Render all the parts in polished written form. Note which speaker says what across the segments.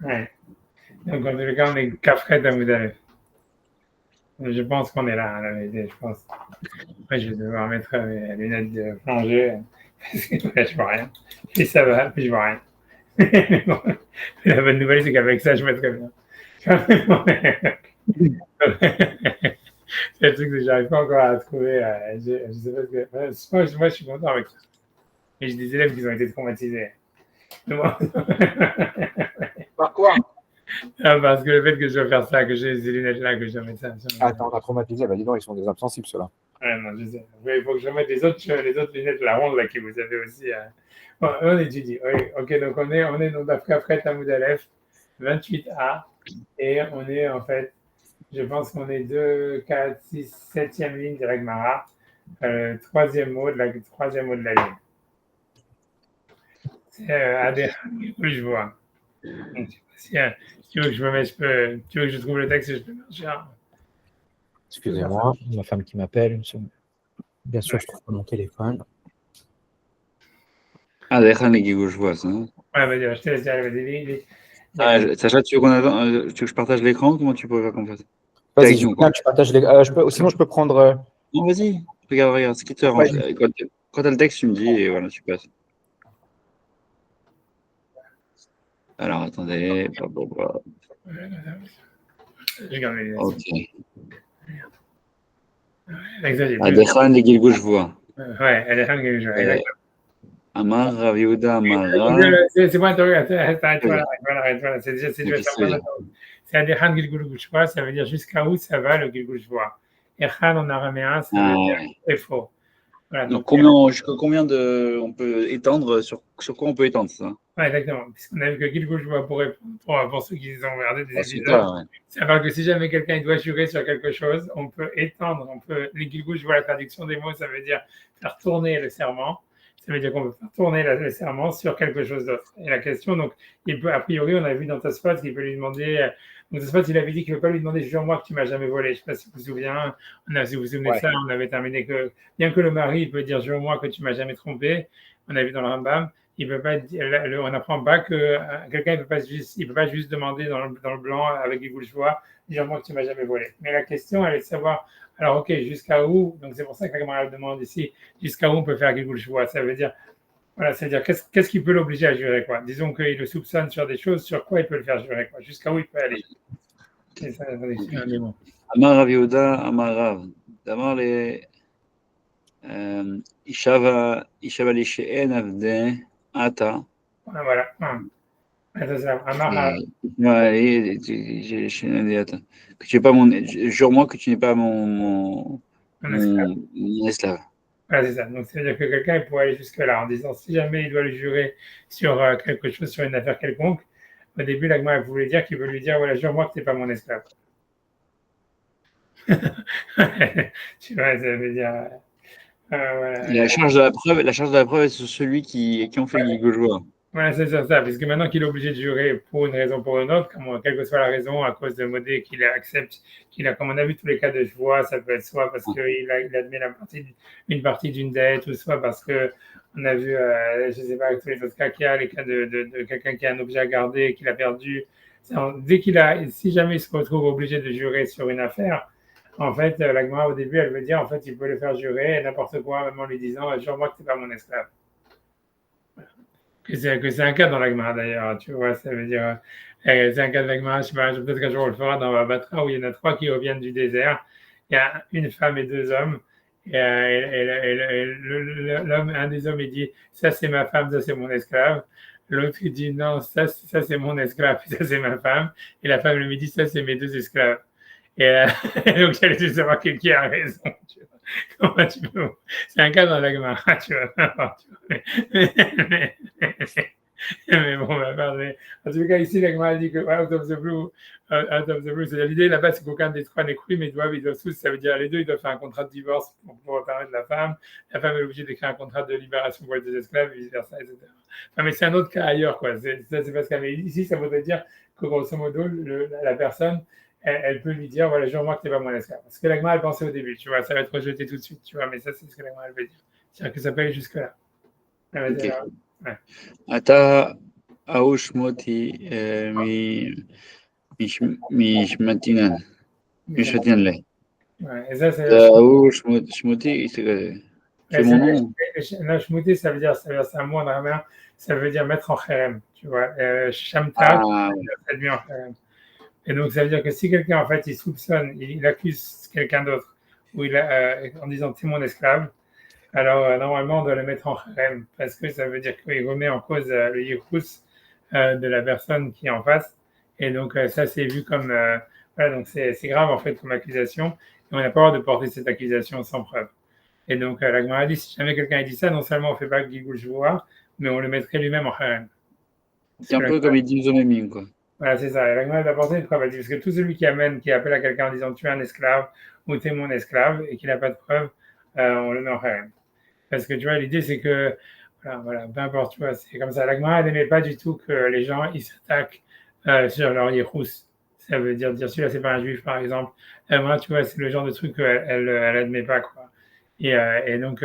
Speaker 1: Ouais. Donc, en tous les cas, on est Kafret à Moudalef. Je pense qu'on est là, la vérité, je pense. Après, je vais devoir mettre mes lunettes de plongée parce que là, je vois rien. Et ça va, puis je vois rien. Bon, la bonne nouvelle, c'est qu'avec ça, je mettrai bien. C'est le truc que j'arrive pas encore à trouver. Je sais pas ce que. Moi, je suis content avec ça. Et j'ai des élèves qui ont été traumatisés. Moi,
Speaker 2: Par quoi?
Speaker 1: parce que le fait que je dois faire ça, que j'ai ces lunettes-là, que je dois mettre ça.
Speaker 2: Attends, on a traumatisé. Bah dis donc, ils sont des insensibles, ceux-là.
Speaker 1: Ouais, non, je sais. Oui, il faut que je mette les autres lunettes, la ronde là, que vous avez aussi. Bon, on étudie. Oui, ok, donc on est dans Dafka à Moudalef, 28A, et on est en fait, je pense qu'on est 2, 4, 6, 7e ligne du Regmara, troisième mot de la ligne. C'est Adéhan, oui, je vois. Donc, si tu veux que je me mette, tu veux que je trouve le texte et je peux marcher.
Speaker 2: Excusez-moi, ma femme qui m'appelle. Bien sûr, je trouve pas mon téléphone.
Speaker 3: Adéhan les Gigouchvois, hein.
Speaker 1: Ouais, vas-y, je te laisse dire, vas-y.
Speaker 3: Sacha, tu veux que je partage l'écran? Comment tu pourrais faire comme ça?
Speaker 2: Vas-y, je veux bien que tu partages les. Sinon, je peux prendre.
Speaker 3: Non, vas-y. Regarde, ce qui te arrange. Quand tu as le texte, tu me dis et voilà, tu passes. Alors, attendez.
Speaker 1: Je garde mes lunettes.
Speaker 3: Ok.
Speaker 1: Exactement.
Speaker 3: Adéhan les Gigouchvois.
Speaker 1: Ouais, Adéhan les Gigouchvois.
Speaker 3: Amar, Rav Yehuda, Amara.
Speaker 1: C'est moi, voilà. C'est Adéhan Gilgul-Gouchwa, ça veut dire jusqu'à où ça va le Gilgul-Shwa. Echan en araméen, ça veut dire très faux. Voilà,
Speaker 3: Donc, jusqu'à combien on peut étendre, sur quoi on peut étendre ça?
Speaker 1: Ouais, exactement. Puisqu'on a vu que Gilgul-Shwa, pour ceux qui ont regardé des épisodes, ça parle que si jamais quelqu'un doit jurer sur quelque chose, on peut étendre, les Gilgul-Shwa, la traduction des mots, ça veut dire faire tourner le serment. Ça veut dire qu'on peut faire tourner le serment sur quelque chose d'autre. Et la question, donc, il peut, a priori, on a vu dans Tosfot qu'il peut lui demander. Donc, Tosfot, il avait dit qu'il ne peut pas lui demander jure-moi que tu m'as jamais volé. Je ne sais pas si vous vous souvenez. Si vous vous souvenez de ça, on avait terminé que, bien que le mari peut dire jure-moi que tu m'as jamais trompé, on a vu dans le Rambam, il peut pas dire, on n'apprend pas que quelqu'un ne peut pas juste demander dans le blanc avec les joie, jure-moi que tu m'as jamais volé. Mais la question, elle est de savoir. Alors, ok, jusqu'à où? Donc, c'est pour ça que la camarade demande ici jusqu'à où on peut faire Gilgul Shua. Ça veut dire, voilà, c'est-à-dire qu'est-ce qui peut l'obliger à jurer, quoi. Disons qu'il le soupçonne sur des choses, sur quoi il peut le faire jurer, quoi. Jusqu'à où il peut aller. C'est ça la traduction des mots.
Speaker 3: Amar Rav Yehuda, Amar Rav. D'abord, Ishava li she'en avde ata.
Speaker 1: Voilà. C'est ça. Amar.
Speaker 3: Que tu n'es pas jure-moi que tu n'es pas mon esclave.
Speaker 1: Voilà, c'est ça. Donc, c'est-à-dire que quelqu'un pourrait aller jusque-là en disant si jamais il doit le jurer sur quelque chose, sur une affaire quelconque, au début, l'agma voulait dire qu'il veut lui dire voilà, jure-moi que tu n'es pas mon esclave. Tu vois, ça veut dire. Voilà.
Speaker 3: La charge de la preuve est sur celui qui ont fait le Gilgul-Shwa.
Speaker 1: Voilà, c'est ça, parce que maintenant qu'il est obligé de jurer pour une raison ou pour une autre, quelle que soit la raison, à cause de modé qu'il accepte, comme on a vu tous les cas de joie, ça peut être soit parce qu'il admet une partie d'une dette, ou soit parce que on a vu, je ne sais pas, avec tous les autres cas qu'il y a, les cas de quelqu'un qui a un objet à garder et qu'il a perdu. Si jamais il se retrouve obligé de jurer sur une affaire, en fait, la Gemara au début, elle veut dire, en fait, il peut le faire jurer n'importe quoi, même en lui disant, jure-moi que tu n'es pas mon esclave. Que c'est un cas dans la Gemara d'ailleurs, tu vois, ça veut dire, c'est un cas de la Gemara, je sais pas, peut-être qu'un jour on le fera dans Babatra, où il y en a 3 qui reviennent du désert, il y a une femme et 2 hommes, et un des hommes il dit, ça c'est ma femme, ça c'est mon esclave, l'autre il dit, non, ça c'est mon esclave, ça c'est ma femme, et la femme lui dit, ça c'est mes 2 esclaves. Et donc j'allais juste savoir qui a raison, tu vois. Comment tu peux... C'est un cas dans la Gemara, tu vois. Mais bon, en tout cas, ici, la Gemara dit que out of the blue, c'est-à-dire l'idée là-bas, c'est qu'aucun des 3 n'est cru, mais ils doivent tous, ça veut dire les 2, ils doivent faire un contrat de divorce pour pouvoir permettre la femme est obligée d'écrire un contrat de libération pour les 2 esclaves, et vice-versa, etc. Enfin, mais c'est un autre cas ailleurs, quoi. C'est parce que ici, ça voudrait dire que grosso modo, la personne, elle peut lui dire, voilà, jure-moi que tu n'es pas mon esclave. Ce que l'agma, elle pensait au début, tu vois, ça va être rejeté tout de suite, tu vois, mais ça, c'est ce que l'agma, elle veut dire. C'est-à-dire que ça peut aller jusque-là.
Speaker 3: Ok.
Speaker 1: Ouais.
Speaker 3: Ata aushmoti mishmatinan. Mishmatinan.
Speaker 1: Ouais. Et ça, c'est
Speaker 3: Aushmoti, c'est mon nom.
Speaker 1: là, shmouti, ça veut dire, c'est un mot en araméen, ça veut dire mettre en kherem, tu vois. Shamta,
Speaker 3: Ah,
Speaker 1: ça veut dire en kherem. Et donc, ça veut dire que si quelqu'un, en fait, il soupçonne, il accuse quelqu'un d'autre, ou en disant c'est mon esclave, alors normalement, on doit le mettre en kherem, parce que ça veut dire qu'il remet en cause le yichus de la personne qui est en face. Et donc, ça, c'est vu comme. Voilà, donc c'est grave, en fait, comme accusation. Et on n'a pas le droit de porter cette accusation sans preuve. Et donc, la Gemara dit si jamais quelqu'un dit ça, non seulement on ne fait pas Gilgul Shvuah, mais on le mettrait lui-même en kherem.
Speaker 3: c'est un peu comme il dit Zomemim, quoi.
Speaker 1: Voilà, c'est ça. Et la Gemara va apporter une preuve. Elle dit, parce que tout celui qui appelle à quelqu'un en disant tu es un esclave ou tu es mon esclave et qu'il n'a pas de preuve, on le met en kherem. Parce que tu vois, l'idée c'est que, voilà, peu importe, tu vois, c'est comme ça. La Gemara, elle n'aimait pas du tout que les gens ils s'attaquent sur leur yichus. Ça veut dire celui-là, c'est pas un juif, par exemple. Moi, tu vois, c'est le genre de truc qu'elle admet pas, quoi. Et donc,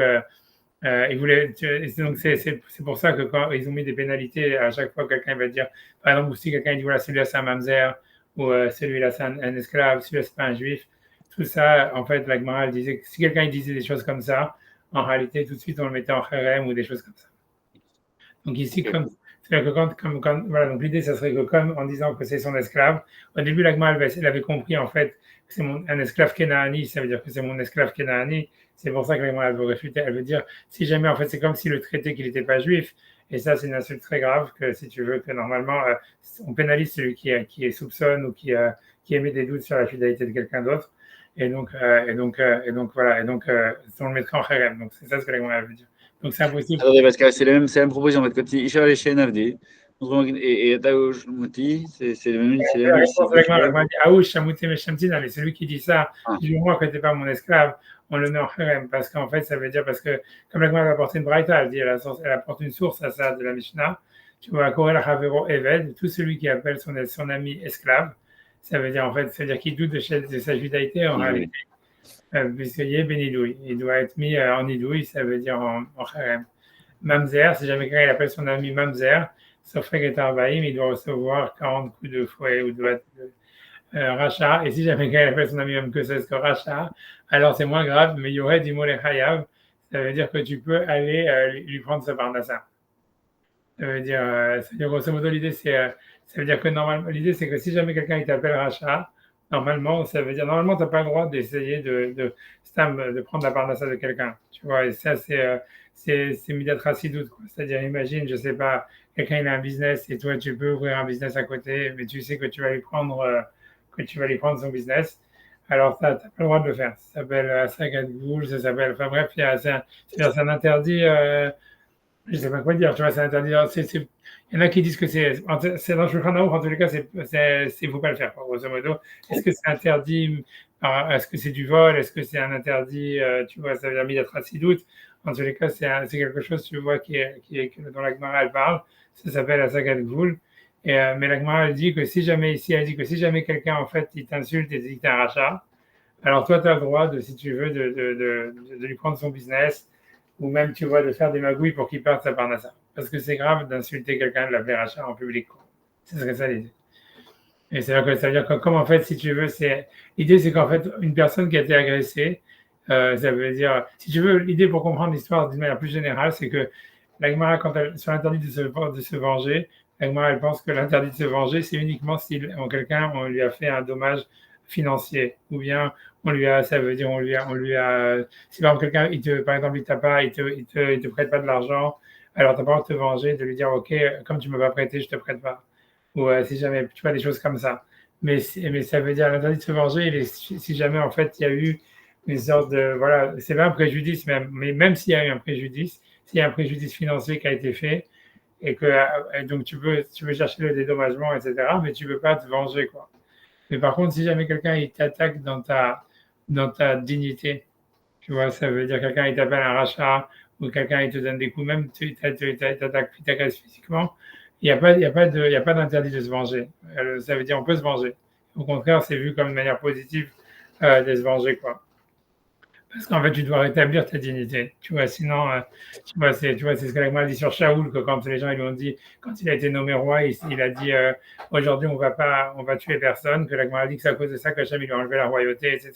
Speaker 1: ils voulaient, donc c'est pour ça que quand ils ont mis des pénalités, à chaque fois quelqu'un va dire, par exemple, si quelqu'un dit voilà, celui-là c'est un mamzer, ou celui-là c'est un esclave, celui-là c'est pas un juif, tout ça, en fait, la Gemara disait que si quelqu'un disait des choses comme ça, en réalité, tout de suite on le mettait en kherem ou des choses comme ça. Donc ici, c'est-à-dire que voilà, donc l'idée, ça serait que comme en disant que c'est son esclave, au début, la Gemara, elle avait compris en fait que c'est un esclave Kenaani, ça veut dire que c'est mon esclave Kenaani. C'est pour ça que la Gemara, elle veut réfuter, elle veut dire, si jamais, en fait, c'est comme si le traitait qu'il n'était pas juif, et ça, c'est une insulte très grave, que si tu veux, que normalement, on pénalise celui qui soupçonne ou qui émet des doutes sur la fidélité de quelqu'un d'autre. Et donc, voilà, on le mettrait en kherem. Donc, c'est ça ce que la Gemara, elle veut dire. Donc, c'est impossible.
Speaker 3: Attendez, parce que c'est la même proposition. En fait, quand il cherche chez NFD, et Ataoushmoti, c'est le même.
Speaker 1: La réponse avec moi, elle m'a dit Aouch, Chamouti, Meshamtina, mais celui qui dit ça, du moment que tu n'es pas mon esclave, on le met en kherem. Parce qu'en fait, ça veut dire, parce que comme la Gemara va apporter une braïta, elle apporte une source à ça de la Mishnah. Tu vois, Korel Havero Eved, tout celui qui appelle son ami esclave, ça veut dire en fait, c'est-à-dire qu'il doute de sa judaïté en réalité. Puisqu'il est bénidouille, il doit être mis en idouille, ça veut dire en kherem. Mamzer, si jamais quelqu'un appelle son ami Mamzer, sauf qu'il est Arbaïm, il doit recevoir 40 coups de fouet ou de rachat. Et si jamais quelqu'un appelle son ami même que c'est ce que rachat, alors c'est moins grave, mais il y aurait du mot chayav, ça veut dire que tu peux aller lui prendre sa parnassa. Ça veut dire grosso modo, l'idée, ça veut dire que normalement, l'idée, c'est que si jamais quelqu'un t'appelle rachat, normalement, ça veut dire, normalement, tu n'as pas le droit d'essayer de prendre la parnassa de quelqu'un. Tu vois, et ça, c'est midat racidout, quoi. C'est-à-dire, imagine, je sais pas, quelqu'un il a un business et toi tu peux ouvrir un business à côté, mais tu sais que tu vas lui prendre son business. Alors ça, t'as pas le droit de le faire. Ça s'appelle sagat goul, ça s'appelle. Enfin bref, c'est un interdit. Je sais pas quoi dire. Tu vois, c'est interdit. Il y en a qui disent que c'est dans le Shulchan Aruch, en tous les cas, faut pas le faire, grosso modo. Est-ce que c'est interdit? Est-ce que c'est du vol? Est-ce que c'est un interdit? Tu vois, ça veut dire midat racidout. En tous les cas, c'est quelque chose, tu vois, dont la Gemara elle parle. Ça s'appelle la saga de Gvoul. Mais la Gemara elle dit que si jamais quelqu'un, en fait, il t'insulte et dit que t'es un rachat, alors toi, tu as le droit, si tu veux, de lui prendre son business, ou même, tu vois, de faire des magouilles pour qu'il perde sa parnassa. Parce que c'est grave d'insulter quelqu'un, de l'appeler rachat en public. C'est ce que ça l'idée. Et ça veut dire que, comme en fait, si tu veux, l'idée, c'est qu'en fait, une personne qui a été agressée, ça veut dire, si tu veux, l'idée pour comprendre l'histoire d'une manière plus générale, c'est que la Gemara, sur l'interdit de se venger, la Gemara, elle pense que l'interdit de se venger, c'est uniquement si on lui a fait un dommage financier, ou bien ça veut dire, si par exemple quelqu'un, par exemple, il te prête pas de l'argent, alors tu n'as pas le droit de te venger, de lui dire, ok, comme tu ne m'as pas prêté, je te prête pas. Ou si jamais, tu vois, des choses comme ça. Mais ça veut dire l'interdit de se venger, si jamais en fait il y a eu une sorte de, voilà, c'est pas un préjudice même, mais même s'il y a eu un préjudice, s'il y a un préjudice financier qui a été fait, et donc tu veux chercher le dédommagement, etc., mais tu ne peux pas te venger, quoi. Mais par contre, si jamais quelqu'un il t'attaque dans ta dignité, tu vois, ça veut dire quelqu'un il t'appelle un rachat, ou quelqu'un il te donne des coups, même tu t'agresse physiquement, il n'y a pas d'interdit de se venger. Ça veut dire on peut se venger. Au contraire, c'est vu comme une manière positive de se venger, quoi. Parce qu'en fait, tu dois rétablir ta dignité. Tu vois, sinon, c'est ce que l'Agma dit sur Shaoul, que quand les gens ils lui ont dit, quand il a été nommé roi, il a dit aujourd'hui on va tuer personne, que l'Agma a dit que c'est à cause de ça qu'Hachem il lui a enlevé la royauté, etc.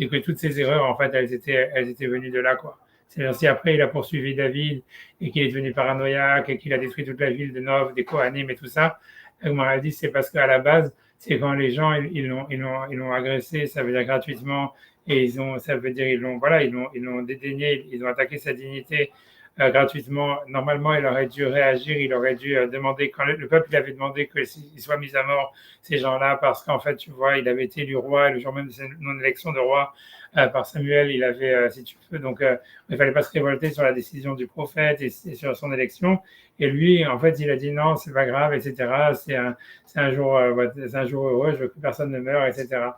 Speaker 1: Et que toutes ces erreurs, en fait, elles étaient venues de là, quoi. C'est-à-dire si après il a poursuivi David et qu'il est devenu paranoïaque et qu'il a détruit toute la ville de Nov, des Kohanim et tout ça, l'Agma a dit c'est parce qu'à la base, c'est quand les gens ils l'ont agressé, ça veut dire gratuitement, et ça veut dire ils l'ont dédaigné, ils ont attaqué sa dignité gratuitement. Normalement, il aurait dû réagir, il aurait dû demander, quand le peuple il avait demandé qu'il soit mis à mort, ces gens-là, parce qu'en fait, tu vois, il avait été élu roi, le jour même de son élection de roi par Samuel, il avait, si tu veux, donc il ne fallait pas se révolter sur la décision du prophète et sur son élection. Et lui, en fait, il a dit non, c'est pas grave, etc. C'est un jour heureux, je veux que personne ne meure, etc.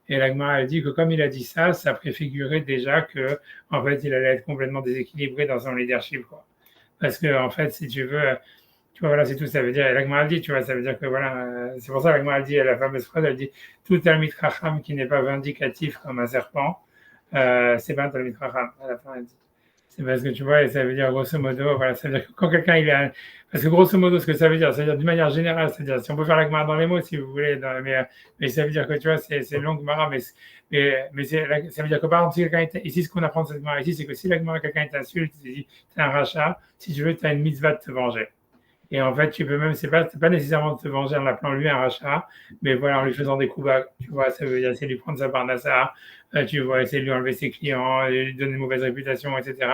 Speaker 1: Et l'Agma a dit que comme il a dit ça, ça préfigurait déjà que, en fait, il allait être complètement déséquilibré dans son leadership, quoi. Parce que, en fait, si tu veux, tu vois, voilà, c'est tout, ça veut dire, et l'Agma a dit, tu vois, ça veut dire que, voilà, c'est pour ça que l'Agma a dit, la fameuse phrase, elle dit, tout Talmid Chacham qui n'est pas vindicatif comme un serpent, c'est pas un Talmid Chacham, à la fin, elle dit. C'est parce que tu vois, et ça veut dire grosso modo, voilà, ça veut dire que quand quelqu'un il a. Parce que grosso modo, ce que ça veut dire d'une manière générale, c'est-à-dire, si on peut faire la Gemara dans les mots, si vous voulez, mais ça veut dire que tu vois, c'est une longue Gemara, mais ça veut dire que par exemple, si quelqu'un est, ici, ce qu'on apprend de cette Gemara ici, c'est que si la Gemara, quelqu'un t'insulte, il dit, t'es un rachat, si tu veux, tu as une mitzvah de te venger. Et en fait, tu peux même, c'est pas nécessairement de te venger en l'appelant lui un rachat, mais voilà, en lui faisant des coups bas, tu vois, ça veut dire essayer de lui prendre sa parnassa, tu vois, essayer de lui enlever ses clients, lui donner une mauvaise réputation, etc.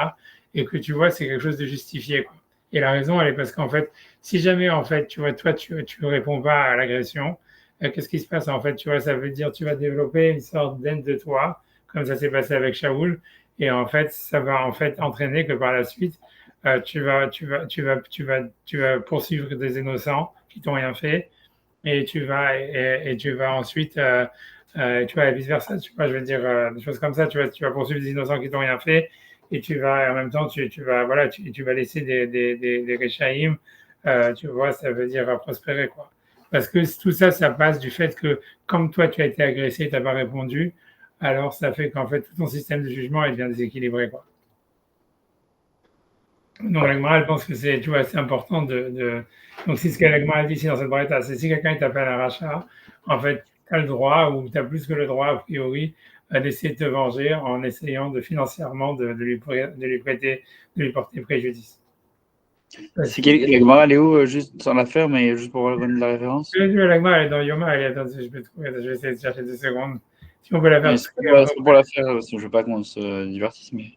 Speaker 1: Et que tu vois, c'est quelque chose de justifié, quoi. Et la raison, elle est parce qu'en fait, si jamais, en fait, tu vois, toi, tu ne réponds pas à l'agression, qu'est-ce qui se passe, en fait, tu vois, ça veut dire tu vas développer une sorte d'aide de toi, comme ça s'est passé avec Shaoul, et en fait, ça va en fait entraîner que par la suite, tu vas poursuivre des innocents qui t'ont rien fait et tu vas ensuite, tu vois, vice versa, tu vois, je veux dire, des choses comme ça, tu vas poursuivre des innocents qui t'ont rien fait et tu vas, en même temps, tu vas laisser des réchaïm, tu vois, ça veut dire prospérer, quoi. Parce que tout ça, ça passe du fait que, comme toi, tu as été agressé, tu n'as pas répondu, alors ça fait qu'en fait, tout ton système de jugement, il devient déséquilibré, quoi. Donc, l'Agmara, elle pense que c'est, tu vois, c'est important Donc, si ce que l'Agmara dit ici dans cette braïta, c'est si quelqu'un t'appelle un rachat, en fait, tu as le droit, ou tu as plus que le droit, a priori, d'essayer de te venger en essayant financièrement de lui porter préjudice.
Speaker 3: C'est la Gemara, elle est où, juste sans la faire, mais juste pour reconnaître la référence?
Speaker 1: L'Agmara, elle est dans Yoma, attends, je peux trouver, je vais essayer de chercher 2 secondes. Si on peut la faire.
Speaker 3: C'est pour la faire, parce que je veux pas qu'on se divertisse, mais.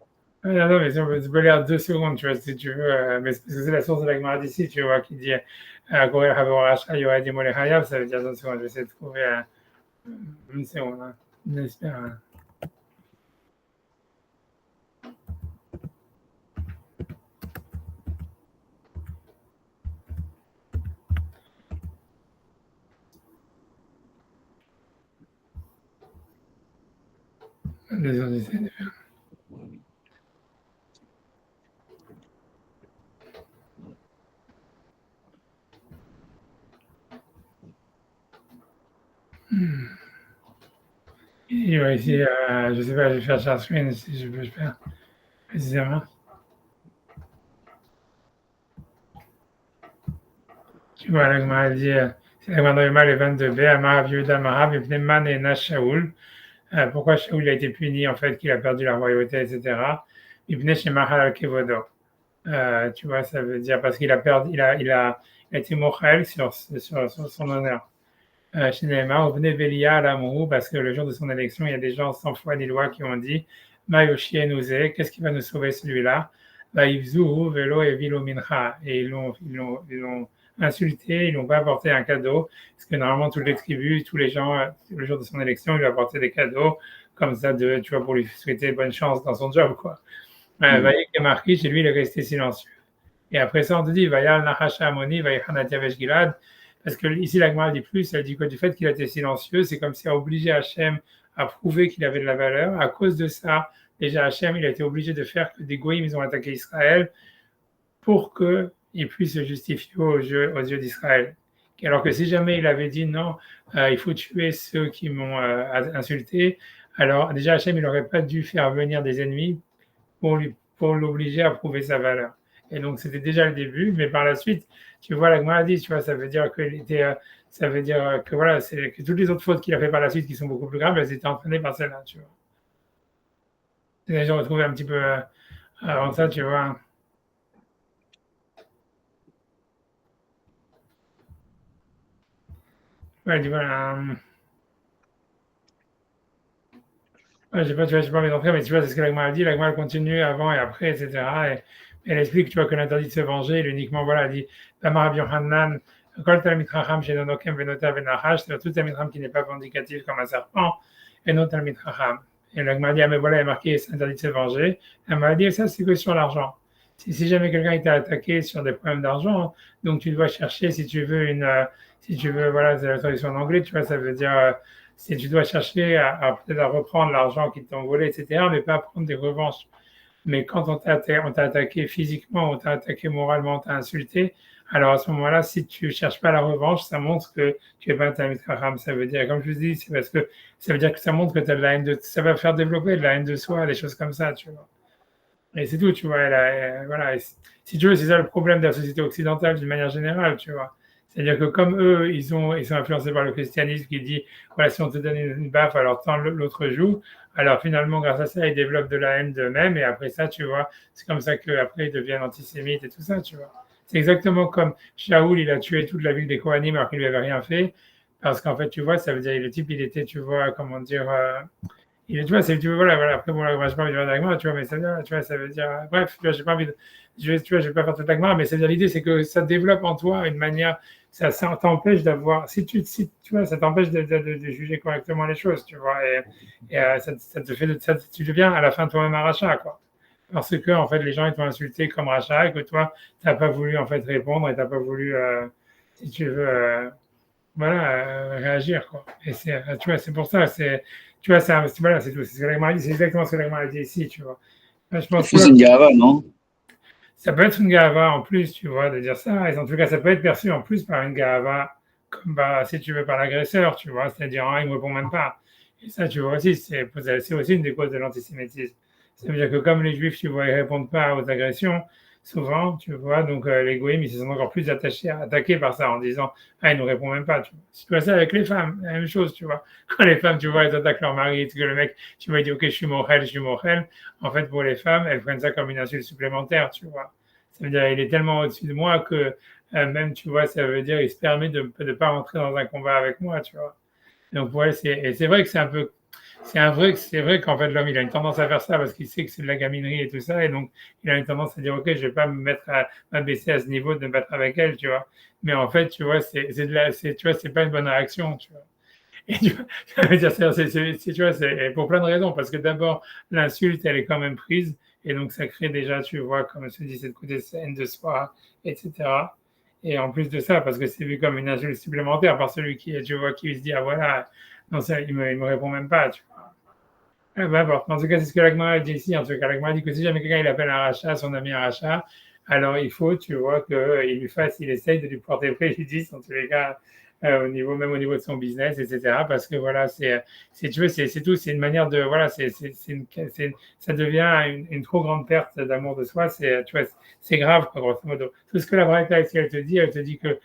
Speaker 1: Non, mais si tu peux lire 2 secondes, tu vois, si tu veux, mais parce que c'est la source de la Gemara d'ici, tu vois, qui dit courir Havorachat, Yoadi Molechayav, ça veut dire 2 secondes, je vais essayer de trouver une seconde, hein. J'espère. Désolé, j'essaie de faire. Il va essayer, je sais pas, je vais faire share screen si je peux le faire précisément. Tu vois, la Gemara dit, c'est la Gemara dans Yoma, le 22b, Amarav Yehuda Marav, Ipneman et Nash Shaoul. Pourquoi Shaoul a été puni, en fait, qu'il a perdu la royauté, etc. Ibn Shemachal al-Kevodo. Tu vois, ça veut dire parce qu'il a perdu, il a été mochel sur son honneur. Chez Neymar, venez Velia à l'amour, parce que le jour de son élection, il y a des gens sans foi ni loi qui ont dit Mayoshi Enouze, qu'est-ce qui va nous sauver celui-là? Vaïvzuhu, Velo et Vilo Mincha. Et ils l'ont insulté, ils n'ont pas apporté un cadeau, parce que normalement, toutes les tribus, tous les gens, le jour de son élection, ils lui apportaient des cadeaux, comme ça, tu vois, pour lui souhaiter bonne chance dans son job, quoi. Vaïk est marqué, chez lui, il est resté silencieux. Et après ça, on te dit, Vayal Nachasha Amoni, Vaïchanat Yavesh Gilad, parce que ici, la Gemara dit plus, elle dit que du fait qu'il a été silencieux, c'est comme si a obligé Hachem à prouver qu'il avait de la valeur. À cause de ça, déjà Hachem, il a été obligé de faire que des goïms, ils ont attaqué Israël pour qu'il puisse se justifier aux yeux d'Israël. Alors que si jamais il avait dit non, il faut tuer ceux qui m'ont insulté, Alors, déjà, Hachem, il n'aurait pas dû faire venir des ennemis pour l'obliger à prouver sa valeur. Et donc, c'était déjà le début, mais par la suite, tu vois, la Gemara dit, tu vois, ça veut dire ça veut dire que voilà, c'est que toutes les autres fautes qu'il a fait par la suite, qui sont beaucoup plus graves, elles étaient entraînées par celle-là, tu vois. Et j'ai retrouvé un petit peu avant ça, tu vois. Ouais, tu vois, ouais, je sais pas, tu vois, je sais pas mes entrées, mais tu vois, c'est ce que la Gemara dit. La Gemara continue avant et après, etc. Et elle explique, tu vois, que l'interdit de se venger, il est uniquement, voilà, elle dit, Tamar Rabbi Yochanan, Kol Talmid Chacham Shenonokem Venota Venachash, c'est-à-dire tout Talmid Chacham qui n'est pas vindicatif comme un serpent, et non Talmid Chacham. Et la Gemara dit, ah, mais voilà, il est marqué, c'est interdit de se venger. La Gemara dit, ça, c'est que sur l'argent. Si jamais quelqu'un t'a attaqué sur des problèmes d'argent, donc tu dois chercher, si tu veux, si tu veux, voilà, c'est la traduction en anglais, tu vois, ça veut dire, si tu dois chercher peut-être à reprendre l'argent qu'ils t'ont volé, etc., mais pas à prendre des revanches. Mais quand on t'a attaqué physiquement, on t'a attaqué moralement, on t'a insulté, alors à ce moment-là, si tu cherches pas la revanche, ça montre que tu es pas un Talmid Chacham. Ça veut dire, comme je vous dis, c'est parce que ça veut dire que ça montre que tu as de la haine ça va faire développer de la haine de soi, des choses comme ça, tu vois. Et c'est tout, tu vois. Voilà. Et si tu veux, c'est ça le problème de la société occidentale d'une manière générale, tu vois. C'est-à-dire que comme eux, ils sont influencés par le christianisme qui dit, voilà, si on te donne une baffe, alors tant l'autre joue. Alors finalement, grâce à ça, ils développent de la haine d'eux-mêmes. Et après ça, tu vois, c'est comme ça qu'après, ils deviennent antisémites et tout ça, tu vois. C'est exactement comme Shaoul, il a tué toute la ville des Kohanim alors qu'il lui avait rien fait. Parce qu'en fait, tu vois, ça veut dire, le type, il était, tu vois, comment dire, tu vois, tu vois, voilà, voilà. Après, bon, là, moi, j'ai pas envie de faire d'agma, tu vois, mais ça veut dire, tu vois, ça veut dire, bref, tu vois, j'ai pas envie de, tu vois, je vais pas faire tout l'agma, mais ça veut dire, l'idée, c'est que ça développe en toi une manière, ça t'empêche d'avoir, si, tu vois, ça t'empêche de juger correctement les choses, tu vois, et ça te fait, tu deviens à la fin toi-même un rachat, quoi. Parce que, en fait, les gens, ils t'ont insulté comme rachat et que toi, t'as pas voulu, en fait, répondre et t'as pas voulu, si tu veux, voilà, réagir, quoi. Et tu vois, c'est pour ça, tu vois, voilà, c'est tout. C'est ce que la dit, c'est exactement ce que la dit ici, tu vois. Je pense
Speaker 3: C'est une gava, non?
Speaker 1: ça peut être une gava en plus, tu vois, de dire ça. Et en tout cas, ça peut être perçu en plus par une gava, comme, bah, si tu veux, par l'agresseur, tu vois, c'est-à-dire, ah, il ne me répond même pas. Et ça, tu vois aussi, c'est aussi une des causes de l'antisémitisme. Ça veut dire que comme les juifs, tu vois, ils ne répondent pas aux agressions, souvent, tu vois, donc les goïms, ils se sont encore plus attachés à attaquer par ça en disant, ah, il ne nous répond même pas. Tu vois. Si tu vois ça avec les femmes, la même chose, tu vois. Quand les femmes, tu vois, elles attaquent leur mari, que le mec, tu vois, il dit, ok, je suis mochel, je suis mochel. En fait, pour les femmes, elles prennent ça comme une insulte supplémentaire, tu vois. Ça veut dire il est tellement au-dessus de moi que même, tu vois, ça veut dire il se permet de ne pas rentrer dans un combat avec moi, tu vois. Donc, ouais, c'est vrai que c'est vrai qu'en fait, l'homme, il a une tendance à faire ça parce qu'il sait que c'est de la gaminerie et tout ça. Et donc, il a une tendance à dire, OK, je vais pas m'abaisser à ce niveau de me battre avec elle, tu vois. Mais en fait, tu vois, tu vois, c'est pas une bonne réaction, tu vois. Et tu vois, ça veut dire, tu vois, c'est pour plein de raisons. Parce que d'abord, l'insulte, elle est quand même prise. Et donc, ça crée déjà, tu vois, comme je te dis, cette côté haine de soi, etc. Et en plus de ça, parce que c'est vu comme une insulte supplémentaire par celui qui, tu vois, qui se dit, ah voilà, non, ça, il me répond même pas, tu vois. Ah, peu importe. En tout cas, c'est ce que l'Agma dit ici. En tout cas, l'Agma dit que si jamais quelqu'un il appelle un rachat, son ami un rachat, alors il faut, tu vois, il essaye de lui porter préjudice, en tous les cas, même au niveau de son business, etc. Parce que voilà, tu veux, c'est tout, c'est une manière de, voilà, ça devient une trop grande perte d'amour de soi. Tu vois, c'est grave, quoi, grosso modo. Tout ce que la Braïta ici, elle te dit que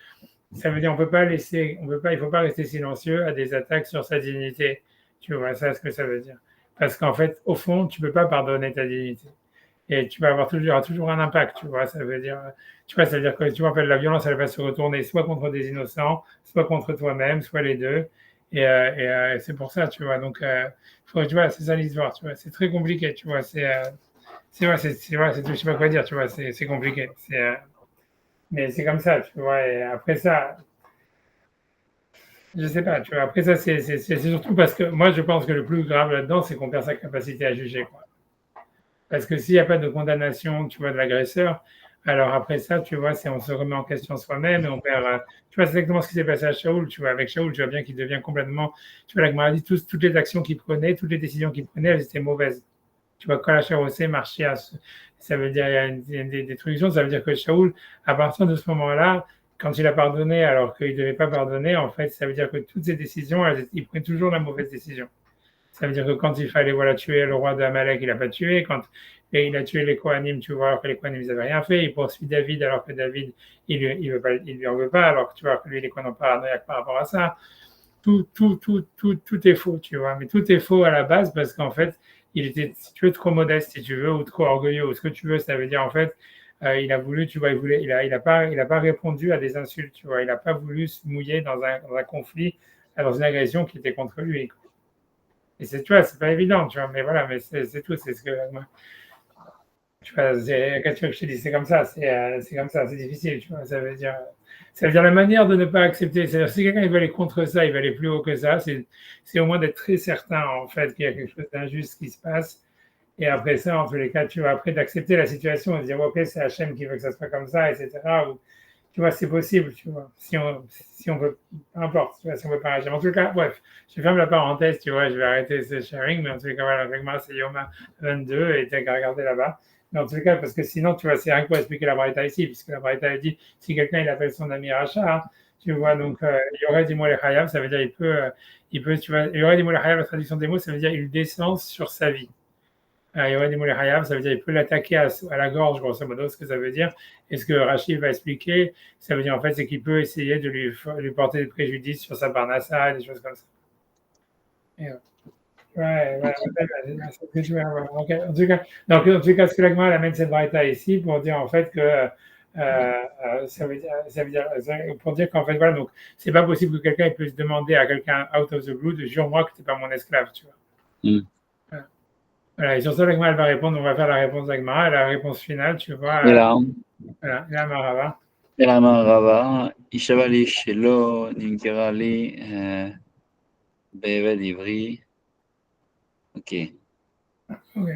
Speaker 1: ça veut dire il faut pas rester silencieux à des attaques sur sa dignité. Tu vois, ça, ce que ça veut dire. Parce qu'en fait, au fond, tu peux pas pardonner ta dignité. Et tu vas avoir toujours un impact, tu vois. Ça veut dire, ça veut dire que, tu vois, en fait, la violence, elle va se retourner soit contre des innocents, soit contre toi-même, soit les deux. Et c'est pour ça, tu vois. Donc, tu vois, c'est ça l'histoire, tu vois. C'est très compliqué, tu vois. Ouais, je sais pas quoi dire, tu vois. C'est compliqué. Mais c'est comme ça, tu vois. Et après ça, je sais pas, tu vois. Après ça, c'est surtout parce que moi, je pense que le plus grave là-dedans, c'est qu'on perd sa capacité à juger, quoi. Parce que s'il n'y a pas de condamnation, tu vois, de l'agresseur, alors après ça, tu vois, on se remet en question soi-même et on perd. Tu vois, c'est exactement ce qui s'est passé à Shaoul. Tu vois, avec Shaoul, tu vois bien qu'il devient complètement. Tu vois, la Gemara dit toutes les actions qu'il prenait, toutes les décisions qu'il prenait, elles étaient mauvaises. Tu vois, quand la Shaoul marchait, ça veut dire, il y a des traductions, ça veut dire que Shaoul, à partir de ce moment-là, quand il a pardonné alors qu'il ne devait pas pardonner, en fait, ça veut dire que toutes ses décisions, il prenait toujours la mauvaise décision. Ça veut dire que quand il fallait voilà, tuer le roi d'Amalek, il n'a pas tué. Quand il a tué les Kohanim, tu vois, alors que les Kohanim, ils n'avaient rien fait. Il poursuit David, alors que David, il lui en veut pas, alors que tu vois que lui, les Kohanim paranoïaques par rapport à ça. Tout est faux, tu vois. Mais tout est faux à la base parce qu'en fait, il était, si tu veux, trop modeste, si tu veux, ou trop orgueilleux, ou ce que tu veux. Ça veut dire, en fait, il a voulu, tu vois, il a pas répondu à des insultes, tu vois. Il n'a pas voulu se mouiller dans un conflit, dans une agression qui était contre lui. Quoi. Et c'est, tu vois, c'est pas évident, tu vois. Mais voilà, mais c'est tout, c'est ce que tu vois, quand tu veux que je te dise, c'est comme ça, c'est comme ça, c'est difficile, tu vois. Ça veut dire la manière de ne pas accepter. C'est-à-dire, si quelqu'un il veut aller contre ça, il va aller plus haut que ça. C'est au moins d'être très certain, en fait, qu'il y a quelque chose d'injuste qui se passe. Et après ça, en tous les cas, tu vois, après d'accepter la situation et de dire, ok, c'est Hachem qui veut que ça soit comme ça, etc. Ou, tu vois, c'est possible, tu vois. Si on veut, peu importe, tu vois, si on veut pas agir. En tout cas, bref, je ferme la parenthèse, tu vois, je vais arrêter ce sharing, mais en tout cas, voilà, avec moi, c'est Yoma 22 et t'as qu'à regarder là-bas. Mais en tout cas, parce que sinon, tu vois, c'est rien que pour expliquer la Braïta ici, puisque la Braïta a dit, si quelqu'un, il appelle son ami Racha, hein, tu vois, donc, il y aurait des mots les Chayav, ça veut dire, il peut, tu vois, il y aurait des mots les Chayav, la traduction des mots, ça veut dire, il descend sur sa vie. Il y aurait des mots les Chayav, ça veut dire, il peut l'attaquer à la gorge, grosso modo, ce que ça veut dire. Et ce que Rachid va expliquer, ça veut dire, en fait, c'est qu'il peut essayer de lui porter des préjudices sur sa parnassa, des choses comme ça. Et, ouais, voilà, c'est ce que je veux avoir. Ok. En tout cas, ce que l'Agma amène cette braïta ici pour dire en fait que ça veut dire pour dire qu'en fait voilà donc c'est pas possible que quelqu'un puisse demander à quelqu'un out of the blue de jure-moi que t'es pas mon esclave, tu vois. Voilà. Et sur ça l'Agma elle va répondre, on va faire la réponse d'Agma, la réponse finale, tu vois. Voilà, la Marava.
Speaker 3: אלא אמר רבא, יישבע לי שלא נמכרה לי בעבד עברי. Ok.
Speaker 1: Donc,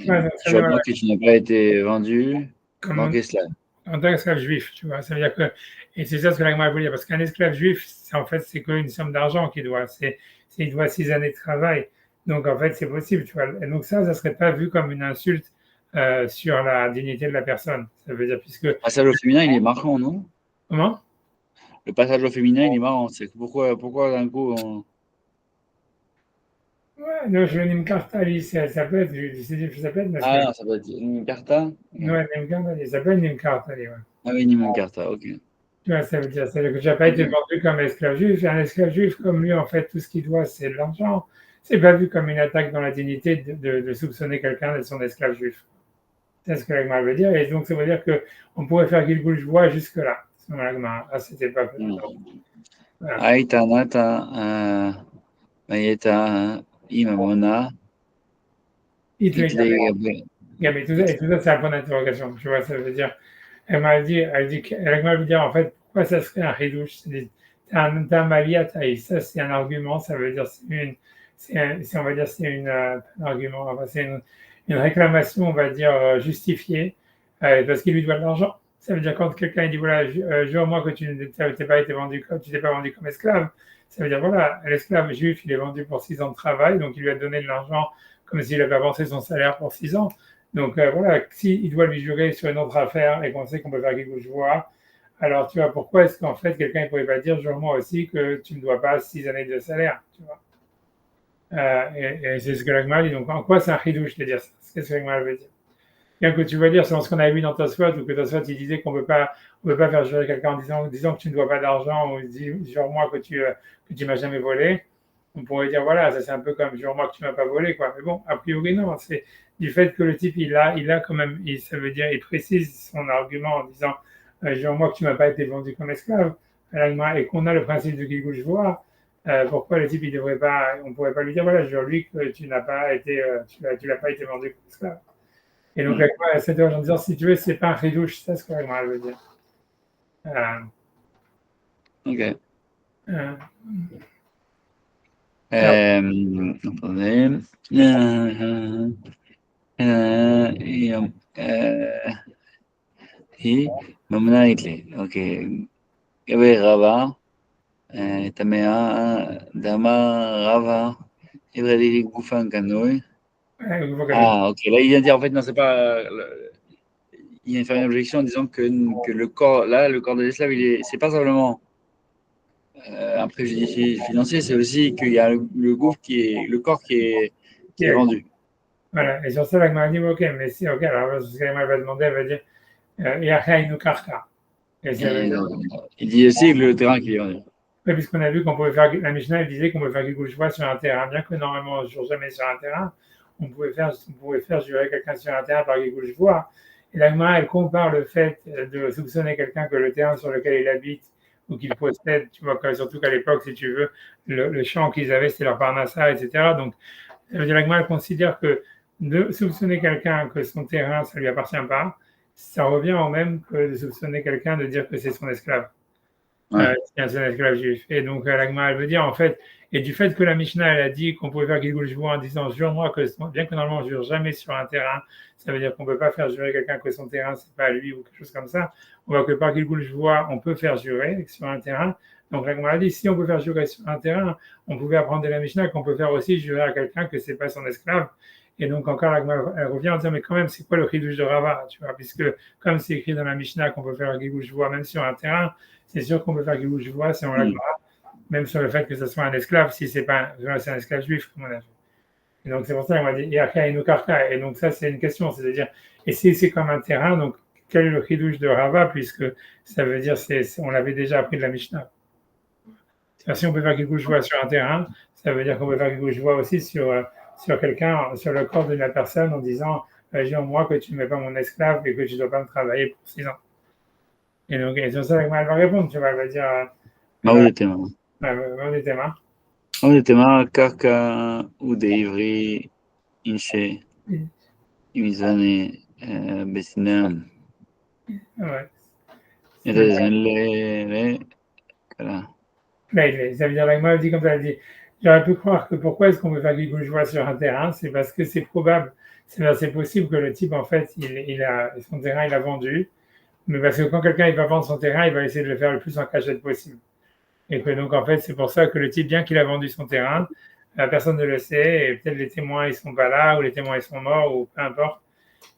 Speaker 3: je vois bien que tu n'as pas été vendu comme en esclave.
Speaker 1: En tant qu'esclave juif, tu vois. Ça veut dire que, et c'est ça ce que l'Agma veut dire, parce qu'un esclave juif, en fait, c'est qu'une somme d'argent qu'il doit. Il doit 6 années de travail. Donc, en fait, c'est possible, tu vois. Et donc, ça ne serait pas vu comme une insulte sur la dignité de la personne. Ça veut dire, puisque.
Speaker 3: Le passage au féminin, il est marrant, non?
Speaker 1: Comment?
Speaker 3: Le passage au féminin, il est marrant. C'est pourquoi d'un coup on...
Speaker 1: Ouais, non, je Nimkartali, ça peut être, ça peut être.
Speaker 3: Ah non, ça peut être Nimkarta.
Speaker 1: Ouais, Nimkartali, ça peut être Nimkartali, ouais.
Speaker 3: Ah oui, Nimkarta, ok.
Speaker 1: Tu vois, ça veut dire que tu n'as pas été vendu comme esclave juif. Et un esclave juif, comme lui, en fait, tout ce qu'il doit, c'est de l'argent. C'est pas vu comme une attaque dans la dignité de soupçonner quelqu'un d'être son esclave juif. C'est ce que l'Agma veut dire. Et donc, ça veut dire qu'on pourrait faire Gilgul Shvoa jusque-là, selon l'Agma, à cette époque.
Speaker 3: Aïta Nata, Mayeta, Imamona,
Speaker 1: Mais tout ça, c'est un point d'interrogation. Tu vois, ça veut dire. L'Agma veut dire, en fait, pourquoi ça serait un ridouche? C'est un maliataï. Ça, c'est un argument. Ça veut dire, on va dire, c'est un argument. Enfin, c'est une réclamation, on va dire, justifiée, parce qu'il lui doit de l'argent. Ça veut dire quand quelqu'un dit voilà, jure-moi que tu n'es pas été vendu comme tu t'es pas vendu comme esclave. Ça veut dire voilà, l'esclave juif, il est vendu pour 6 ans de travail, donc il lui a donné de l'argent comme s'il avait avancé son salaire pour 6 ans. Donc voilà, s'il doit lui jurer sur une autre affaire et qu'on sait qu'on peut faire quelque chose, alors tu vois, pourquoi est-ce qu'en fait quelqu'un ne pourrait pas dire jure-moi aussi que tu ne dois pas 6 années de salaire, tu vois. Et c'est ce que l'Agma dit. Donc en quoi c'est un chidouche de dire ça? C'est ce que l'Agma veut dire. Bien que tu vas dire, selon ce qu'on avait vu dans Tosfot, ou que Tosfot il disait qu'on ne peut pas faire jurer quelqu'un en disant que tu ne dois pas d'argent, ou jure-moi que tu m'as jamais volé. On pourrait dire voilà, ça c'est un peu comme jure-moi que tu m'as pas volé, quoi. Mais bon, a priori non, c'est du fait que le type il a quand même, ça veut dire, il précise son argument en disant jure-moi que tu m'as pas été vendu comme esclave, et qu'on a le principe de Gilgul Shvoa. Pourquoi le type il devrait pas, on pourrait pas lui dire voilà, jure-lui que tu n'as pas été, tu l'as pas été vendu comme esclave. Et donc, cette en disant, si tu veux, c'est pas un ridouche, c'est ce que l'Agma veut dire.
Speaker 3: Ok. Attendez. ממונה איתלי, אוקיי. גבי רבה, תמאה, דמה רבה, עברי גופן קנוי. Ah, ok. Là, il vient de dire, en fait, non, c'est pas... Il vient de faire une objection en disant que le corps, là, le corps de l'esclave, c'est pas simplement un préjudice financier, c'est aussi qu'il y a le corps qui est vendu.
Speaker 1: Voilà, et sur ça, la Gemara dit, ok, mais si, ok, alors ce qu'elle va demander, elle va dire, Yachainu Karka.
Speaker 3: Il dit aussi que le terrain qui est vendu.
Speaker 1: Oui, puisqu'on a vu qu'on pouvait faire, la Mishnah, elle disait qu'on pouvait faire quelque chose sur un terrain, bien que normalement, on ne jure jamais sur un terrain, on pouvait faire jurer quelqu'un sur un terrain par quelque chose. Et la Gemara, elle compare le fait de soupçonner quelqu'un que le terrain sur lequel il habite ou qu'il possède, tu vois, surtout qu'à l'époque, si tu veux, le champ qu'ils avaient, c'était leur parnassa, etc. Donc, ça veut dire la Gemara, elle considère que de soupçonner quelqu'un que son terrain, ça ne lui appartient pas, ça revient au même que de soupçonner quelqu'un de dire que c'est son esclave. C'est un esclave juif. Et donc, la Gemara, elle veut dire, en fait, et du fait que la Mishnah, elle a dit qu'on pouvait faire Gilgul Shvua en disant, jure-moi que, bien que normalement, on ne jure jamais sur un terrain, ça veut dire qu'on ne peut pas faire jurer quelqu'un que son terrain, c'est pas lui ou quelque chose comme ça. On voit que par Gilgul Shvua, on peut faire jurer sur un terrain. Donc, la Gemara dit, si on peut faire jurer sur un terrain, on pouvait apprendre de la Mishnah qu'on peut faire aussi jurer à quelqu'un que c'est pas son esclave. Et donc, encore, la Gemara, elle revient en disant, mais quand même, c'est quoi le chidouche de Rava, tu vois, puisque, comme c'est écrit dans la Mishnah qu'on peut faire Gilgul Shvua même sur un terrain, c'est sûr qu'on peut faire Gilgul Shvua si on l'a même sur le fait que ce soit un esclave, si c'est pas un esclave juif, comme on a fait. Et donc, c'est pour ça qu'on va dire Yaka et Nukarka. Et donc, ça, c'est une question, c'est-à-dire, et si c'est comme un terrain, donc, quel est le chidouche de Rava, puisque ça veut dire, on l'avait déjà appris de la Mishnah. Si on peut faire Gilgul Shvua sur un terrain, ça veut dire qu'on peut faire Gilgul Shvua aussi sur quelqu'un, sur le corps de la personne, en disant, jure-moi que tu ne mets pas mon esclave et que tu ne dois pas me travailler pour 6 ans. Et donc, et sur ça, elle va répondre, tu vois, elle va dire.
Speaker 3: Tema, Karka ou Deivri, Inche, Imizane, Bessinam.
Speaker 1: Ouais.
Speaker 3: Et voilà.
Speaker 1: Ça veut dire, la Gemara dit comme ça, elle dit, j'aurais pu croire que pourquoi est-ce qu'on peut faire Gilgul Shvua sur un terrain, c'est parce que c'est probable, c'est possible que le type, en fait, son terrain, il a vendu, mais parce que quand quelqu'un il va vendre son terrain, il va essayer de le faire le plus en cachette possible. Et que donc, en fait, c'est pour ça que le type, bien qu'il a vendu son terrain, personne ne le sait, et peut-être les témoins, ils sont pas là, ou les témoins, ils sont morts, ou peu importe.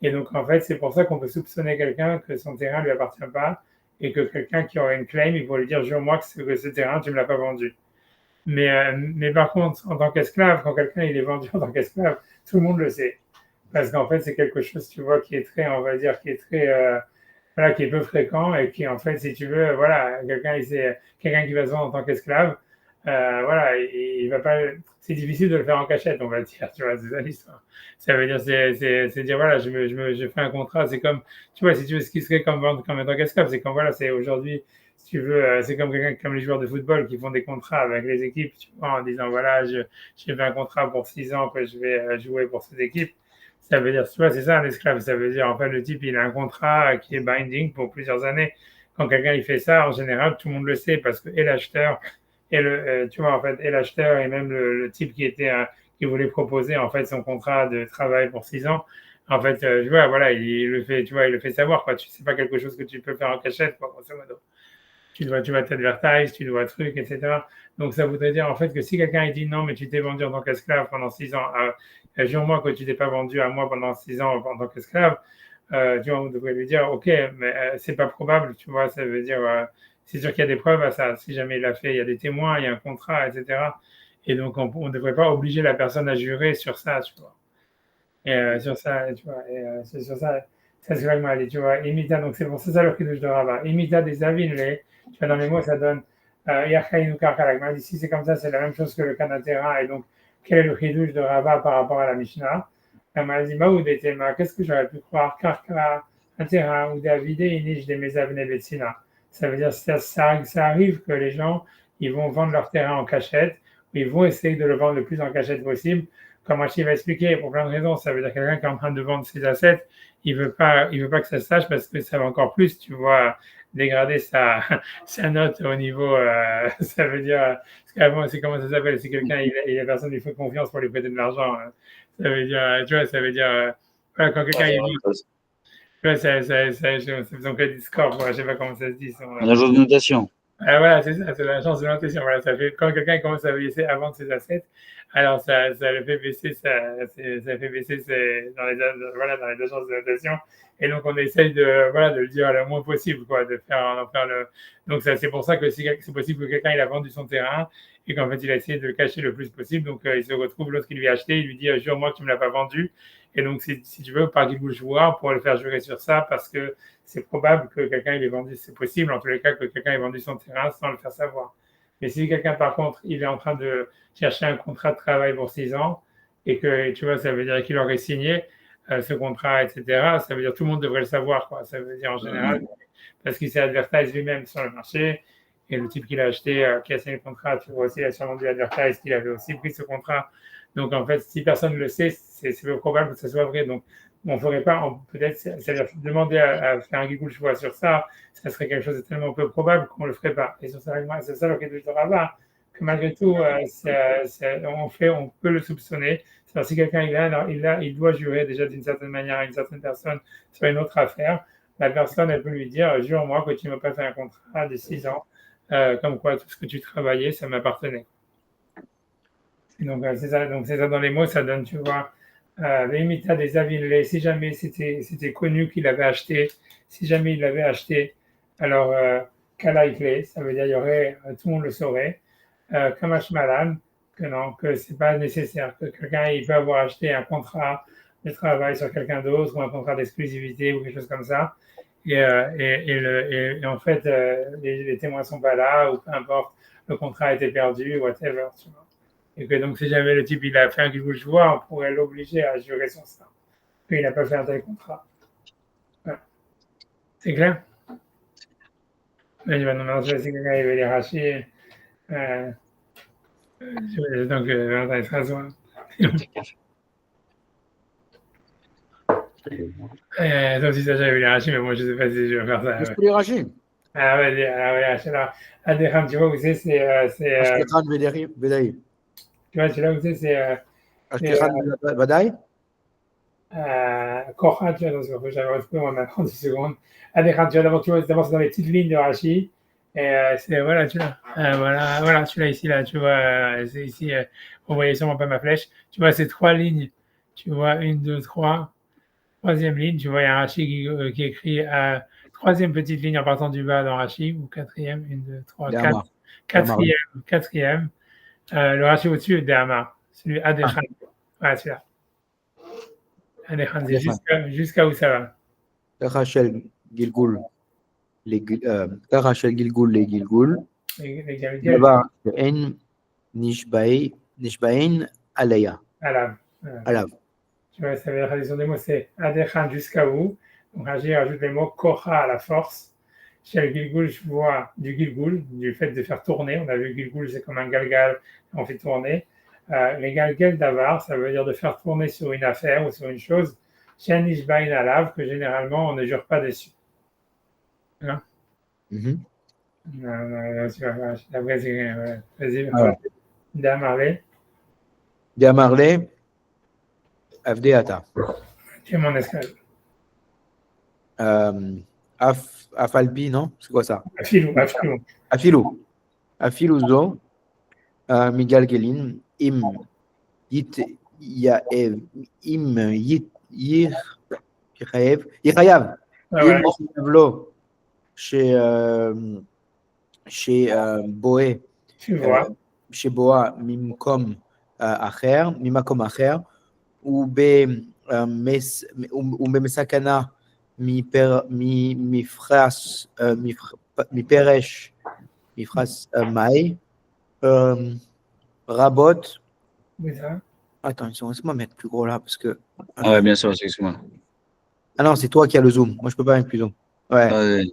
Speaker 1: Et donc, en fait, c'est pour ça qu'on peut soupçonner quelqu'un que son terrain ne lui appartient pas, et que quelqu'un qui aurait une claim, il pourrait lui dire, jure-moi que ce terrain, tu ne me l'as pas vendu. Mais par contre, en tant qu'esclave, quand quelqu'un il est vendu en tant qu'esclave, tout le monde le sait. Parce qu'en fait, c'est quelque chose, tu vois, qui est très, on va dire, qui est très... voilà, qui est peu fréquent et qui, en fait, si tu veux, voilà, quelqu'un qui va se vendre en tant qu'esclave, voilà, il va pas, c'est difficile de le faire en cachette, on va dire, tu vois, c'est ça l'histoire. Ça veut dire, c'est dire, voilà, je fais un contrat, c'est comme, tu vois, si tu veux, ce qui serait comme vendre comme en tant qu'esclave, c'est comme, voilà, c'est aujourd'hui, si tu veux, c'est comme comme les joueurs de football qui font des contrats avec les équipes, tu vois, en disant, voilà, j'ai fait un contrat pour 6 ans que je vais jouer pour cette équipe. Ça veut dire, tu vois, c'est ça un esclave. Ça veut dire, en fait, le type, il a un contrat qui est binding pour plusieurs années. Quand quelqu'un il fait ça, en général, tout le monde le sait parce que et l'acheteur et tu vois, en fait, et l'acheteur et même le type qui voulait proposer en fait son contrat de travail pour 6 ans, en fait, tu vois, voilà, il le fait, tu vois, il le fait savoir quoi. C'est pas quelque chose que tu peux faire en cachette, quoi, grosso modo. Tu dois t'advertise, tu dois truc, etc. Donc ça voudrait dire en fait que si quelqu'un dit non, mais tu t'es vendu en tant qu'esclave pendant 6 ans, jure-moi que tu t'es pas vendu à moi pendant 6 ans en tant qu'esclave, tu vois, on devrait lui dire ok, mais c'est pas probable, tu vois, ça veut dire c'est sûr qu'il y a des preuves à ça. Si jamais il l'a fait, il y a des témoins, il y a un contrat, etc. Et donc on ne devrait pas obliger la personne à jurer sur ça, tu vois. Et sur ça, tu vois, c'est sur ça. Ça, c'est vraiment allé, tu vois. Imita, donc c'est pour ça le chidouche de Rava. Imita des avinlés, tu vois, dans les mots, ça donne Yachainu Karkalak. Ici, c'est comme ça, c'est la même chose que le Kanatera. Et donc, quel est le chidouche de Rava par rapport à la Mishnah? La maladie Maoudetema, qu'est-ce que j'aurais pu croire? Karkala, un terrain ou Davidé, il niche des Mezavne Betsina. Ça veut dire que ça arrive que les gens, ils vont vendre leur terrain en cachette, ou ils vont essayer de le vendre le plus en cachette possible. Comme Rachid va expliquer, pour plein de raisons, ça veut dire que quelqu'un qui est en train de vendre ses assets, il veut pas que ça se sache parce que ça va encore plus, tu vois, dégrader sa note au niveau, ça veut dire, c'est comment ça s'appelle, si quelqu'un, la personne lui fait confiance pour lui prêter de l'argent, ça veut dire, tu vois, ça veut dire, voilà, quand quelqu'un, tu vois, c'est son crédit score, je sais pas comment ça se dit.
Speaker 3: Un agent de notation.
Speaker 1: Ah, voilà, c'est ça, c'est la chance de l'intuition. Voilà, ça fait, quand quelqu'un commence à baisser avant ses assets, alors ça le fait baisser, ça fait baisser voilà, dans les deux chances de notation. Et donc, on essaye voilà, de le dire le moins possible, quoi, d'en faire le. Donc, c'est pour ça que c'est possible que quelqu'un il a vendu son terrain et qu'en fait, il a essayé de le cacher le plus possible. Donc, il se retrouve, l'autre qui lui a acheté, il lui dit jure-moi que tu ne me l'as pas vendu. Et donc, si tu veux, par Guilgouche joueur, pour le faire jurer sur ça, parce que c'est probable que quelqu'un ait vendu, c'est possible en tous les cas que quelqu'un ait vendu son terrain sans le faire savoir. Mais si quelqu'un, par contre, il est en train de chercher un contrat de travail pour 6 ans et que, tu vois, ça veut dire qu'il aurait signé ce contrat, etc., ça veut dire que tout le monde devrait le savoir, quoi. Ça veut dire en général, parce qu'il s'est advertise lui-même sur le marché et le type qui l'a acheté, qui a signé le contrat, tu vois aussi, il a sûrement dû advertise qu'il avait aussi pris ce contrat. Donc, en fait, si personne ne le sait, c'est peu probable que ce soit vrai. Donc, on ne ferait pas, peut-être, c'est-à-dire demander à faire un guigou choix sur ça, ça serait quelque chose de tellement peu probable qu'on ne le ferait pas. Et sur ça, c'est ça le de Rabat, que malgré tout, on peut le soupçonner. C'est-à-dire, si quelqu'un il doit jurer déjà d'une certaine manière à une certaine personne sur une autre affaire, la personne, elle peut lui dire, jure-moi que tu ne m'as pas fait un contrat de 6 ans, comme quoi tout ce que tu travaillais, ça m'appartenait. Donc, c'est ça dans les mots, ça donne, tu vois, l'imita des avilés, si jamais c'était connu qu'il avait acheté, si jamais il l'avait acheté, alors, kalaïklé, ça veut dire, il y aurait, tout le monde le saurait, kamash malan, que non, que c'est pas nécessaire, que quelqu'un, il peut avoir acheté un contrat de travail sur quelqu'un d'autre, ou un contrat d'exclusivité, ou quelque chose comme ça, et en fait, les témoins sont pas là, ou peu importe, le contrat a été perdu, whatever, tu vois. Et que donc, si jamais le type il a fait un guigou joie, on pourrait l'obliger à jurer sur ça. Puis il n'a pas fait un tel contrat. Voilà. C'est clair? Mais je vais demander si quelqu'un veut les racheter. Donc, Valentin il sera soin. Sauf si ça j'avais les racheter, mais moi je ne sais pas si je vais faire ça.
Speaker 2: Je peux les racheter.
Speaker 1: Ah ouais, alors, Adham, tu vois où c'est?
Speaker 2: Ashkechan Vedaï.
Speaker 1: Tu vois, là où c'est.
Speaker 2: Ashkechan Vedaï.
Speaker 1: Kohan, tu vois, j'avais retrouvé moi maintenant 10 secondes. Adham, tu vois, d'abord c'est dans les petites lignes de Rashi. Et c'est, voilà, tu l'as. Voilà, tu l'as ici, là, tu vois, c'est ici, vous voyez sûrement pas ma flèche. Tu vois, c'est 3 lignes. Tu vois, 1, 2, 3. Troisième ligne, tu vois, il y a un Rashi qui écrit troisième petite ligne en partant du bas dans Rashi, ou quatrième, 1, 2, 3, 4. Quatrième. Le Rashi au-dessus est Déhamar. Celui Adéchan. Voilà, celui-là. Adéchan, c'est jusqu'à où ça va?
Speaker 2: Rachel Gilgoul. Rachel Gilgoul, les Gilgoul. Là-bas, En Nishbain Alaya.
Speaker 1: Alav. Tu vois, ça veut dire la traduction des mots, c'est Adéchan jusqu'à où? Donc, Rashi rajoute les mots Kocha à la force. Chez le Gilgoul, je vois du Gilgoul, du fait de faire tourner. On a vu Gilgoul, c'est comme un galgal, on fait tourner. Les galgal d'avar, ça veut dire de faire tourner sur une affaire ou sur une chose. Chez Nishbain Alav, que généralement, on ne jure pas dessus. Hein?
Speaker 2: Non,
Speaker 1: tu vas voir. Vas-y, Damarlé.
Speaker 2: Damarlé, Avdeata.
Speaker 1: Tu es mon esclave.
Speaker 2: Afalbi, non? C'est quoi ça? Afilou zo, Migal Gelin, Im Yaev, Im Yirayev, Im Tableau chez Boé, chez Boa, Mimkom Acher, Mimakom Acher, ou Mesakana, Mifras, Miperesh, Mifras Mai, Rabot. Attends, laisse-moi mettre plus gros là parce que.
Speaker 3: Ah ouais, bien sûr, excuse-moi.
Speaker 2: Ah non, c'est toi qui as le zoom. Moi, je peux pas mettre plus zoom. Ouais.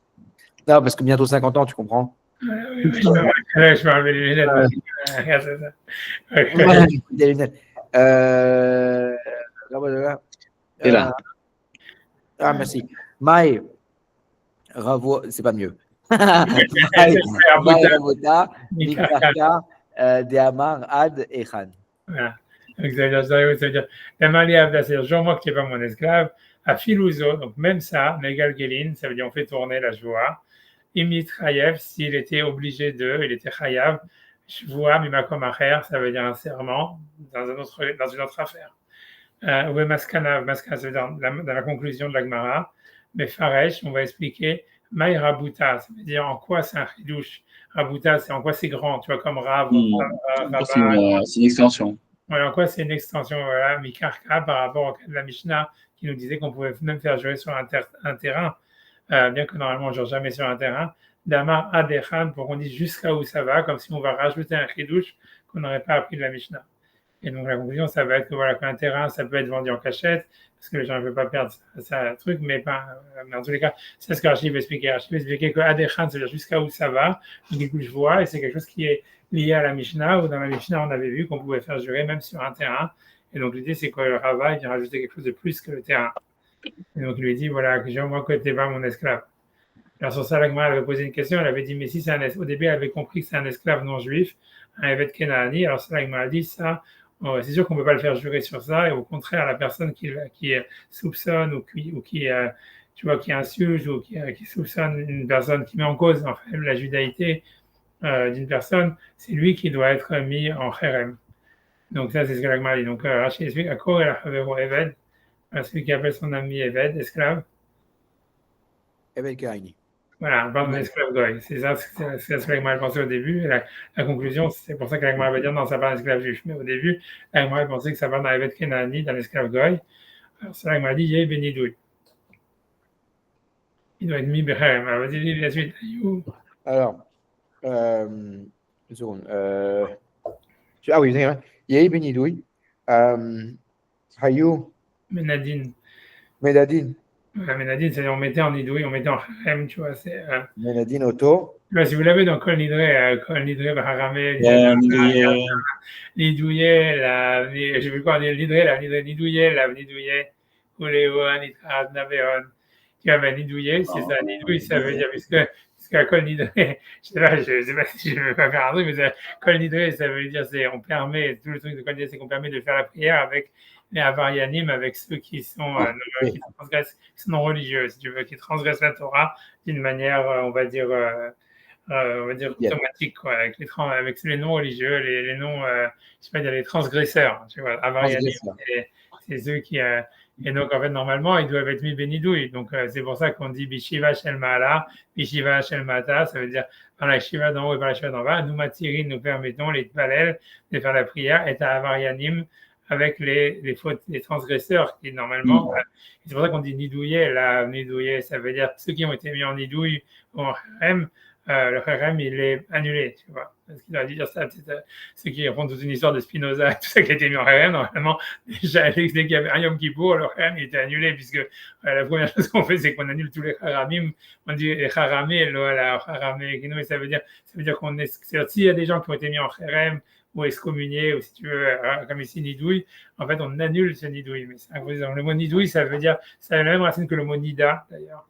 Speaker 2: Non, parce que bientôt 50 ans, tu comprends.
Speaker 1: Je vais enlever les lunettes.
Speaker 2: Les lunettes.
Speaker 3: Et là.
Speaker 2: Ah, merci. Maï, Ravo, c'est pas mieux. Rabota, Mikarka, Dehamar, Ad et Khan.
Speaker 1: Voilà. Donc, ça veut dire, Damali Abda, c'est-à-dire, jure-moi que tu n'es pas mon esclave. À Filouzo, donc même ça, Megal Gelin, ça veut dire on fait tourner la joie. Imit Chayev, s'il était obligé il était Chayav, Shvua Mimakom Acher, ça veut dire un serment dans une autre affaire. Ou Maskana, ça veut dire dans la conclusion de la Gemara, mais Faresh, on va expliquer Maï Rabuta, ça veut dire en quoi c'est un chidouche. Rabuta, c'est en quoi c'est grand, tu vois, comme Rav,
Speaker 3: c'est une extension.
Speaker 1: Voilà, en quoi c'est une extension, voilà, Mikarka, par rapport au cas de la Mishnah, qui nous disait qu'on pouvait même faire jouer sur un terrain, bien que normalement on ne joue jamais sur un terrain. Damar Adechan, pour qu'on dise jusqu'à où ça va, comme si on va rajouter un chidouche qu'on n'aurait pas appris de la Mishnah. Et donc la conclusion, ça va être que voilà, qu'un terrain, ça peut être vendu en cachette, parce que les gens ne veulent pas perdre ça truc, mais en tous les cas, c'est ce qu'Archive expliquait. Archive expliquait que Adechan, c'est-à-dire jusqu'à où ça va, donc du coup je vois, et c'est quelque chose qui est lié à la Mishnah, où dans la Mishnah, on avait vu qu'on pouvait faire jurer même sur un terrain. Et donc l'idée, c'est que le Rava, il vient rajouter quelque chose de plus que le terrain. Et donc il lui dit, voilà, que j'ai moi que tu n'es pas mon esclave. Alors sur ça, la Gemara avait posé une question, elle avait dit, mais si c'est au début, elle avait compris que c'est un esclave non juif, un évêque Kenaani, alors ça, la Gemara a dit, ça, c'est sûr qu'on ne peut pas le faire jurer sur ça, et au contraire, la personne qui soupçonne ou qui tu vois, qui insulte ou qui soupçonne une personne qui met en cause en fait, la judaïté d'une personne, c'est lui qui doit être mis en kherem. Donc ça, c'est ce que la Gemara dit. Donc Rachid explique, Akor et la Havero Eved, celui qui appelle son ami Eved, esclave.
Speaker 2: Eved Kaini.
Speaker 1: Voilà, on parle de l'esclave goy. C'est ça, c'est ce que la Gemara pensait au début. Et la conclusion, c'est pour ça que la Gemara va dire non, ça parle d'esclave juif. Mais au début, la Gemara pensait que ça parle d'un Eved Kenani, d'un esclave goy. Alors ça, la Gemara dit, Yeh Benidoui. Il doit être mis Bechem. Alors vas-y, lis la suite.
Speaker 2: Alors, une seconde. Ah oui, Yeh Benidoui. Hayou.
Speaker 1: Menadine.
Speaker 2: Medadine.
Speaker 1: Menadine, c'est-à-dire on mettait en Nidoui, on mettait en Harem, tu vois.
Speaker 2: Menadine Auto.
Speaker 1: Si vous l'avez dans Kol Nidré, Haramé, Nidouye, j'ai vu quoi, Nidré, Nidouye, Oléo, Nitrat, Naveon. Tu vois, Nidouye, c'est ça, Nidouille, ça veut dire, puisqu'à Kol Nidré, je sais pas si je ne vais pas faire un truc, mais Kol Nidré, ça veut dire, on permet, tout le truc de Kol Nidré, c'est qu'on permet de faire la prière avec les avarianim, avec ceux qui sont non religieux, si tu veux, qui transgressent la Torah d'une manière, on va dire automatique, quoi, avec les non religieux, les non, je sais pas dire les transgresseurs, tu vois, avarianim, c'est ceux qui, et donc en fait normalement ils doivent être mis bénidouille, donc c'est pour ça qu'on dit bishiva shel ma'ala, bishiva shel mata, ça veut dire par la shiva d'en haut et par la shiva d'en bas, nous matirin, nous permettons les palel de faire la prière, et à avarianim avec les fautes, les transgresseurs qui normalement, c'est pour ça qu'on dit nidouillé, là, nidouillé, ça veut dire ceux qui ont été mis en nidouille ou en harem, le harem il est annulé, tu vois. Parce qu'il a dit dire ça, ceux qui racontent toute une histoire de Spinoza, tout ça qui a été mis en harem, normalement, déjà, dès qu'il y avait un Yom Kippour, le harem il était annulé, puisque la première chose qu'on fait, c'est qu'on annule tous les haramim, on dit les haramé, ça veut dire qu'on est, c'est-à-dire s'il y a des gens qui ont été mis en harem, ou excommunié, ou si tu veux, comme ici, nidouille, en fait, on annule ce nidouille. Mais le mot nidouille, ça veut dire, ça a la même racine que le mot nida, d'ailleurs.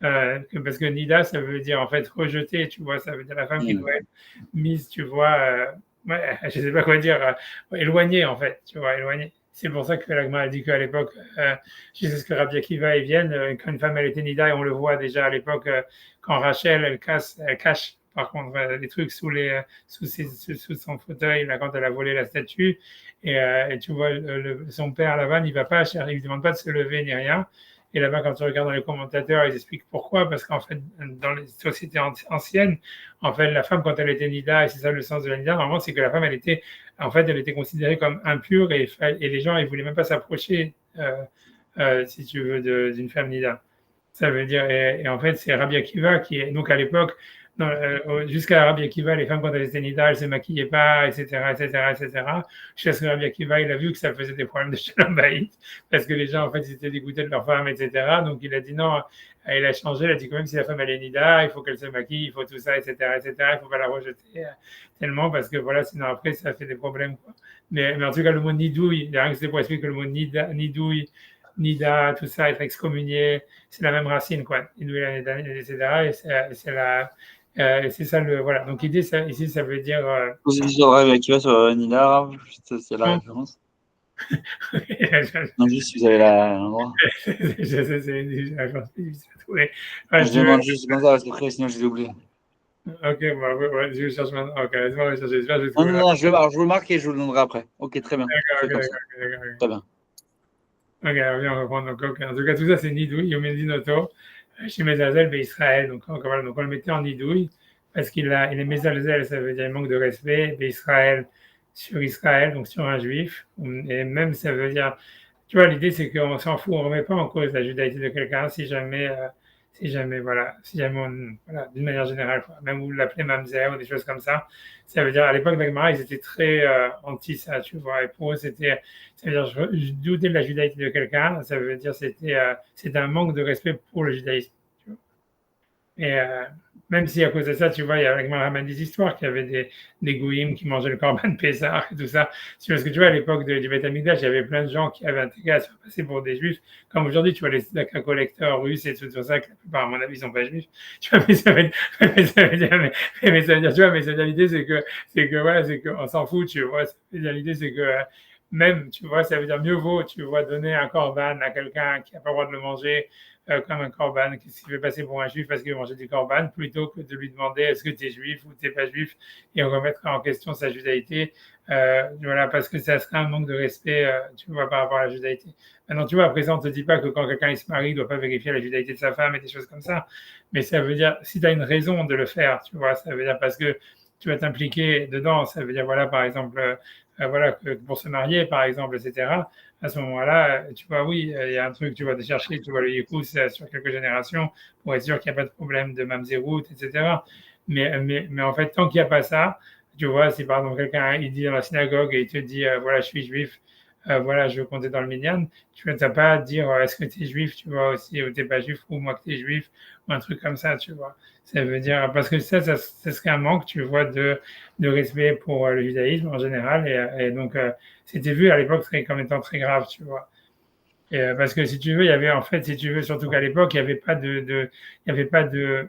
Speaker 1: Parce que nida, ça veut dire, en fait, rejeter, tu vois, ça veut dire la femme qui doit être mise, tu vois, je sais pas quoi dire, éloignée, en fait, tu vois, éloignée. C'est pour ça que l'Agma a dit qu'à l'époque, je sais ce que Rabbi Akiva, ils viennent, quand une femme, elle était nida, et on le voit déjà à l'époque, quand Rachel, elle cache par contre, les trucs sous son fauteuil, là, quand elle a volé la statue. Et tu vois, son père là-bas, il va pas, il ne demande pas de se lever ni rien. Et là-bas, quand tu regardes dans les commentateurs, ils expliquent pourquoi. Parce qu'en fait, dans les sociétés anciennes, en fait, la femme, quand elle était nida, et c'est ça le sens de la nida, normalement, c'est que la femme, elle était considérée comme impure et les gens, ils voulaient même pas s'approcher, si tu veux, d'une femme nida. Ça veut dire, et en fait, c'est Rabbi Akiva qui est, donc à l'époque, jusqu'à Rabbi Akiva, les femmes, quand elles étaient nida, elles ne se maquillaient pas, etc., etc., etc. Jusqu'à Rabbi Akiva, il a vu que ça faisait des problèmes de shalom bayit, parce que les gens, en fait, ils étaient dégoûtés de leur femme, etc. Donc, il a dit non, il a changé, il a dit quand même si la femme, elle est nida, il faut qu'elle se maquille, il faut tout ça, etc., etc. Il ne faut pas la rejeter tellement, parce que voilà, sinon après, ça fait des problèmes, quoi. Mais en tout cas, le mot nidouille, il y a rien que c'est pour expliquer que le mot nidouille, nida, tout ça, être excommunié, c'est la même racine, quoi. Nidouille, etc. Et c'est ça voilà. Donc ici, ça veut dire.
Speaker 3: Vous avez dit Rabbi Akiva sur Nida, c'est la référence. Non, juste si vous avez l'endroit.
Speaker 1: Je sais, c'est difficile à trouver.
Speaker 3: Je demande juste comme ça parce qu'après, sinon, je les oublie.
Speaker 1: Ok, bah, ouais, je cherche maintenant. Ok, laisse-moi rechercher. J'espère que je vais
Speaker 3: Non,
Speaker 1: trouver.
Speaker 3: non, non, je vous le marque et je vous le donnerai après. Ok, très bien.
Speaker 1: D'accord,
Speaker 3: On
Speaker 1: ok,
Speaker 3: fait comme ça.
Speaker 1: d'accord.
Speaker 3: Très bien.
Speaker 1: Ok, alors viens, on va reprendre. Donc, ok. En tout cas, tout ça, c'est Nidouille, Yomedinoto, chez Mezazel, Israël. Donc, voilà, donc, on le mettait en Nidouille parce il est Mezazel, ça veut dire il manque de respect, Israël sur Israël, donc sur un juif. Et même, ça veut dire, tu vois, l'idée, c'est qu'on s'en fout, on ne remet pas en cause la judaïté de quelqu'un si jamais, voilà, si jamais, voilà, d'une manière générale, quoi. Même vous l'appelez Mamzer ou des choses comme ça veut dire, à l'époque d'Agmara, ils étaient très anti ça, tu vois, et pour eux, ça veut dire, je doutais de la judaïté de quelqu'un, ça veut dire, c'était un manque de respect pour le judaïsme. Tu vois. Et même si à cause de ça, tu vois, il y a avec Mahaman des histoires qu'il y avait des gouyim qui mangeaient le corban de Pessah et tout ça. Parce que tu vois, à l'époque du Beth Amikdash, il y avait plein de gens qui avaient intégré à se faire passer pour des juifs. Comme aujourd'hui, tu vois, les collecteurs russes et tout ça, que la plupart, à mon avis, ne sont pas juifs. Tu vois, mais ça veut dire, tu vois, mais ça veut dire l'idée, voilà, c'est qu'on s'en fout, tu vois. Ça veut dire l'idée, c'est que même, tu vois, ça veut dire mieux vaut, tu vois, donner un corban à quelqu'un qui n'a pas le droit de le manger comme un corban, qui se fait passer pour un juif parce qu'il veut manger du corban, plutôt que de lui demander est-ce que tu es juif ou tu n'es pas juif et on remettre en question sa judaïté, voilà, parce que ça serait un manque de respect, tu vois, par rapport à la judaïté. Maintenant, tu vois, à présent, on ne te dit pas que quand quelqu'un se marie, il ne doit pas vérifier la judaïté de sa femme et des choses comme ça, mais ça veut dire, si tu as une raison de le faire, tu vois, ça veut dire parce que tu vas t'impliquer dedans, ça veut dire, voilà, par exemple, voilà, pour se marier, par exemple, etc. À ce moment-là, tu vois, oui, il y a un truc, tu vas te chercher, tu vois, le Yéhous sur quelques générations pour être sûr qu'il n'y a pas de problème de mamzerout, etc. Mais en fait, tant qu'il n'y a pas ça, tu vois, si par exemple quelqu'un il dit dans la synagogue et il te dit, voilà, je suis juif, voilà, je veux compter dans le minyan, tu ne vas pas dire, est-ce que tu es juif, tu vois, aussi, ou tu n'es pas juif, ou moi que tu es juif, ou un truc comme ça, tu vois. Ça veut dire, parce que ça serait un manque, tu vois, de respect pour le judaïsme en général. Et donc, c'était vu à l'époque comme étant très grave, tu vois. Et, parce que si tu veux, il y avait en fait, si tu veux, surtout qu'à l'époque, il n'y avait pas il y avait pas de,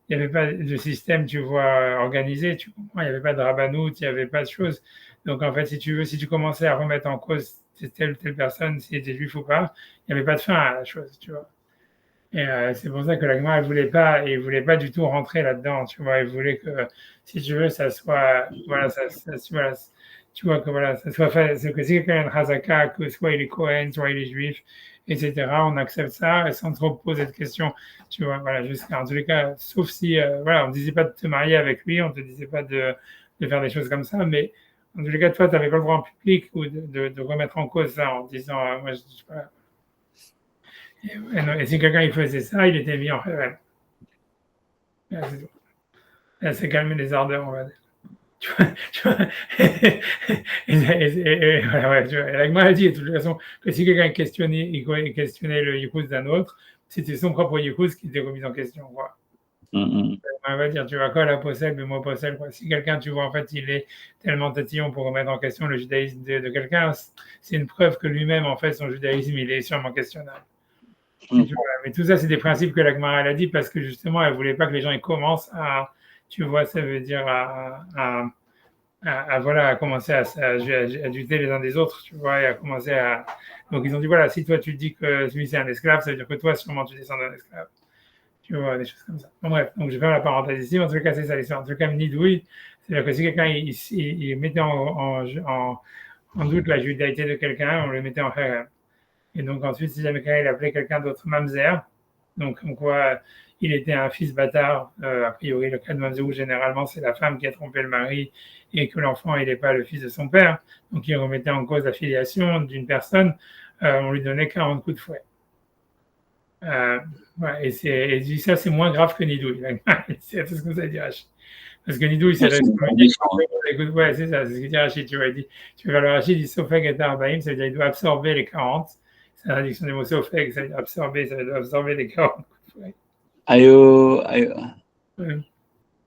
Speaker 1: il y avait pas de système, tu vois, organisé, tu comprends, il n'y avait pas de rabbanout, il n'y avait pas de choses. Donc, en fait, si tu veux, si tu commençais à remettre en cause telle ou telle personne, si elle était juif ou pas, il n'y avait pas de fin à la chose, tu vois. Et c'est pour ça que l'Agma, il voulait pas du tout rentrer là-dedans, tu vois. Il voulait que, si tu veux, ça soit, voilà, voilà, tu vois, que voilà, ça soit fait, c'est que si quelqu'un a une Hazaka, que soit il est Cohen, soit il est juif, etc., on accepte ça et sans trop poser de questions, tu vois, voilà, jusqu'à, en tous les cas, sauf si, voilà, on ne disait pas de te marier avec lui, on ne te disait pas de faire des choses comme ça, mais en tous les cas, toi, tu n'avais pas le droit en public ou de remettre en cause ça en disant, moi, je sais pas, et si quelqu'un il faisait ça, il était mis en révèle. Là, c'est calmer les ardeurs, on va dire. Tu vois voilà, ouais, tu vois, L'Agma a dit de toute façon que si quelqu'un questionnait le yikous d'un autre, c'était son propre yikous qui était remis en question. Quoi. On va dire, tu vois quoi, la possède, le mot possède. Quoi. Si quelqu'un, tu vois, en fait, il est tellement tatillon pour remettre en question le judaïsme de quelqu'un, c'est une preuve que lui-même, en fait, son judaïsme, il est sûrement questionnable. Mais tout ça, c'est des principes que la Gemara a dit parce que justement, elle ne voulait pas que les gens ils commencent à, tu vois, ça veut dire voilà, à commencer à adulter les uns des autres, tu vois, et à commencer à. Donc ils ont dit voilà, si toi tu dis que celui c'est un esclave, ça veut dire que toi sûrement tu descends d'un esclave. Tu vois, des choses comme ça. Bon, bref, donc je vais faire la parenthèse ici. En tout cas, c'est ça l'histoire. En tout cas, Nidouille, c'est-à-dire que si quelqu'un il mettait en doute la judaïté de quelqu'un, on le mettait en harem. Et donc ensuite, si jamais il appelait quelqu'un d'autre Mamzer, donc comme quoi il était un fils bâtard, a priori le cas de Mamzer, généralement c'est la femme qui a trompé le mari et que l'enfant il n'est pas le fils de son père, donc il remettait en cause la filiation d'une personne, on lui donnait 40 coups de fouet. Ouais, et ça c'est moins grave que Nidouille. C'est tout ce que ça dit Rachid. Parce que Nidouille, c'est ouais, c'est ça, c'est ce que dit Rachid. Tu vois, il dit, tu vas le Rachid, il dit Sofeg et Arbaïm, ça veut dire qu'il doit absorber les 40. C'est la traduction des mots Sofeg, ça veut dire absorber, ça veut dire absorber les 40. Ouais.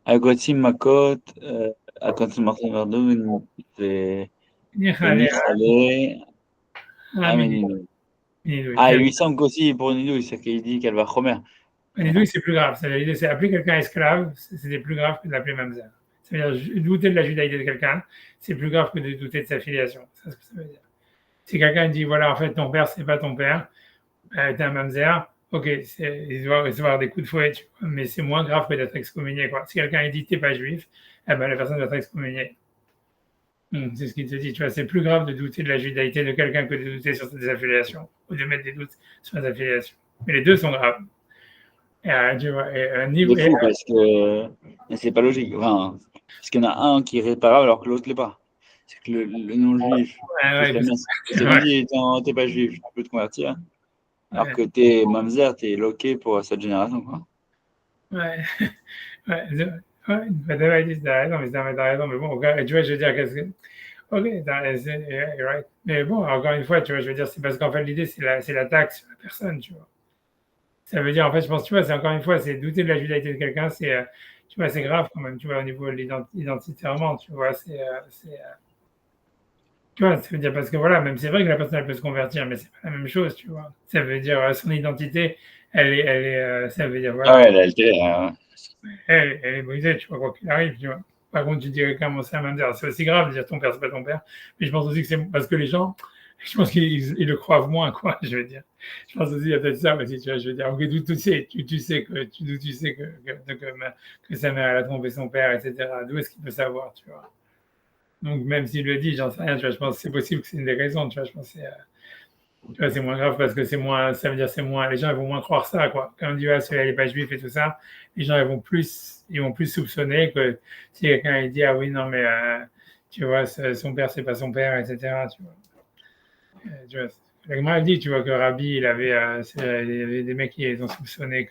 Speaker 3: Agotim Makot, Agotim Martin Verdun, c'est Nichale, Amenidou. Ah, il lui semble qu'aussi pour Nidou, c'est qu'il dit qu'elle va Chomer.
Speaker 1: Nidouille, c'est plus grave. C'est appeler quelqu'un esclave, c'est plus grave que de l'appeler Mamzer. Ça veut dire douter de la judaïté de quelqu'un, c'est plus grave que de douter de sa filiation. C'est ce que ça veut dire. Si quelqu'un dit, voilà, en fait, ton père, c'est pas ton père, t'es un mamzer, ok, il doit recevoir des coups de fouet, tu vois, mais c'est moins grave que d'être excommunié, quoi. Si quelqu'un dit, t'es pas juif, eh ben, la personne doit être excommuniée. C'est ce qu'il te dit, tu vois, c'est plus grave de douter de la judaïté de quelqu'un que de douter sur ses affiliations, ou de mettre des doutes sur les affiliations. Mais les deux sont graves. Tu vois,
Speaker 3: C'est fou parce que c'est pas logique. Enfin, parce qu'il y en a un qui est réparable alors que l'autre l'est pas. C'est que le non-juif, t'es pas juif, tu peux te convertir. Alors que t'es mamzer, t'es loqué pour cette génération, quoi.
Speaker 1: Ouais, t'as raison, mais bon, tu vois, je veux dire, qu'est-ce que. Ok, you're right. Mais bon, encore une fois, tu vois, je veux dire, c'est parce qu'en fait, l'idée, c'est l'attaque sur la personne, tu vois. Ça veut dire, en fait, je pense, tu vois, c'est encore une fois, c'est douter de la judaïté de quelqu'un, tu vois, c'est grave quand même, tu vois, au niveau de l'identitairement, tu vois, tu vois, ça veut dire, parce que voilà, même c'est vrai que la personne, elle peut se convertir, mais c'est pas la même chose, tu vois. Ça veut dire, son identité, ça veut dire, voilà.
Speaker 3: Ah ouais, elle a été.
Speaker 1: Elle est brisée, tu vois, quoi qu'il arrive, tu vois. Par contre, tu dis quelqu'un, mon c'est un mamzer, c'est aussi grave de dire ton père, c'est pas ton père, mais je pense aussi que c'est parce que les gens, je pense qu'ils le croient moins, quoi, je veux dire. Je pense aussi, il y a peut-être ça aussi, tu vois, je veux dire, ok, tu sais que sa mère, elle a trompé son père, etc. D'où est-ce qu'il peut savoir, tu vois. Donc, même s'il le dit, j'en sais rien, tu vois, je pense que c'est possible que c'est une des raisons, tu vois, je pense que tu vois, c'est moins grave parce que c'est moins, ça veut dire c'est moins, les gens ils vont moins croire ça, quoi. Quand on dit, celui-là, il n'est pas juif et tout ça, les gens ils vont plus soupçonner que si quelqu'un il dit, ah oui, non, mais tu vois, son père, c'est pas son père, etc. Tu vois. Tu vois, la Gemara dit, tu vois, que Rabbi, il y avait des mecs qui ont soupçonné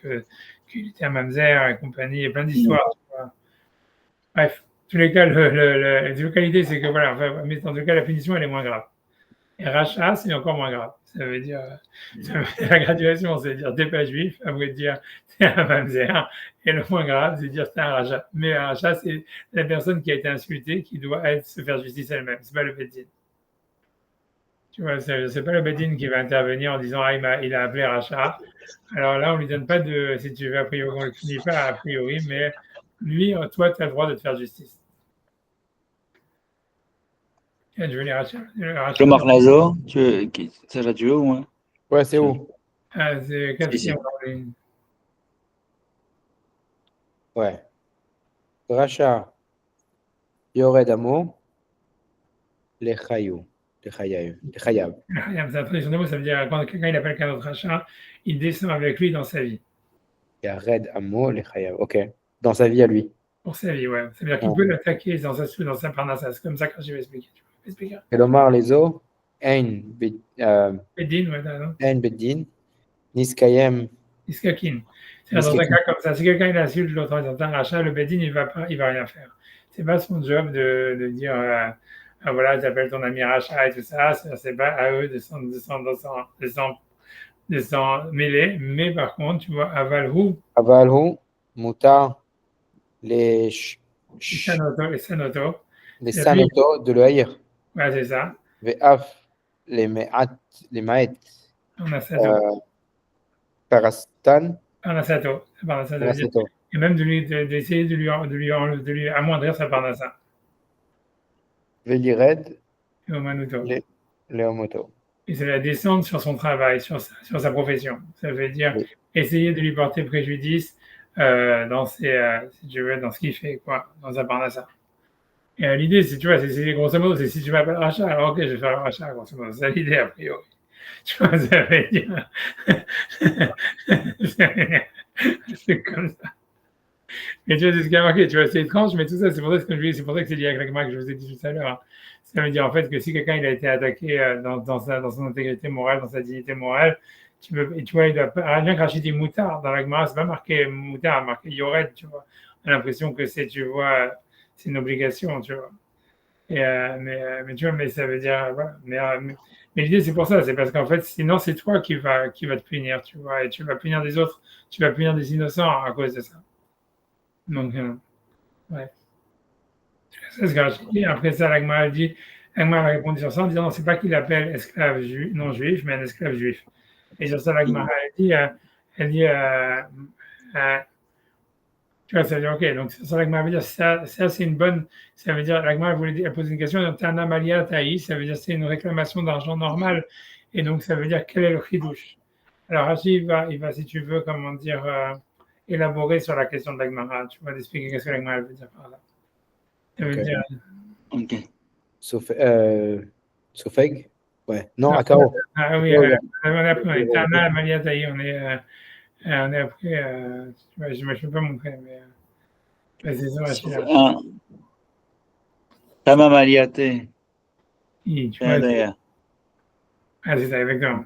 Speaker 1: qu'il était un mamzer et compagnie, et plein d'histoires, tu vois. Bref, en tous les cas, la localité, c'est que voilà, enfin, mais en tout cas, la punition, elle est moins grave. Et rachat, c'est encore moins grave. Ça veut dire, la graduation, c'est dire t'es pas juif, après dire t'es un mamzer. Et le moins grave, c'est dire t'es un rachat. Mais un rachat, c'est la personne qui a été insultée qui doit se faire justice elle-même. C'est pas le Beddin. Tu vois, c'est pas le Beddin qui va intervenir en disant ah, il a appelé rachat. Alors là, on lui donne pas de, si tu veux, a priori, on le punit pas a priori, mais lui, toi, tu as le droit de te faire justice. Et je veux les rachats.
Speaker 3: Omar Lazo, ça l'a tué ou moins?
Speaker 2: Ouais, c'est où?
Speaker 1: C'est quatrième.
Speaker 2: Ouais. Racha, Yored Amo, les Chayou. Les Chayav.
Speaker 1: C'est la traduction des mots, ça veut dire quand quelqu'un il appelle quelqu'un d'autre rachat, il descend avec lui dans sa vie.
Speaker 2: Yared Amo, les Chayav. Ok. Dans sa vie à lui.
Speaker 1: Pour sa vie, ouais. Ça veut dire qu'il peut l'attaquer dans sa parnassa. C'est comme ça que je vais expliquer. Tu peux expliquer?
Speaker 2: Et Omar Lezo, Ein
Speaker 1: Bedin, ouais, t'as raison.
Speaker 2: Ein Beddin, Niskayem.
Speaker 1: Iskakin. C'est dans un cas comme ça. Si quelqu'un il insulte l'autre dans un rachat, le Bedin, il va rien faire. C'est pas son job de dire ah, voilà, tu appelles ton ami rachat et tout ça. C'est pas à eux de s'en mêler. Mais par contre, tu vois, Avalhu,
Speaker 2: Mutar, les
Speaker 1: Sanoto.
Speaker 2: Sanoto de le haïr.
Speaker 1: Ouais, c'est ça.
Speaker 2: Ve'af, les Maet. Parastan.
Speaker 1: Parnasato. Et même d'essayer de lui amoindrir sa parnassa.
Speaker 2: Velired.
Speaker 1: Et Omanuto.
Speaker 2: Léomoto.
Speaker 1: Et c'est la descente sur son travail, sur sa profession. Ça veut dire essayer de lui porter préjudice dans si tu veux, dans ce qu'il fait, quoi, dans sa parnassa. Et l'idée, c'est, tu vois, c'est grosso modo, c'est si tu m'appelles rachat, alors ok, je vais faire le rachat, grosso modo. C'est ça l'idée, a priori. Tu vois, ça veut dire. C'est comme ça. Mais tu vois, c'est ce qui a marqué, tu vois, c'est étrange, mais tout ça, c'est pour ça que c'est lié avec la que je vous ai dit tout à l'heure. Hein. Ça veut dire en fait que si quelqu'un il a été attaqué dans son intégrité morale, dans sa dignité morale, tu vois, il doit pas, rien que Rachid dit moutard, dans la Gemara, c'est pas marqué moutard, marqué yored, tu vois. On a l'impression que c'est, tu vois, c'est une obligation, tu vois. Et, mais tu vois, mais ça veut dire, voilà. Mais l'idée, c'est pour ça, c'est parce qu'en fait, sinon, c'est toi qui va te punir, tu vois, et tu vas punir des autres, tu vas punir des innocents à cause de ça. Donc, ouais. C'est ce que j'ai dit. Après ça, l'Agma a répondu sur ça en disant non, c'est pas qu'il appelle esclave non juif, mais un esclave juif. Et sur ça, l'Agma elle dit Tu vois, ça veut dire, ok, donc ça, l'agma veut dire, ça c'est une bonne, ça veut dire, l'agma voulait poser une question, donc Tana Malia Taï, ça veut dire c'est une réclamation d'argent normale, et donc ça veut dire quel est le chidouche. Alors Rashi, il va, si tu veux, comment dire, élaborer sur la question de l'agma, tu vas expliquer qu'est-ce que l'agma veut dire par là. Ça veut dire.
Speaker 3: Ok.
Speaker 2: Sofeg? Ouais. Non, Akao.
Speaker 1: Ah oui, on est après, Tana Malia Taï, on est après, je ne peux pas montrer, mais. C'est ça, Rashi.
Speaker 3: Tama Mariate.
Speaker 1: Tu vois, c'est ça, exactement.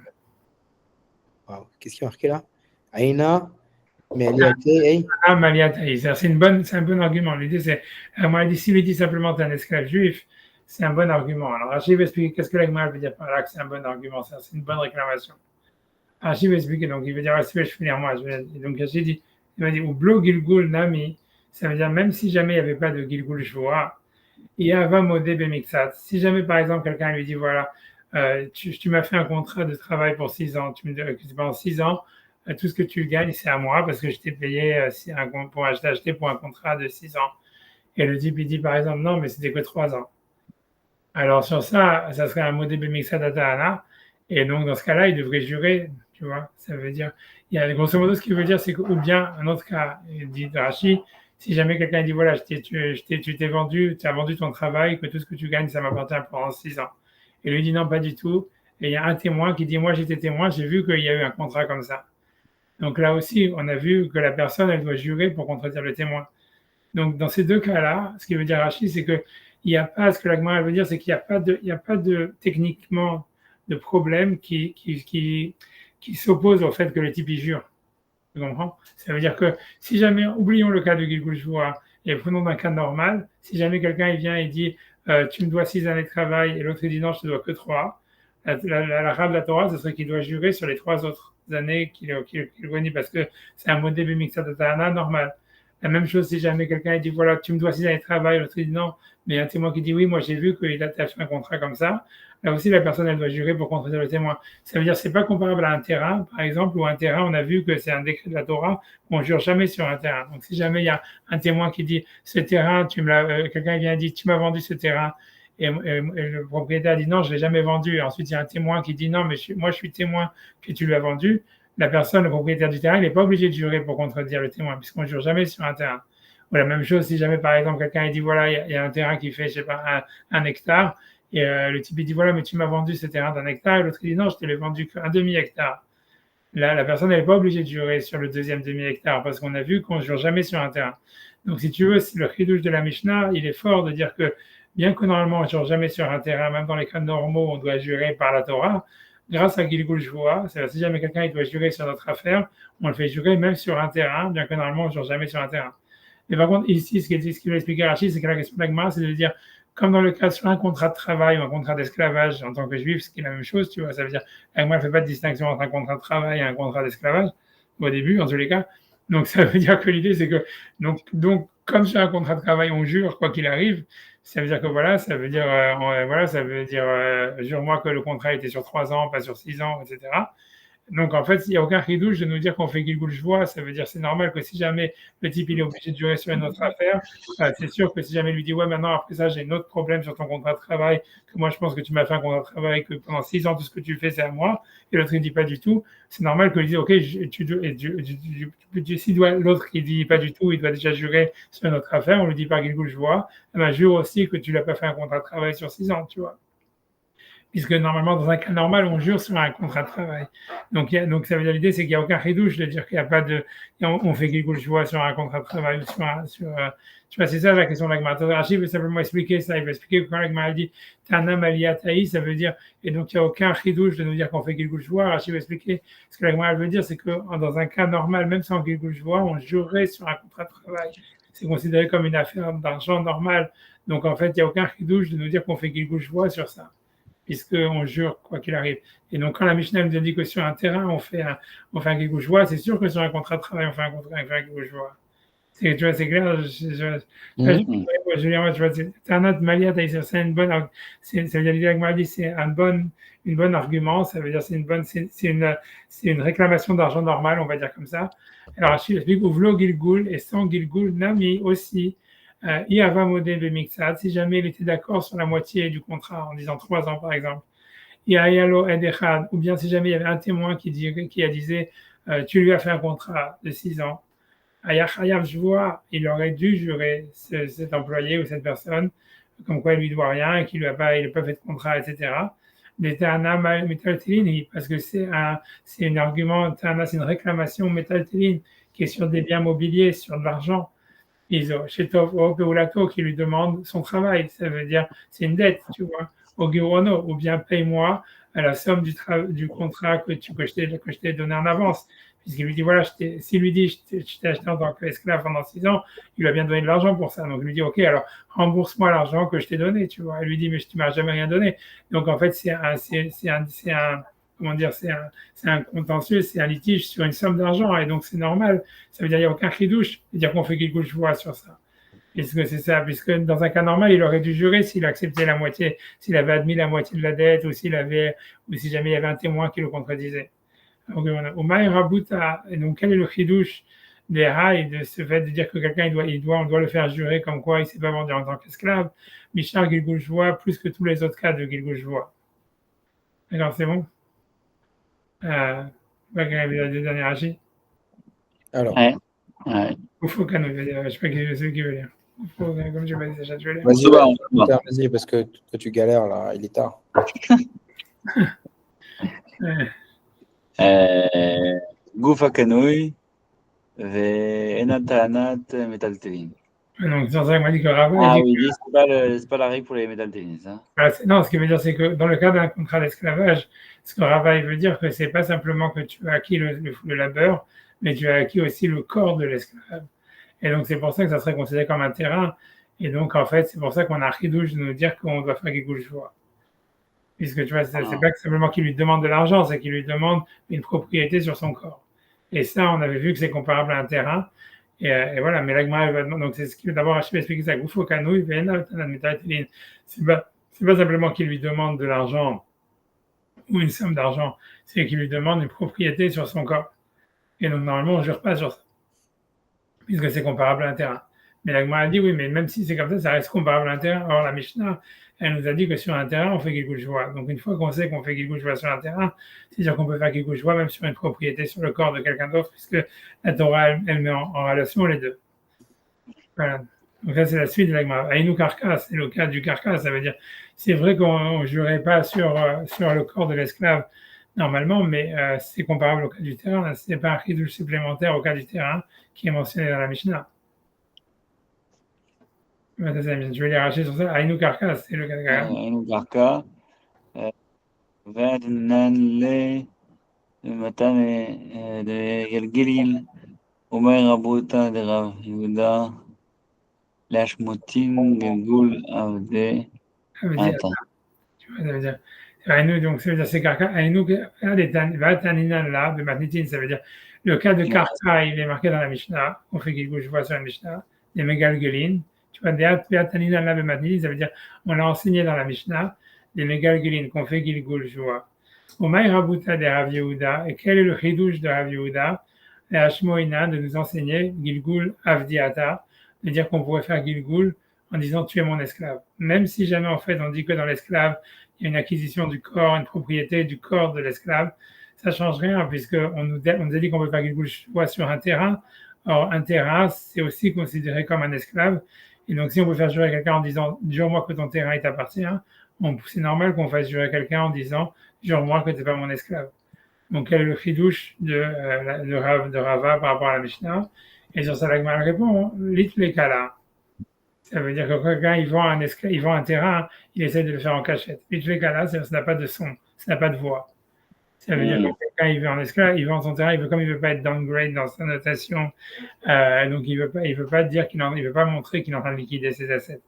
Speaker 2: Wow. Qu'est-ce qui est marqué là? Aina, Maliate,
Speaker 1: Maliataï. C'est un bon argument. L'idée, c'est, moi, s'il lui dit simplement t'es un esclave juif, c'est un bon argument. Alors, Rachid va expliquer qu'est-ce que l'agma veut dire par là, que c'est un bon argument, c'est une bonne réclamation. Rachid va expliquer, donc il veut dire, si je finir moi, donc Rachid dit, il va dire, ou blo gilgul nami, ça veut dire, même si jamais il n'y avait pas de gilgul shvoa, il y a va modé bemixat. Si jamais, par exemple, quelqu'un lui dit, voilà, tu m'as fait un contrat de travail pour 6 ans, tu me dis que pendant 6 ans, tout ce que tu gagnes, c'est à moi parce que je t'ai payé pour acheter pour un contrat de 6 ans. Et le type, il dit par exemple, non, mais c'était que 3 ans. Alors sur ça, ça serait un modé bemixat datahana. Et donc dans ce cas-là, il devrait jurer, tu vois. Ça veut dire, il y a grosso modo ce qu'il veut dire, c'est que, ou bien un autre cas, il dit Rashi, si jamais quelqu'un dit voilà, tu t'es vendu, tu as vendu ton travail, que tout ce que tu gagnes, ça m'appartient pendant 6 ans. Et lui dit non, pas du tout. Et il y a un témoin qui dit moi j'étais témoin, j'ai vu qu'il y a eu un contrat comme ça. Donc là aussi, on a vu que la personne, elle doit jurer pour contredire le témoin. Donc dans ces deux cas-là, ce qui veut dire Rachid, c'est que il n'y a pas, ce que l'agma veut dire, c'est qu'il n'y a pas de techniquement de problème qui s'oppose au fait que le type y jure. Tu comprends? Ça veut dire que si jamais, oublions le cas de Gilgul Shvoa et prenons un cas normal, si jamais quelqu'un il vient et dit tu me dois 6 années de travail et l'autre dit non, je te dois que 3, la rade de la Torah, ce serait qu'il doit jurer sur les 3 autres années qu'il réunit parce que c'est un modèle mixta de Tahana normal. La même chose si jamais quelqu'un dit voilà, tu me dois 6 années de travail, l'autre dit non, mais il y a un témoin qui dit oui, moi j'ai vu qu'il a fait un contrat comme ça. Là aussi, la personne, elle doit jurer pour contredire le témoin. Ça veut dire que c'est pas comparable à un terrain, par exemple, où un terrain, on a vu que c'est un décret de la Torah, on jure jamais sur un terrain. Donc, si jamais il y a un témoin qui dit ce terrain, quelqu'un vient et dit tu m'as vendu ce terrain, et le propriétaire dit non, je l'ai jamais vendu. Et ensuite, il y a un témoin qui dit non, mais moi je suis témoin que tu l'as vendu. La personne, le propriétaire du terrain, il n'est pas obligé de jurer pour contredire le témoin, puisqu'on ne jure jamais sur un terrain. Ou la même chose, si jamais par exemple quelqu'un dit voilà, il y a un terrain qui fait, je sais pas, un hectare, et le type il dit voilà, mais tu m'as vendu ce terrain d'un hectare, et l'autre il dit non, je te l'ai vendu qu'un demi-hectare. Là, la personne n'est pas obligée de jurer sur le deuxième demi-hectare, parce qu'on a vu qu'on ne jure jamais sur un terrain. Donc si tu veux, le chidouche de la Mishnah, il est fort de dire que bien que normalement on ne jure jamais sur un terrain, même dans les cas normaux, on doit jurer par la Torah, grâce à Gilgul Shvoa, c'est-à-dire si jamais quelqu'un il doit jurer sur notre affaire, on le fait jurer même sur un terrain, bien que normalement on ne jure jamais sur un terrain. Mais par contre, ici, ce qu'il veut expliquer à Rachid, c'est que la question de l'agma, c'est de dire, comme dans le cas sur un contrat de travail ou un contrat d'esclavage en tant que juif, ce qui est la même chose, tu vois, ça veut dire, l'agma ne fait pas de distinction entre un contrat de travail et un contrat d'esclavage, au début, en tous les cas. Donc, ça veut dire que l'idée, c'est que, donc, comme sur un contrat de travail, on jure, quoi qu'il arrive, ça veut dire que voilà, ça veut dire, jure-moi que le contrat était sur 3 ans, pas sur 6 ans, etc. Donc, en fait, il n'y a aucun chidouche de nous dire qu'on fait Gilgul Shvoa. Ça veut dire c'est normal que si jamais le type il est obligé de jurer sur une autre affaire, c'est sûr que si jamais il lui dit ouais, maintenant après ça, j'ai un autre problème sur ton contrat de travail, que moi je pense que tu m'as fait un contrat de travail, que pendant 6 ans tout ce que tu fais c'est à moi, et l'autre il dit pas du tout, c'est normal qu'il dise ok, si l'autre qui dit pas du tout, il doit déjà jurer sur une autre affaire, on lui dit pas Gilgul Shvoa, jure aussi que tu l'as pas fait un contrat de travail sur 6 ans, tu vois. Puisque normalement, dans un cas normal, on jure sur un contrat de travail. Donc ça veut dire l'idée, c'est qu'il n'y a aucun chidouche de dire qu'il n'y a pas de. On fait quelque chose sur un contrat de travail. Tu vois, c'est ça la question de l'agma. Rachid veut simplement expliquer ça. Il veut expliquer que quand l'agma dit Tanam Aliyataï, ça veut dire. Et donc, il n'y a aucun chidouche de nous dire qu'on fait quelque chose. Rachid veut expliquer ce que l'agma veut dire, c'est que dans un cas normal, même sans quelque chose, on jurerait sur un contrat de travail. C'est considéré comme une affaire d'argent normale. Donc, en fait, il n'y a aucun chidouche de nous dire qu'on fait quelque chose sur ça, puisqu'on jure quoi qu'il arrive. Et donc, quand la Mishnah nous dit que sur un terrain, on fait un gigoujoua, c'est sûr que sur un contrat de travail, on fait un gigoujoua. Tu vois, c'est clair. Julien, tu vois, Tanat Malia, c'est une bonne. Ça veut dire que c'est une bonne argument. Ça veut dire c'est une réclamation d'argent normale, on va dire comme ça. Alors, Rachid explique Uvlo Gilgul et sans Gilgul Nami aussi. Iava Modé Bemixad, si jamais il était d'accord sur la moitié du contrat en disant 3 ans par exemple. Iayalo Edechad, ou bien si jamais il y avait un témoin qui disait tu lui as fait un contrat de 6 ans. Ayachayav Jvoa, il aurait dû jurer cet employé ou cette personne, comme quoi il lui doit rien et qu'il n'a pas fait de contrat, etc. Parce que c'est un argument, c'est une réclamation métaltéline qui est sur des biens mobiliers, sur de l'argent. Chez Tov Peulato qui lui demande son travail, ça veut dire c'est une dette, tu vois, au Girono, ou bien paye-moi à la somme du contrat que je t'ai donné en avance. Puisqu'il lui dit, voilà, s'il lui dit, je t'ai acheté en tant qu'esclave pendant 6 ans, il lui a bien donné de l'argent pour ça. Donc, il lui dit, OK, alors, rembourse-moi l'argent que je t'ai donné, tu vois. Il lui dit, mais tu m'as jamais rien donné. Donc, en fait, c'est un contentieux, c'est un litige sur une somme d'argent. Et donc, c'est normal. Ça veut dire, il n'y a aucun chidouche. C'est-à-dire qu'on fait quelque chose sur ça. Puisque c'est ça, puisque dans un cas normal, il aurait dû jurer s'il acceptait la moitié, s'il avait admis la moitié de la dette, ou si jamais il y avait un témoin qui le contredisait. Et donc, quel est le chidouche des rails de ce fait de dire que quelqu'un on doit le faire jurer comme quoi il ne s'est pas vendu en tant qu'esclave? Michar Gilgoujoua, plus que tous les autres cas de Gilgoujoua. D'accord, c'est bon? Le dernier agi.
Speaker 2: Alors.
Speaker 1: Oufokano, je ne sais pas ce qu'il veut dire. Comme je vais déjà, je vais
Speaker 2: dire. Vas-y, parce que tu galères là, il est tard.
Speaker 3: גוף הקנוי ואין טענת מטלטלין.
Speaker 1: Donc, c'est ça qu'il m'a dit que Rava.
Speaker 3: Ah oui, c'est pas la règle pour les métalténines, ça.
Speaker 1: Non, ce qui veut dire, c'est que dans le cas d'un contrat d'esclavage, ce que Rava veut dire, que c'est pas simplement que tu as acquis le labeur, mais tu as acquis aussi le corps de l'esclave. Et donc, c'est pour ça que ça serait considéré comme un terrain. Et donc, en fait, c'est pour ça qu'on a chidouche de nous dire qu'on doit faire quelque chose. Puisque tu vois, c'est pas simplement qu'il lui demande de l'argent, c'est qu'il lui demande une propriété sur son corps. Et ça, on avait vu que c'est comparable à un terrain. Et voilà, mais l'agma, donc c'est ce qu'il d'abord achevé expliquer ça. C'est pas simplement qu'il lui demande de l'argent ou une somme d'argent, c'est qu'il lui demande une propriété sur son corps. Et donc, normalement, on ne jure pas sur ça, puisque c'est comparable à un terrain. Mais l'agma a dit oui, mais même si c'est comme ça reste comparable à un terrain. Or, la Mishnah, elle nous a dit que sur un terrain, on fait quelque chose. Donc, une fois qu'on sait qu'on fait quelque chose sur un terrain, c'est-à-dire qu'on peut faire quelque chose même sur une propriété, sur le corps de quelqu'un d'autre, puisque la Torah, elle met en relation les deux. Voilà. Donc, ça, c'est la suite de l'agma. Aïnou Karkas, c'est le cas du Karkas. Ça veut dire, c'est vrai qu'on ne jurait pas sur le corps de l'esclave normalement, mais c'est comparable au cas du terrain. Ce n'est pas un chidouche supplémentaire au cas du terrain qui est mentionné dans la Mishnah. Je vais les arracher sur ça. Aïnou Karka, c'est le cas de Karka.
Speaker 3: Aïnou Karka. ועדנן למתן גלגליל, אומר רבותא דרב יהודה, להשמוטין גלגול עבדי עתה.
Speaker 1: Ça veut dire, Aïnou, donc ça veut dire c'est Karka. Aïnou, Vataninan là, de Matnitin, ça veut dire, le cas de Karka, il est marqué dans la Mishnah, on fait quelque chose, je vois sur la Mishnah, des Megalgelin. Tu vois, Vataninan là, de Matnitin, ça veut dire, on l'a enseigné dans la Mishnah, des Megalgelin, qu'on fait Gilgul Joua. Omaï Rabuta de Rav Yehuda, et quel est le chidouche de Rav Yehuda? Et Hashmoïna, de nous enseigner Gilgul Avdiata, de dire qu'on pourrait faire Gilgul en disant tu es mon esclave. Même si jamais en fait on dit que dans l'esclave, il y a une acquisition du corps, une propriété du corps de l'esclave, ça ne change rien puisqu'on nous a dit qu'on peut faire Gilgul sur un terrain. Or, un terrain, c'est aussi considéré comme un esclave. Et donc, si on peut faire jurer quelqu'un en disant jure-moi que ton terrain t'appartient, c'est normal qu'on fasse jurer quelqu'un en disant jure-moi que tu n'es pas mon esclave. Donc, quel est le chidouche de Rava par rapport à la Mishnah? Et sur ça, l'Agma répond lit les kala. Ça veut dire que quand quelqu'un il vend un terrain, il essaie de le faire en cachette. Lit les kala, ça n'a pas de son, ça n'a pas de voix. Ça veut dire que quelqu'un il veut en esclave, il vend son terrain, comme il veut pas être downgrade dans sa notation, donc il veut pas dire il veut pas montrer qu'il est en train de liquider ses assets.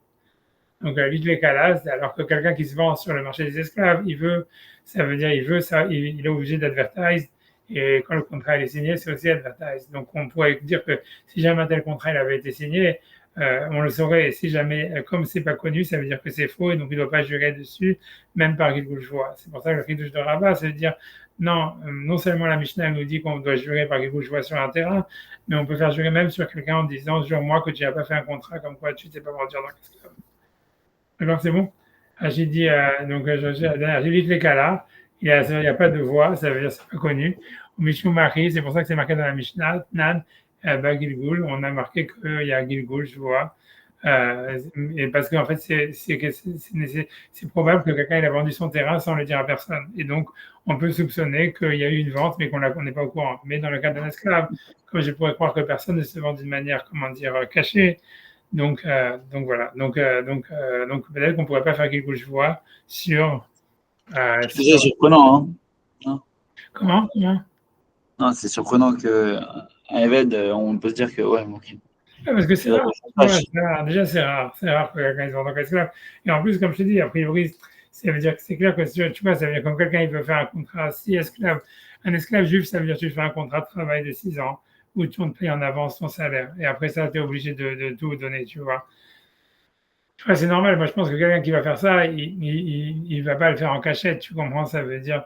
Speaker 1: Donc, alors que quelqu'un qui se vend sur le marché des esclaves, il est obligé d'advertise Et quand le contrat est signé, c'est aussi advertise. Donc, on pourrait dire que si jamais un tel contrat il avait été signé, on le saurait. Et si jamais, comme c'est pas connu, ça veut dire que c'est faux et donc il ne doit pas jurer dessus, même par Gilgul Shvoa. C'est pour ça que le Kiddush de Rabbah, ça veut dire non, non seulement la Mishnah nous dit qu'on doit jurer par Gilgul Shvoa sur un terrain, mais on peut faire jurer même sur quelqu'un en disant jure-moi que tu n'as pas fait un contrat comme quoi tu ne t'es pas vendu dans l'esclave. D'accord, c'est bon? J'ai dit, j'évite les cas là. Il n'y a pas de voix, ça veut dire c'est pas connu. Au Mishum Mari, c'est pour ça que c'est marqué dans la Mishnah, Nan, Gilgul, on a marqué qu'il y a Gilgul, je vois. Et parce qu'en fait, c'est probable que quelqu'un ait vendu son terrain sans le dire à personne. Et donc, on peut soupçonner qu'il y a eu une vente, mais qu'on n'est pas au courant. Mais dans le cas d'un esclave, comme je pourrais croire que personne ne se vend d'une manière, cachée, donc voilà. Donc peut-être qu'on ne pourrait pas faire quelque chose sur.
Speaker 3: C'est surprenant, hein? Non.
Speaker 1: Comment?
Speaker 3: Non, c'est surprenant qu'un Eved, on peut se dire que ouais, ok.
Speaker 1: Parce que c'est rare. Déjà, c'est rare. C'est rare que quelqu'un se vende en tant qu'esclave. Et en plus, comme je te dis, a priori, ça veut dire que c'est clair que tu vois, ça veut dire que quand quelqu'un il veut faire un contrat si esclave, un esclave juif, ça veut dire que tu fais un contrat de travail de 6 ans où tu te payes en avance ton salaire. Et après ça, tu es obligé de tout donner, tu vois. Ouais, c'est normal. Moi, je pense que quelqu'un qui va faire ça, il va pas le faire en cachette. Tu comprends? Ça veut dire,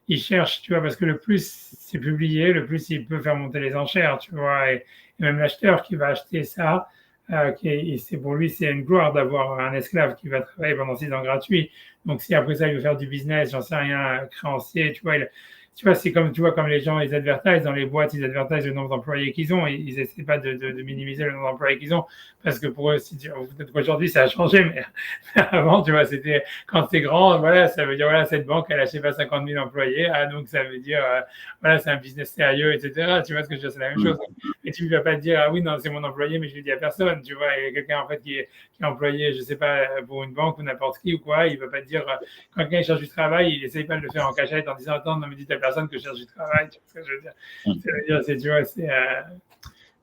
Speaker 1: il cherche, tu vois, parce que le plus c'est publié, le plus il peut faire monter les enchères, tu vois. Et même l'acheteur qui va acheter ça, c'est pour lui, c'est une gloire d'avoir un esclave qui va travailler pendant 6 ans gratuit. Donc, si après ça, il veut faire du business, j'en sais rien, créancier, tu vois, c'est comme, tu vois, comme les gens, ils advertisent dans les boîtes, ils advertisent le nombre d'employés qu'ils ont, ils essaient pas de minimiser le nombre d'employés qu'ils ont, parce que pour eux, peut-être qu'aujourd'hui, ça a changé, mais avant, tu vois, c'était, quand c'est grand, voilà, ça veut dire, voilà, cette banque, elle a, je sais pas, 50 000 employés, donc ça veut dire, voilà, c'est un business sérieux, etc. Tu vois ce que je veux dire, c'est la même chose. Et tu ne vas pas te dire, ah oui, non, c'est mon employé, mais je ne le dis à personne, tu vois, et quelqu'un, en fait, qui est employé, je sais pas, pour une banque ou n'importe qui ou quoi, il ne va pas te dire, quand quelqu'un cherche du travail, il n'essaye pas de le faire en cachette en disant, attends, non, mais dis à personne que je cherche du travail, tu vois ce que je veux dire. Ça veut dire, tu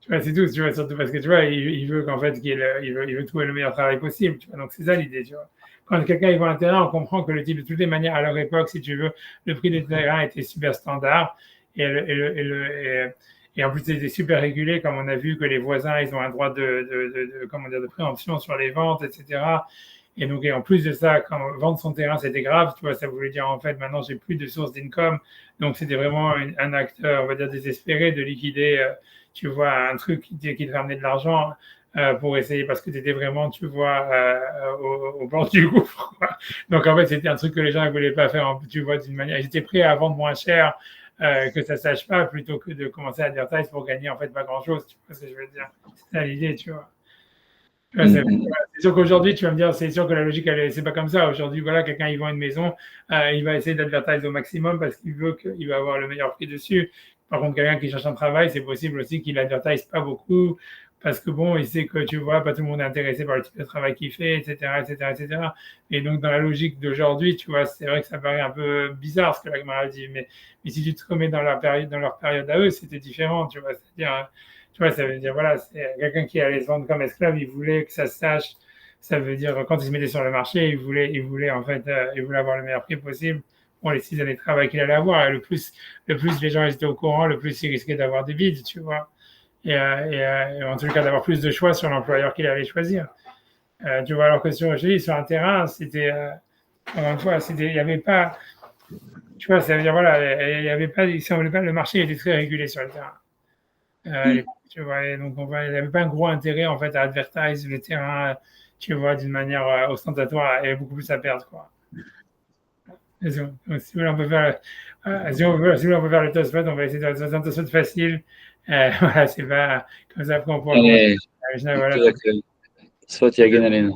Speaker 1: vois, c'est tout, tu vois, surtout parce que, tu vois, il veut qu'en fait, il veut trouver le meilleur travail possible, tu vois, donc c'est ça l'idée, tu vois. Quand quelqu'un il voit un terrain, on comprend que le type, de toutes les manières, à leur époque, si tu veux, le prix des terrains était super standard, et en plus, c'était super régulé, comme on a vu que les voisins, ils ont un droit de préemption sur les ventes, etc. Et donc, et en plus de ça, quand vendre son terrain, c'était grave, tu vois, ça voulait dire, en fait, maintenant, j'ai plus de source d'income. Donc, c'était vraiment un acte, on va dire, désespéré de liquider, tu vois, un truc qui te ramenait de l'argent pour essayer, parce que tu étais vraiment, tu vois, au bord du gouffre, quoi. Donc, en fait, c'était un truc que les gens ne voulaient pas faire, tu vois, d'une manière. Ils étaient prêts à vendre moins cher, que ça ne sache pas, plutôt que de commencer à advertise pour gagner, en fait, pas grand-chose. Tu vois ce que je veux dire? C'est ça l'idée, tu vois. C'est sûr qu'aujourd'hui, tu vas me dire, c'est sûr que la logique, c'est pas comme ça. Aujourd'hui, voilà, quelqu'un, il vend une maison, il va essayer d'advertiser au maximum parce qu'il va avoir le meilleur prix dessus. Par contre, quelqu'un qui cherche un travail, c'est possible aussi qu'il n'advertise pas beaucoup parce que bon, il sait que, tu vois, pas tout le monde est intéressé par le type de travail qu'il fait, etc., etc., etc. Et donc, dans la logique d'aujourd'hui, tu vois, c'est vrai que ça paraît un peu bizarre ce que la Gemara dit, mais si tu te remets dans leur période à eux, c'était différent, tu vois. C'est-à-dire, tu vois, ça veut dire, voilà, c'est quelqu'un qui allait se vendre comme esclave, il voulait que ça se sache. Ça veut dire, quand il se mettait sur le marché, il voulait en fait, il voulait avoir le meilleur prix possible pour les 6 années de travail qu'il allait avoir. Et le plus les gens étaient au courant, le plus ils risquaient d'avoir des bides, tu vois. Et en tout cas, d'avoir plus de choix sur l'employeur qu'il allait choisir. Tu vois, alors que sur un terrain, c'était, encore une fois, il n'y avait pas, tu vois, ça veut dire, voilà, il n'y avait pas, il semblait pas, le marché était très régulé sur le terrain. Tu vois, et donc il n'y avait pas un gros intérêt en fait à advertise le terrain, tu vois, d'une manière ostentatoire, et beaucoup plus à perdre, quoi. Donc, si vous voulez, on peut faire, si vous voulez, on peut faire le Tosfot, on va essayer de faire un Tosfot facile. Voilà, c'est pas comme ça qu'on pourra. Voilà.
Speaker 3: Soit Yagen Allen.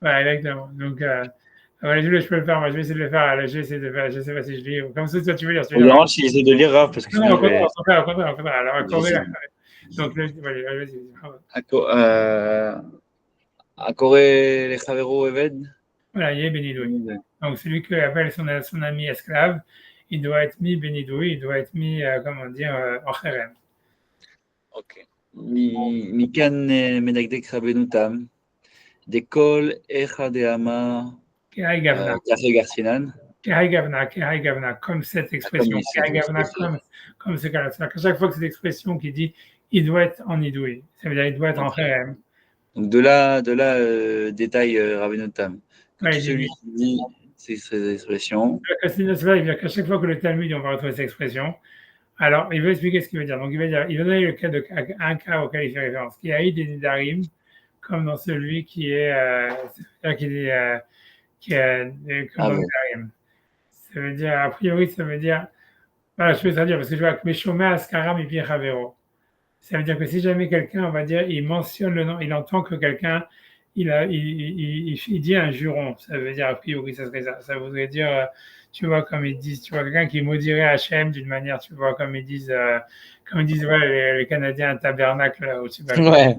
Speaker 1: Ouais, exactement. Donc, voilà, je peux le faire, moi je vais essayer de le faire. Je vais essayer de faire, je sais pas si je lis. Comme ça, tu veux lire.
Speaker 3: Évidemment, si j'essaie de lire, parce que
Speaker 1: non, au contraire. Alors, donc, vas-y.
Speaker 3: Akore le Chavero Eved.
Speaker 1: Voilà, il est bénidoui. Donc, celui qui appelle son ami esclave, il doit être mis bénidoui, il doit être mis, comment dire, en chérem.
Speaker 3: Ok. Mikan Menagdek Rabenutam, Dekol Echa de Ama, Kare Garfinan.
Speaker 1: Kehai Gavna, comme cette expression, Kehai Gavna, comme ce cas-là. C'est-à-dire qu'à chaque fois que cette expression qui dit il doit être en Idoui, ça veut dire il doit être en Kherem.
Speaker 3: Donc de là détail Rabbeinu Tam.
Speaker 1: Ouais,
Speaker 3: celui qui dit ces expressions.
Speaker 1: Il veut dire qu'à chaque fois que le Talmud, on va retrouver cette expression, alors il veut expliquer ce qu'il veut dire. Donc il va donner le cas un cas auquel il fait référence, qui a eu des nidarim, comme dans celui qui est comme dans nidarim. Ça veut dire, a priori, ça veut dire, voilà, je peux traduire parce que je vois que Meshomé Askaram et Pierre. Ça veut dire que si jamais quelqu'un, on va dire, il mentionne le nom, il entend que quelqu'un, il dit un juron. Ça veut dire, a priori, ça serait ça. Ça voudrait dire, tu vois, comme ils disent, tu vois, quelqu'un qui maudirait Hachem d'une manière, tu vois, comme ils disent, ouais, les Canadiens, un tabernacle, là, où tu vas.
Speaker 2: Ouais.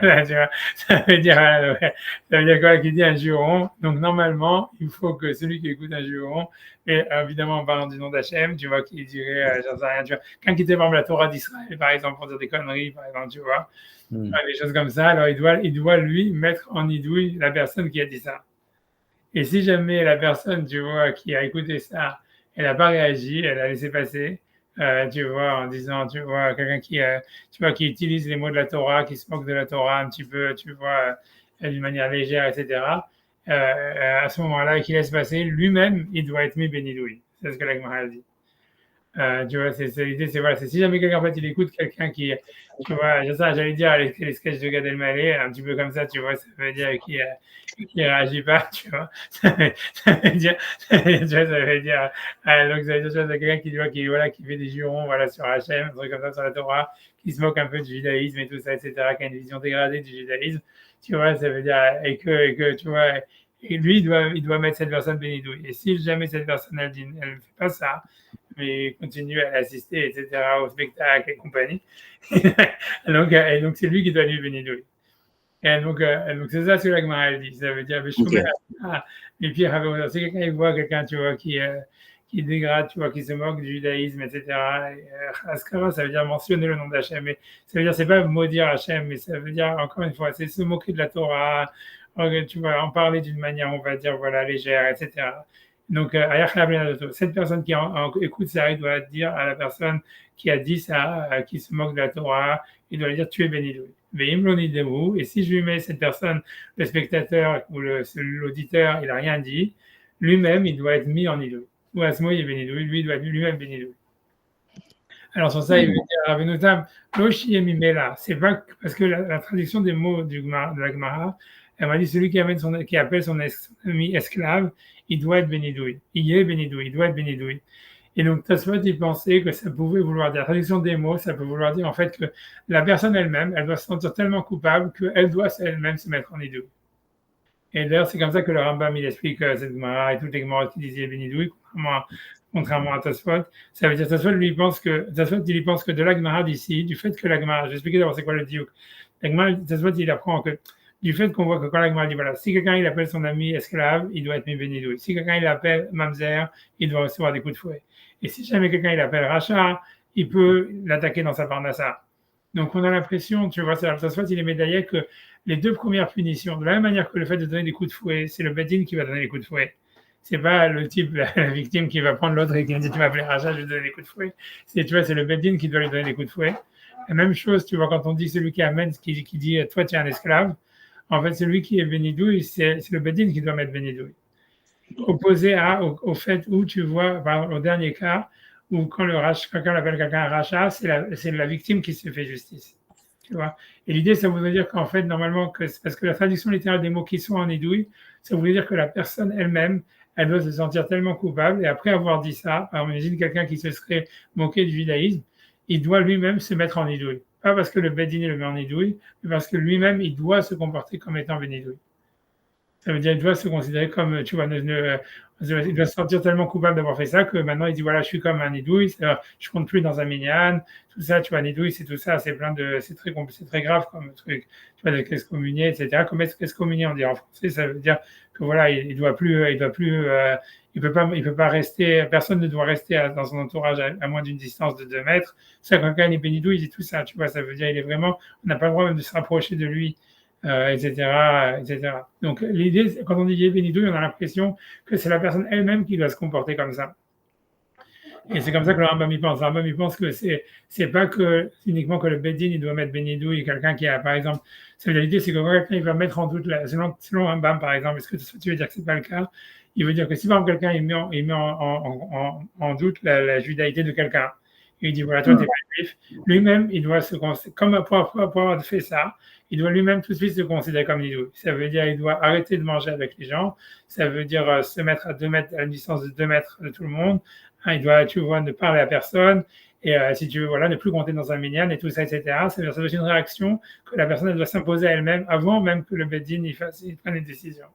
Speaker 1: Voilà, tu vois, ça veut dire quoi, qu'il dit un juron. Donc, normalement, il faut que celui qui écoute un juron, et évidemment, en parlant du nom d'Hachem, tu vois, qu'il dirait, j'en sais rien, tu vois, quand il démarre la Torah d'Israël, par exemple, pour dire des conneries, par exemple, tu vois, des choses comme ça, alors il doit, lui, mettre en idouille la personne qui a dit ça. Et si jamais la personne, tu vois, qui a écouté ça, elle n'a pas réagi, elle a laissé passer, tu vois, en disant, tu vois, quelqu'un tu vois, qui utilise les mots de la Torah, qui se moque de la Torah un petit peu, tu vois, d'une manière légère, etc., à ce moment-là, qui laisse passer, lui-même, il doit être mis bénidoui. C'est ce que la Gemara dit. Tu vois, l'idée, c'est si jamais quelqu'un, en fait, il écoute quelqu'un qui, tu vois, j'allais dire les sketchs de Gad Elmaleh, un petit peu comme ça, tu vois, ça veut dire qui réagit pas, tu vois. Ça veut dire, donc ça veut dire, quelqu'un qui fait des jurons, voilà, sur Hachem, un truc comme ça, sur la Torah, qui se moque un peu du judaïsme et tout ça, etc., qui a une vision dégradée du judaïsme, tu vois, ça veut dire, et que tu vois, et lui, il doit mettre cette personne bénidouille. Et si jamais cette personne, elle ne fait pas ça, mais continue à assister, etc., au spectacle et compagnie. et donc, c'est lui qui doit lui bénidouille. Et donc, c'est ça ce que la Gemara dit. Ça veut dire, mais pire, si quelqu'un voit quelqu'un, tu vois, qui dégrade, tu vois, qui se moque du judaïsme, etc. Askara, ça veut dire mentionner le nom d'Hachem. Mais ça veut dire, c'est pas maudire Hachem, mais ça veut dire, encore une fois, c'est se moquer de la Torah, tu vois, en parler d'une manière, on va dire, voilà, légère, etc. Donc, cette personne qui écoute ça, il doit dire à la personne qui a dit ça, qui se moque de la Torah, il doit lui dire, tu es béni de lui. Et si je lui mets cette personne, le spectateur ou l'auditeur, il n'a rien dit, lui-même, il doit être mis en idouille. Ou à ce moment, il est béni de lui, il doit être lui-même béni de lui. Alors, sur ça, il veut dire, Ravenotam, Loshiyemimela, c'est pas parce que la traduction des mots de la Gemara, elle m'a dit celui qui appelle son ami esclave, il doit être bénidouille. Il est bénidouille, il doit être bénidouille. Et donc, Tosfot, il pensait que ça pouvait vouloir dire, la traduction des mots, ça peut vouloir dire en fait que la personne elle-même, elle doit se sentir tellement coupable qu'elle doit elle-même se mettre en idouille. Et d'ailleurs, c'est comme ça que le Rambam, il explique cette Gemara et toutes les Gemaras qui disaient bénidouille, contrairement à Tosfot. Ça veut dire, Tosfot, il pense que de la Gemara d'ici, du fait que la Gemara, je vais expliquer d'abord c'est quoi le diouk. La Gemara, Tosfot, il apprend que du fait qu'on voit que quand la Gemara dit, voilà, si quelqu'un il appelle son ami esclave, il doit être mis bénidouille. Si quelqu'un il appelle mamzer, il doit recevoir des coups de fouet. Et si jamais quelqu'un il appelle rachat, il peut l'attaquer dans sa parnassa. Donc on a l'impression, tu vois, ça soit il est médaillé que les deux premières punitions, de la même manière que le fait de donner des coups de fouet, c'est le bedin qui va donner les coups de fouet. C'est pas le type, la victime qui va prendre l'autre et qui va dire tu m'as appelé rachat, je vais te donner des coups de fouet. Tu vois, c'est le bedin qui doit lui donner des coups de fouet. La même chose, tu vois, quand on dit celui qui amène, qui dit toi tu es un esclave, en fait, celui qui est bénidouille, c'est le bedin qui doit mettre bénidouille. Opposé au fait où tu vois, au dernier cas, où quand quelqu'un appelle quelqu'un un rachat, c'est la victime qui se fait justice. Tu vois. Et l'idée, ça voudrait dire qu'en fait, normalement, c'est parce que la traduction littérale des mots qui sont en idouille, ça voudrait dire que la personne elle-même, elle doit se sentir tellement coupable. Et après avoir dit ça, on imagine quelqu'un qui se serait moqué du judaïsme, il doit lui-même se mettre en idouille. Pas parce que le bedin le met en idouille, mais parce que lui-même, il doit se comporter comme étant bénidouille. Ça veut dire qu'il doit se considérer comme, tu vois, il doit se sentir tellement coupable d'avoir fait ça que maintenant il dit, voilà, je suis comme un nidouille, je compte plus dans un minyan, tout ça, tu vois, nidouille, c'est tout ça, c'est très grave comme truc, tu vois, d'être excommunié, etc. Comme être excommunié, on dit en français, ça veut dire que voilà, il peut pas rester, personne ne doit rester dans son entourage à moins d'une distance de 2 mètres. Ça, quand quelqu'un est bénidouille, il dit tout ça, tu vois, ça veut dire, on n'a pas le droit même de se rapprocher de lui. etc. Donc, l'idée, quand on dit Yé Benidouille, on a l'impression que c'est la personne elle-même qui doit se comporter comme ça. Et c'est comme ça que le Rambam y pense. Le Rambam y pense que c'est pas que uniquement que le Beddin il doit mettre Benidouille, quelqu'un qui a, par exemple, l'idée c'est que quand quelqu'un il va mettre en doute, selon le Rambam par exemple, est-ce que tu veux dire que c'est pas le cas? Il veut dire que si par exemple quelqu'un il met en doute la judaïté de quelqu'un, il dit voilà, toi t'es pas juif, lui-même il doit comme pour avoir fait ça, il doit lui-même tout de suite se considérer comme nidouille. Ça veut dire il doit arrêter de manger avec les gens, ça veut dire se mettre à 2 mètres, à une distance de 2 mètres de tout le monde. Il doit, tu vois, ne parler à personne et si tu veux, voilà, ne plus compter dans un minyan et tout ça, etc. Ça veut dire une réaction que la personne elle doit s'imposer à elle-même avant même que le Beddin il prenne une décision.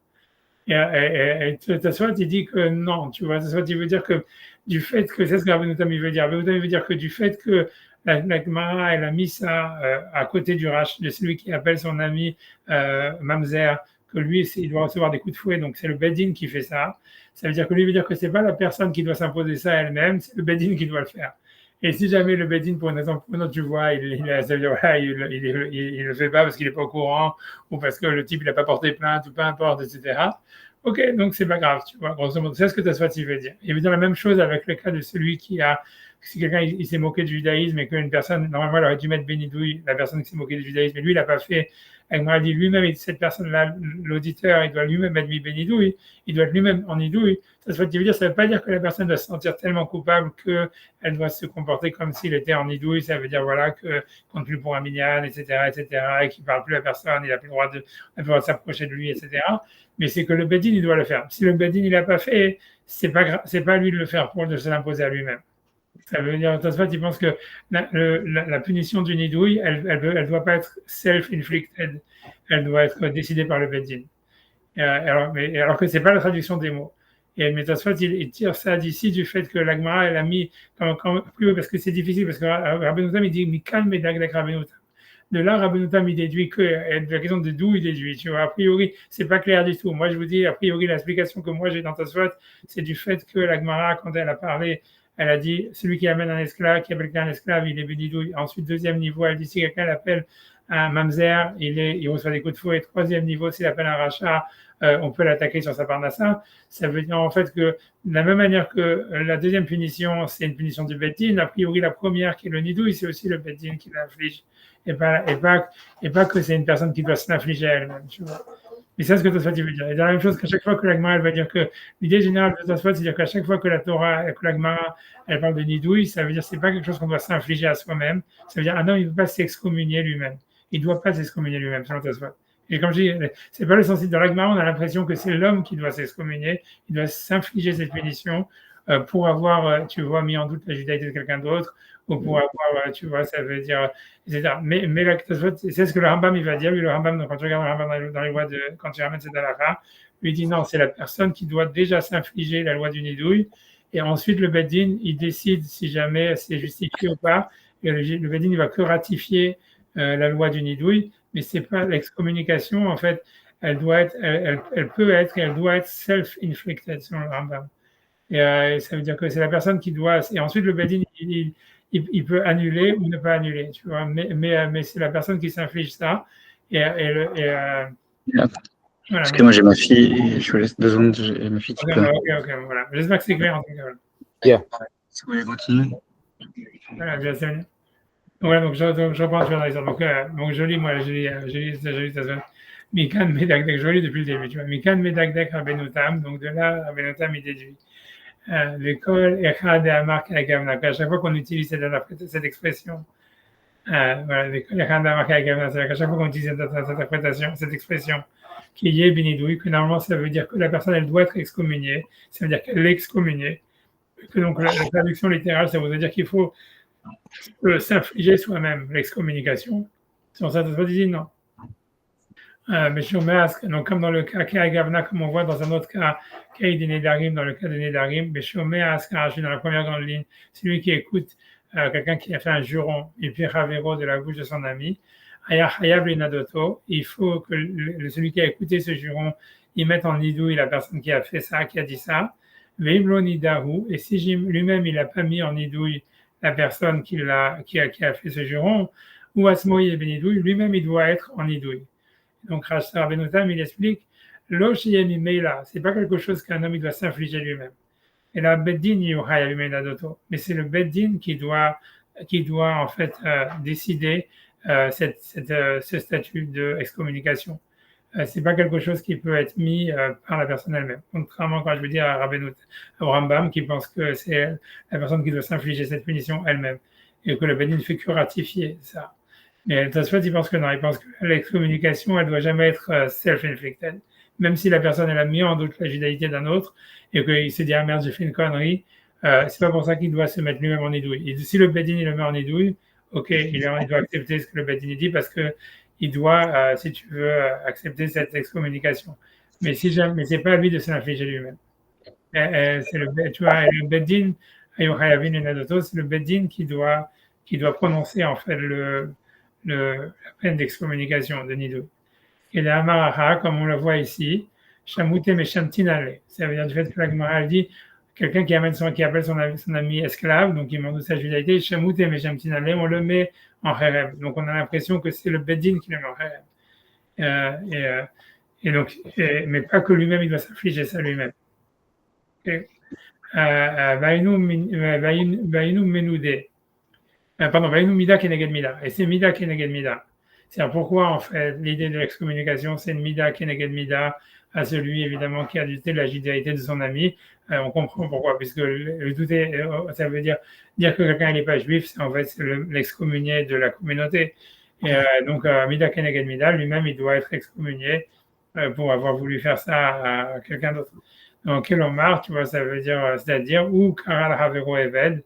Speaker 1: Et Tosfot il dit que non, tu vois, Tosfot il veut dire que du fait que, c'est ce que Rabbeinu Tam il veut dire, Rabbeinu Tam il veut dire que du fait que la Gemara elle a mis ça à côté du Rash, de celui qui appelle son ami Mamzer, que lui il doit recevoir des coups de fouet, donc c'est le Beddin qui fait ça. Ça veut dire que lui veut dire que c'est pas la personne qui doit s'imposer ça elle-même, c'est le Beddin qui doit le faire. Et si jamais le Beddin, pour une raison ou pour une autre, tu vois, il le fait pas parce qu'il est pas au courant ou parce que le type il a pas porté plainte ou peu importe, etc. Ok, donc c'est pas grave, tu vois. Grosso modo, c'est ce que Tosfot veut dire. Il veut dire la même chose avec le cas de celui qui a, si quelqu'un il s'est moqué du judaïsme et qu'une personne, normalement, elle aurait dû mettre Benidouille, la personne qui s'est moquée du judaïsme, mais lui, il l'a pas fait. Elle dit lui-même, cette personne-là, l'auditeur, il doit lui-même être mis Benidouille, il doit être lui-même en Nidouille. Ça veut pas dire que la personne doit se sentir tellement coupable qu'elle doit se comporter comme s'il était en Nidouille. Ça veut dire, voilà, que compte plus pour un minyan, etc., et qu'il parle plus à personne, il n'a plus le droit de s'approcher de lui, etc. Mais c'est que le Beddin, il doit le faire. Si le Beddin, il l'a pas fait, c'est pas lui de le faire de se l'imposer à lui-même. Ça veut dire, Tosfot, il pense que la punition du nidouille, elle doit pas être self-inflicted, elle doit être décidée par le Beddin. Alors que c'est pas la traduction des mots. Mais Tosfot, il tire ça d'ici du fait que l'Agmara, elle a mis, parce que c'est difficile, parce que Rabbeinu Tam, il dit, Mikan Medagdek Rabbeinu Tam. De là, Rabbeinu Tam, il déduit que la question de d'où il déduit. Tu vois, a priori, c'est pas clair du tout. Moi, je vous dis, a priori, l'explication que moi j'ai dans Tosfot, c'est du fait que l'Agmara, quand elle a parlé, elle a dit, celui qui amène un esclave, qui appelle un esclave, il est bénidouille. Ensuite, deuxième niveau, elle dit, si quelqu'un l'appelle un mamzer, il reçoit des coups de fouet. Et troisième niveau, s'il appelle un rachat, on peut l'attaquer sur sa parnassa. Ça veut dire en fait que de la même manière que la deuxième punition, c'est une punition du Beddin, a priori, la première qui est le nidouille, c'est aussi le Beddin qui l'inflige. Et pas que c'est une personne qui doit se l'infliger à elle-même, tu vois. Et c'est ce que Tosfot veut dire. Et la même chose qu'à chaque fois que la Gemara elle va dire que l'idée générale de Tosfot, c'est dire qu'à chaque fois que la Torah, que la Gemara, elle parle de nidouille, ça veut dire que c'est pas quelque chose qu'on doit s'infliger à soi-même. Ça veut dire non, il ne peut pas s'excommunier lui-même. Il ne doit pas s'excommunier lui-même, selon Tosfot. Et comme je dis, c'est pas le sens de la Gemara, on a l'impression que c'est l'homme qui doit s'excommunier, il doit s'infliger cette punition pour avoir, tu vois, mis en doute la judaïté de quelqu'un d'autre, ou pour avoir, tu vois, ça veut dire, etc. Mais c'est ce que le Rambam il va dire. Lui, le Rambam, quand tu regardes le Rambam dans les lois quand tu ramènes cette halakha, lui dit non, c'est la personne qui doit déjà s'infliger la loi du nidouille, et ensuite le Beddin, il décide si jamais c'est justifié ou pas, et le Beddin, il va que ratifier la loi du nidouille, mais c'est pas l'excommunication, en fait, elle doit être, elle peut être, et elle doit être self-inflicted, selon le Rambam. Et ça veut dire que c'est la personne qui doit, et ensuite le Beddin, il peut annuler ou ne pas annuler, tu vois, mais c'est la personne qui s'inflige ça. Voilà.
Speaker 4: Parce que moi j'ai ma fille et je vous laisse 2 secondes, j'ai ma fille qui pleure.
Speaker 1: Ok, voilà. J'espère que c'est clair en tout cas. Voilà.
Speaker 4: Yeah. Vous voulez continuer?
Speaker 1: Voilà, bien sûr. Voilà, donc je reprends sur l'exemple. Donc je lis ça. Mikan Medagdek, je lis depuis le début, tu vois. Mikan Medagdek Rabbeinu Tam, donc de là, Rabbeinu Tam, il déduit. L'école Echad et Amar Kagavna. À chaque fois qu'on utilise cette expression, voilà, l'école Echad et Amar Kagavna, c'est à chaque fois qu'on utilise cette expression, qui est Benidouille, que normalement ça veut dire que la personne elle doit être excommuniée, ça veut dire qu'elle est excommuniée, que donc la traduction littérale, ça veut dire qu'il faut s'infliger soi-même l'excommunication. Sur ça, ça se dit non. Mais donc comme dans le cas Kagavna, comme on voit dans un autre cas, Kei des Nedarim, dans le cas de Nedarim, Beshomeas, dans la première grande ligne, c'est lui qui écoute quelqu'un qui a fait un juron, et puis Ravero de la bouche de son ami, Ayachayav Linadoto, il faut que celui qui a écouté ce juron, il mette en nidouille la personne qui a fait ça, qui a dit ça, Veimlo Nidahu, et si lui-même il n'a pas mis en nidouille la personne qui a fait ce juron, ou Asmoï et Benidouille, lui-même il doit être en nidouille. Donc, Rabbeinu Tam, il explique, Lo sheyeni meila, c'est pas quelque chose qu'un homme il doit s'infliger lui-même. Et la beddin yuhaya meinadoto, mais c'est le beddin qui doit en fait décider ce statut d'excommunication. C'est pas quelque chose qui peut être mis par la personne elle-même. Contrairement, quand je veux dire à Rabbeinu Rambam, qui pense que c'est la personne qui doit s'infliger cette punition elle-même, et que le beddin ne fait que ratifier ça. Mais Tosfot, il pense que non, il pense que l'excommunication, elle doit jamais être self-inflicted. Même si la personne, elle a mis en doute la judaïté d'un autre, et qu'il se dit, ah merde, j'ai fait une connerie, c'est pas pour ça qu'il doit se mettre lui-même en idouille. Et si le beddin, il le met en idouille, ok, il doit accepter ce que le beddin dit, parce que il doit, si tu veux, accepter cette excommunication. Mais c'est pas à lui de se l'infliger lui-même. C'est le beddin, c'est le beddin qui doit prononcer, en fait, la peine d'excommunication de Nidou. Et la Amaraha, comme on le voit ici, Shamute Meshamtinale. Ça veut dire du fait que la Gemara dit quelqu'un qui appelle son ami esclave, donc il m'en doute sa judaïté, Shamute Meshamtinale, on le met en Herem. Donc on a l'impression que c'est le Beddin qui le met en Herem. Mais pas que lui-même, il doit s'affliger ça lui-même. Vainu Menoude. Vainu Mida Keneged Mida. Et c'est Mida Keneged Mida. C'est pourquoi, en fait, l'idée de l'excommunication, c'est une Mida Keneged Mida à celui, évidemment, qui a douté de la judaïté de son ami. On comprend pourquoi, puisque le douter, ça veut dire que quelqu'un n'est pas juif, c'est en fait l'excommunié de la communauté. Et donc, Mida Keneged Mida, lui-même, il doit être excommunié pour avoir voulu faire ça à quelqu'un d'autre. Donc, Kelomar, tu vois, ça veut dire, c'est-à-dire, ou Karal Havero Eved.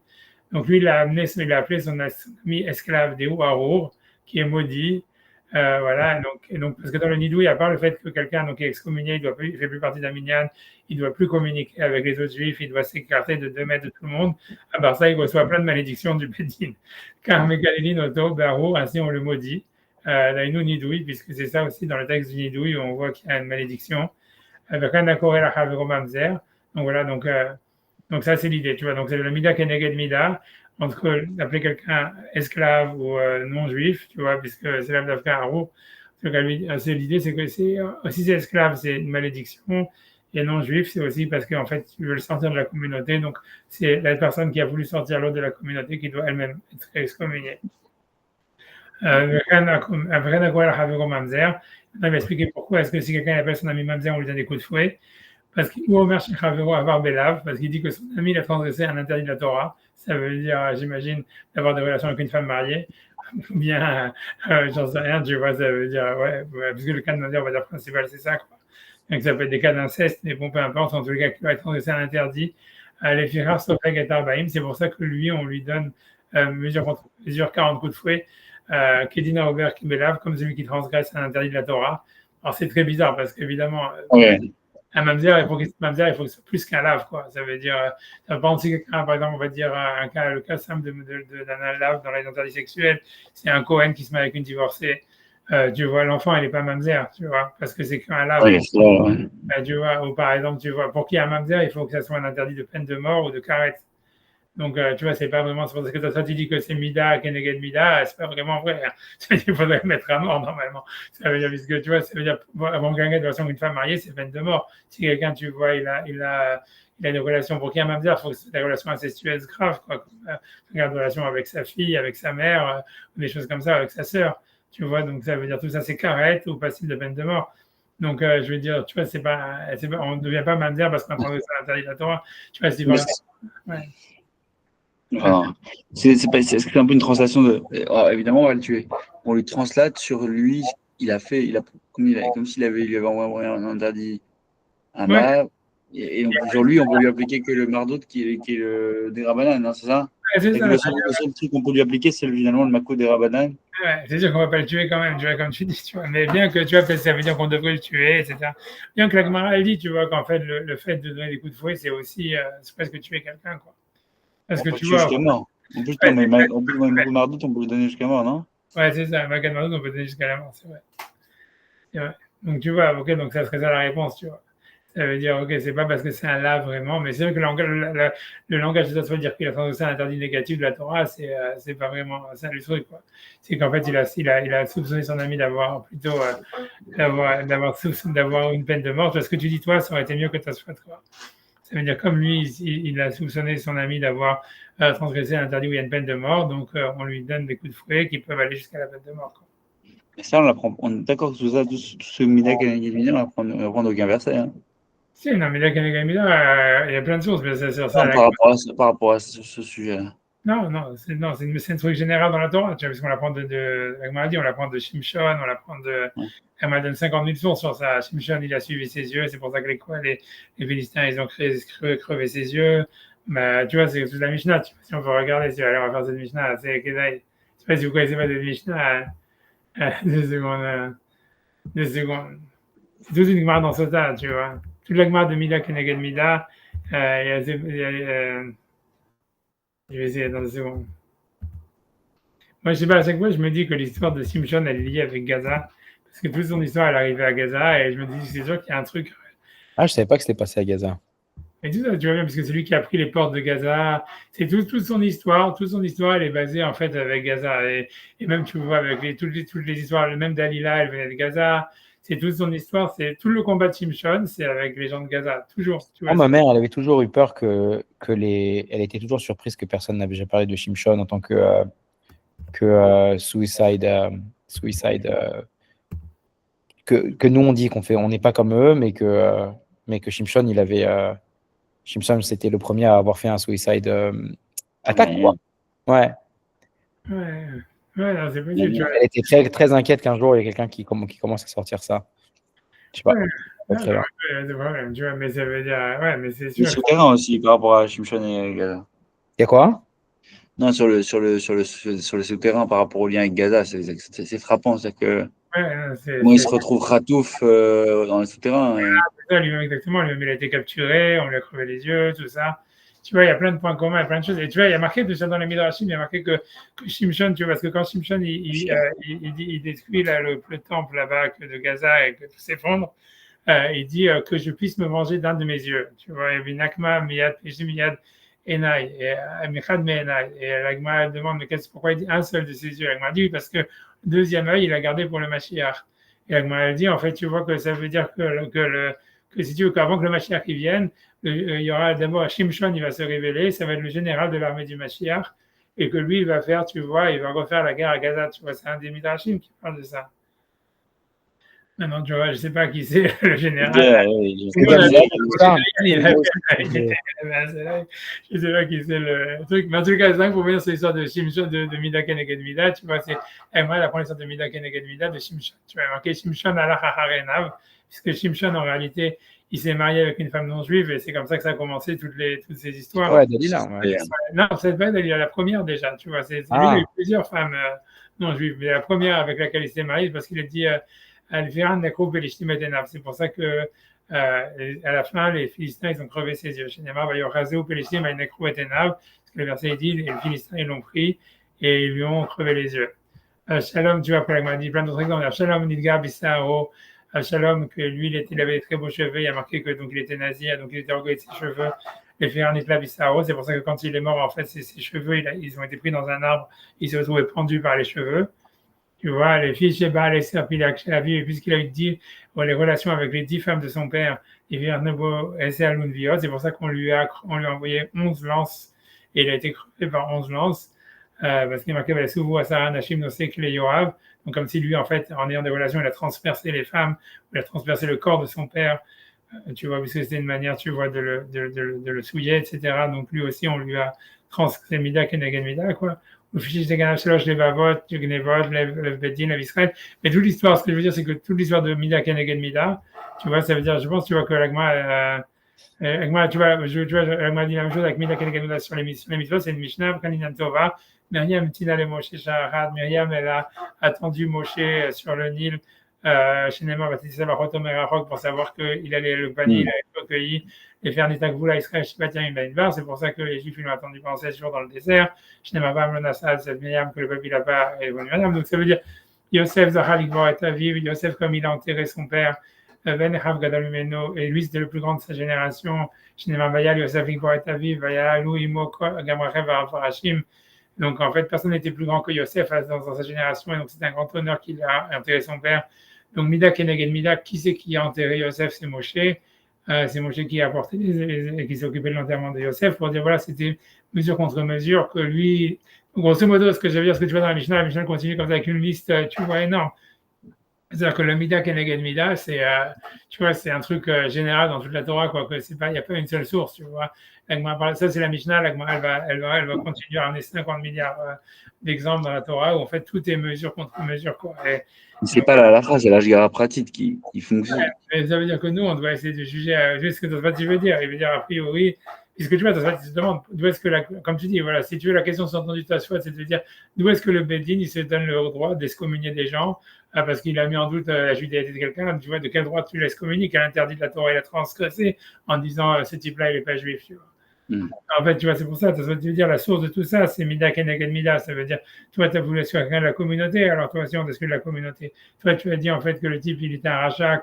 Speaker 1: Donc, lui, il a appelé son ami esclave des Ouarour, qui est maudit. Voilà, donc, parce que dans le Nidou, il n'y a pas le fait que quelqu'un qui est excommunié, il ne fait plus partie d'un minyan, il ne doit plus communiquer avec les autres juifs, il doit s'écarter de 2 mètres de tout le monde. À part ça, il reçoit plein de malédictions du Bédine. Car Megalilin Oto, Baro, ainsi on le maudit. Dainu Nidoui, puisque c'est ça aussi dans le texte du Nidouille, on voit qu'il y a une malédiction. Avec un accord la Havero Mamzer. Donc voilà, donc ça c'est l'idée, tu vois. Donc c'est le Mida Keneged Mida, entre d'appeler quelqu'un esclave ou non juif, tu vois, puisque c'est l'âme d'Afka Haro. C'est l'idée, c'est que si c'est esclave, c'est une malédiction, et non juif, c'est aussi parce qu'en fait, tu veux le sortir de la communauté, donc c'est la personne qui a voulu sortir l'autre de la communauté qui doit elle-même être excommuniée. Il va expliquer pourquoi est-ce que si quelqu'un appelle son ami Mamzer, on lui donne des coups de fouet. Parce qu'il dit que son ami il a transgressé un interdit de la Torah. Ça veut dire, j'imagine, d'avoir des relations avec une femme mariée. Ou bien, j'en sais rien, tu vois, ça veut dire, ouais, parce que le cas de Mamzer, on va dire principal, c'est ça, quoi. Donc ça peut être des cas d'inceste, mais bon, peu importe, en tous les cas, qui va transgresser un interdit. Les Firar Sofeg et Tarbaïm, c'est pour ça que lui, on lui donne mesure 40 coups de fouet. Kedina Ober Kibelav, comme celui qui transgresse un interdit de la Torah. Alors c'est très bizarre parce qu'évidemment, un mamzer, il faut que ce soit plus qu'un lave, quoi. Ça veut dire, ça veut pas dire si quelqu'un, par exemple, on va dire le cas simple d'un lave dans les interdits sexuels, c'est un Cohen qui se met avec une divorcée. Tu vois, l'enfant, il n'est pas mamzer, tu vois, parce que c'est qu'un lave. Tu vois, ou par exemple, tu vois, pour qu'il y ait un mamzer, il faut que ça soit un interdit de peine de mort ou de karet. Donc, tu vois, c'est pas vraiment, c'est parce que toi, tu dis que c'est Mida, Keneged Mida, c'est pas vraiment vrai. Hein. Il faudrait le mettre à mort, normalement. Ça veut dire, puisque, tu vois, ça veut dire, avant quelqu'un de façon qu'une femme mariée, c'est peine de mort. Si quelqu'un, tu vois, il a une relation, pour qu'il y ait un mamzer, il faut que c'est des relations incestueuses graves, quoi. Une relation avec sa fille, avec sa mère, ou des choses comme ça, avec sa sœur. Tu vois, donc ça veut dire, tout ça, c'est carré ou passible de peine de mort. Donc, je veux dire, tu vois, on ne devient pas mamzer parce qu'on a entendu ça interdit de la Torah. Tu vois, c'est vraiment. Ouais.
Speaker 3: Enfin, c'est un peu une translation de. Évidemment, on va le tuer. On lui translate sur lui. Comme s'il lui avait envoyé un interdit à Mav. Et sur lui, on peut lui appliquer que le Mardot qui est le Derabanan, hein, c'est ça?
Speaker 1: C'est ça.
Speaker 3: Le seul truc qu'on peut lui appliquer, c'est finalement le Mako Derabanan.
Speaker 1: Ouais, c'est sûr qu'on ne va pas le tuer quand même, tu vois, comme tu dis, tu vois. Mais bien que, tu vois, ça veut dire qu'on devrait le tuer, etc. Bien que la Gemara, elle dit, tu vois, qu'en fait, le fait de donner des coups de fouet, c'est aussi presque tuer quelqu'un, quoi. Parce que tu vois.
Speaker 3: Jusqu'à mort. En plus, le Mardot, on peut le donner jusqu'à mort, non?
Speaker 1: Ouais, c'est ça. Makan Mardot, on peut le donner jusqu'à la mort, c'est vrai. C'est vrai. Donc, tu vois, ok, donc ça serait ça la réponse, tu vois. Ça veut dire, ok, c'est pas parce que c'est un là vraiment, mais c'est vrai que le langage de ça veut dire qu'il a transgressé un interdit négatif de la Torah, c'est pas vraiment ça le truc, quoi. C'est qu'en fait, il a soupçonné son ami d'avoir plutôt, d'avoir une peine de mort. Parce que tu dis, toi, ça aurait été mieux que ça soit toi. Ça veut dire, comme lui, il a soupçonné son ami d'avoir transgressé un interdit où il y a une peine de mort, donc on lui donne des coups de fouet qui peuvent aller jusqu'à la peine de mort, quoi.
Speaker 3: Mais ça, on l'apprend. On est d'accord que tout ça, tout ce Mida Keneged Mida, on n'apprend aucun verset. Hein.
Speaker 1: Si, non, mais là, il y a plein de sources, mais c'est sur ça.
Speaker 3: Non, par rapport à ce sujet-là.
Speaker 1: Non, c'est un truc général dans la Torah, tu vois, parce qu'on l'apprend on l'apprend de Shimshon, on l'apprend de. Elle m'a donné 50 000 sources sur ça. Shimshon, il a suivi ses yeux, c'est pour ça que les Philistins, ils ont crevé ses yeux. Bah, tu vois, c'est toute la Mishnah, tu vois, si on peut regarder, si on va faire cette Mishnah, c'est Kedai. Je sais pas si vous connaissez pas cette Mishnah, 2 secondes. C'est toute une Gemara dans ce tas, tu vois. Toute la Gemara de Mida Keneged Mida, je vais essayer dans 2 secondes. Moi, je sais pas, à chaque fois, je me dis que l'histoire de Shimshon, elle est liée avec Gaza. Parce que toute son histoire, elle est arrivée à Gaza. Et je me dis, c'est sûr qu'il y a un truc.
Speaker 2: Ah, je savais pas que c'était passé à Gaza.
Speaker 1: Et tout ça, tu vois bien, parce que c'est lui qui a pris les portes de Gaza. C'est toute son histoire. Toute son histoire, elle est basée, en fait, avec Gaza. Et même, tu vois, avec toutes les histoires, même Dalila, elle venait de Gaza. C'est toute son histoire. C'est tout le combat de Shimshon, c'est avec les gens de Gaza. Toujours. Tu vois,
Speaker 2: ma mère, elle avait toujours eu peur elle était toujours surprise que personne n'avait jamais parlé de Shimshon en tant que suicide, que nous on dit on n'est pas comme eux, mais que Shimshon, Shimshon, c'était le premier à avoir fait un suicide attaque, quoi. Ouais.
Speaker 1: Ouais, non, c'est possible. Tu vois.
Speaker 2: Elle était très, très inquiète qu'un jour il y ait quelqu'un qui commence à sortir ça. Je sais pas.
Speaker 1: C'est vrai, tu vois, mais ça veut dire, ouais, mais c'est sûr.
Speaker 3: Le souterrain aussi, par rapport à Shimshon et Gaza.
Speaker 2: Il y a quoi?
Speaker 3: Non, sur le souterrain par rapport au lien avec Gaza, c'est frappant. C'est que moi, il se retrouve Khatouf dans le souterrain.
Speaker 1: Lui-même, exactement. Lui-même, il a été capturé, on lui a crevé les yeux, tout ça. Tu vois, il y a plein de points communs, plein de choses. Et tu vois, il y a marqué déjà dans les Midrashim, il y a marqué que Shimshon, tu vois, parce que quand Shimshon, il détruit le temple là-bas de Gaza et que tout s'effondre, il dit que je puisse me venger d'un de mes yeux. Tu vois, il y a Nakma, Miyad, Miyad, Enai, et Michad Me'enai. Et l'Agma demande, mais pourquoi il dit un seul de ses yeux? L'Agma dit, oui, parce que le deuxième œil, il a gardé pour le Mashiach. Et l'Agma dit, en fait, tu vois que ça veut dire que si tu veux qu'avant que le Mashiach il vienne, il y aura d'abord Shimshon, il va se révéler, ça va être le général de l'armée du Mashiach, et que lui, il va faire, tu vois, il va refaire la guerre à Gaza. Tu vois, c'est un des Midrashim qui parle de ça. Maintenant, tu vois, je ne sais pas qui c'est le général. Je ne sais pas qui c'est le truc. Mais en tout cas, c'est pour venir sur l'histoire de Shimshon, de Mida Keneged Mida. Tu vois, moi, elle apprend l'histoire de Mida Keneged Mida de Shimshon. Tu vois, marqué Shimshon ala Hacharenav, puisque Shimshon, en réalité, il s'est marié avec une femme non juive et c'est comme ça que ça a commencé toutes ces histoires.
Speaker 2: Ouais, Dalila. Ouais.
Speaker 1: Non, c'est pas Dalila, la première déjà. Tu vois, lui, il a eu plusieurs femmes non juives, mais la première avec laquelle il s'est marié, parce qu'il a dit. C'est pour ça que à la fin, les Philistins, ils ont crevé ses yeux. Parce que le verset dit, les Philistins, ils l'ont pris et ils lui ont crevé les yeux. Shalom, tu vois, après, il m'a dit plein d'autres exemples. Shalom, Nidgar, Bissaro. Shalom, que lui, il avait des très beaux cheveux. Il a marqué que donc il était nazi, donc il était orgueilleux de ses cheveux. Les Féran Nitla Bissaro. C'est pour ça que quand il est mort, en fait, ses cheveux, ils ont été pris dans un arbre. Il s'est retrouvé pendu par les cheveux. Tu vois, les filles chez Baal et Serpilak chez la vie, et puisqu'il a eu dit les relations avec les 10 femmes de son père, c'est pour ça qu'on lui a envoyé 11 lances, et il a été crevé par 11 lances, parce qu'il marquait souvent à Sarah Nashim Nosek les Yoav, donc comme si lui, en fait, en ayant des relations, il a transpercé les femmes, il a transpercé le corps de son père, tu vois, puisque c'était une manière, tu vois, de le souiller, etc. Donc lui aussi, on lui a transcrit Mida Keneged Mida, quoi. Mais toute l'histoire, ce que je veux dire, c'est que toute l'histoire de Mida Keneged Mida, tu vois, ça veut dire, je pense, tu vois, que l'Agma, tu vois, l'Agma dit la même chose avec Mida Keneged Mida sur les mitzvot, c'est une Mishnah, Kaninan Tova, Myriam Tina le Moshe Shaharad, Myriam, elle a attendu Moshe sur le Nil, chez Neymar Baptiste pour savoir qu'il allait le panier, il allait le recueillir. Et faire des takvoula Israël Shibatim Baïdbar, c'est pour ça que les Juifs ils l'ont attendu pendant 16 jours dans le désert. Je n'ai pas menaçal cette Myriam que le peuple n'a pas évolué. Donc ça veut dire Yosef Zachal Igor et Aviv, Yosef comme il a enterré son père et lui c'était le plus grand de sa génération. Donc en fait, personne n'était plus grand que Yosef dans sa génération, et donc c'est un grand honneur qu'il a enterré son père. Donc Mida Keneged Mida, qui c'est qui a enterré Yosef? C'est Moshe. C'est Moshe qui a apporté qui s'est occupé de l'enterrement de Yosef pour dire voilà, c'était mesure contre mesure que lui. Grosso modo, ce que je veux dire, ce que tu vois dans la Mishnah continue comme ça avec une liste, tu vois, énorme. C'est-à-dire que le Mida Keneged Mida, c'est, tu vois, c'est un truc général dans toute la Torah, quoi, que c'est pas, il n'y a pas une seule source, tu vois. Ça, c'est la Mishnah, elle va continuer à amener 50 milliards d'exemples dans la Torah où en fait tout est mesure contre mesure, quoi.
Speaker 3: C'est pas la phrase, c'est l'Ashgara pratique qui fonctionne.
Speaker 1: Mais ça veut dire que nous, on doit essayer de juger juste ce que tu veux dire. Il veut dire a priori, puisque tu vois, tu te demandes d'où est-ce que, comme tu dis, voilà, si tu veux, la question sous-entendue de ta foi, c'est de dire d'où est-ce que le Bedin, il se donne le droit d'excommunier des gens parce qu'il a mis en doute la judaïté de quelqu'un. Tu vois, de quel droit tu l'excommunies, quel interdit de la Torah il a transgressé en disant ce type-là, il n'est pas juif, tu vois. En fait, tu vois, c'est pour ça, tu veux dire, la source de tout ça, c'est Mida Keneged Mida. Ça veut dire, toi, tu as voulu exclure quelqu'un de la communauté, alors toi aussi, on t'exclut de la communauté. Toi, tu as dit, en fait, que le type, il était un rachat,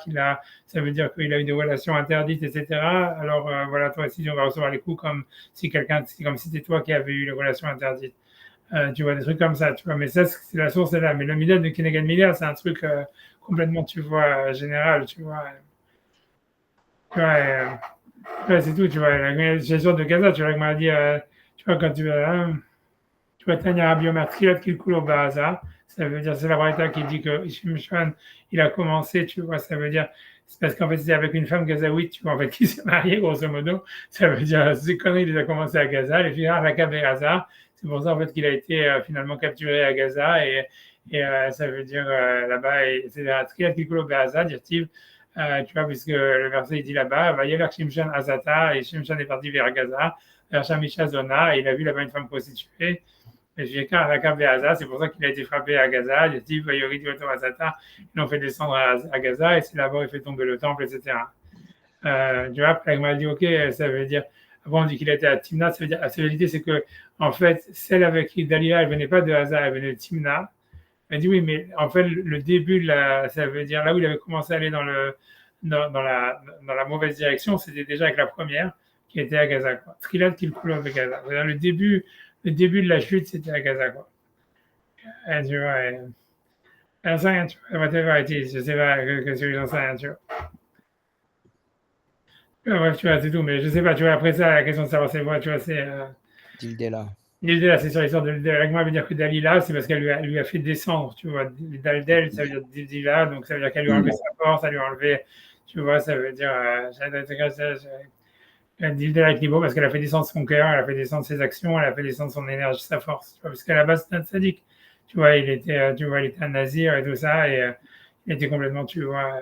Speaker 1: ça veut dire qu'il a eu des relations interdites, etc. Alors, voilà, toi aussi, on va recevoir les coups comme si c'était toi qui avais eu les relations interdites. Tu vois, des trucs comme ça, tu vois. Mais ça, c'est la source est là. Mais le Mida de Keneged Mida, c'est un truc complètement, tu vois, général, tu vois. Tu vois, ouais, c'est tout, tu vois. La gestion de Gaza, tu vois, il m'a dit, tu vois, quand tu vois, Tanya Rabiomer, Triot Kilkulo Bahaza, ça veut dire, c'est la Braïta qui dit que Shimshon, il a commencé, tu vois, ça veut dire, c'est parce qu'en fait, c'était avec une femme gazaouite, tu vois, en fait, qui s'est mariée, grosso modo. Ça veut dire, ces conneries, il a commencé à Gaza, les filles à la Gaza. C'est pour ça, en fait, qu'il a été finalement capturé à Gaza, et ça veut dire, là-bas, c'est Triot Kilkulo Bahaza, dire-t-il, tu vois, puisque le verset il dit là-bas, va y aller Shimshon Azata, et Shimshon est parti vers Gaza, vers Shamisha Zona, et il a vu là-bas une femme prostituée. Et c'est pour ça qu'il a été frappé à Gaza. Il a dit, ils l'ont fait descendre à Gaza, et c'est là-bas où il fait tomber le temple, etc. Tu vois, après, il m'a dit, ok, ça veut dire, avant on dit qu'il était à Timna, ça veut dire, la vérité, c'est que, en fait, celle avec qui Dalila, elle venait pas de Gaza, elle venait de Timna. Elle dit oui, mais en fait, le début, ça veut dire là où il avait commencé à aller dans la mauvaise direction, c'était déjà avec la première qui était à Gaza, quoi. Trilat Kilkulo de Gaza. Le début de la chute, c'était à Gaza, quoi. Et tu vois, j'en sais rien, tu vois. Whatever it is, je sais pas que j'en sais rien, tu vois. Bref, tu vois, c'est tout, mais je sais pas, tu vois, après ça, la question de savoir c'est quoi, tu vois, c'est.
Speaker 2: Dildela.
Speaker 1: Dildela, c'est sur l'histoire de l'agma, veut dire que Dalila, c'est parce qu'elle lui a fait descendre, tu vois. Daldel, ça veut dire Dildila, donc ça veut dire qu'elle lui a enlevé sa force, elle lui a enlevé, tu vois, ça veut dire. Dildela avec Libo, parce qu'elle a fait descendre son cœur, elle a fait descendre ses actions, elle a fait descendre son énergie, sa force, tu vois, parce qu'à la base, c'était un sadique. Tu vois, il était un nazir et tout ça, et il était complètement, tu vois.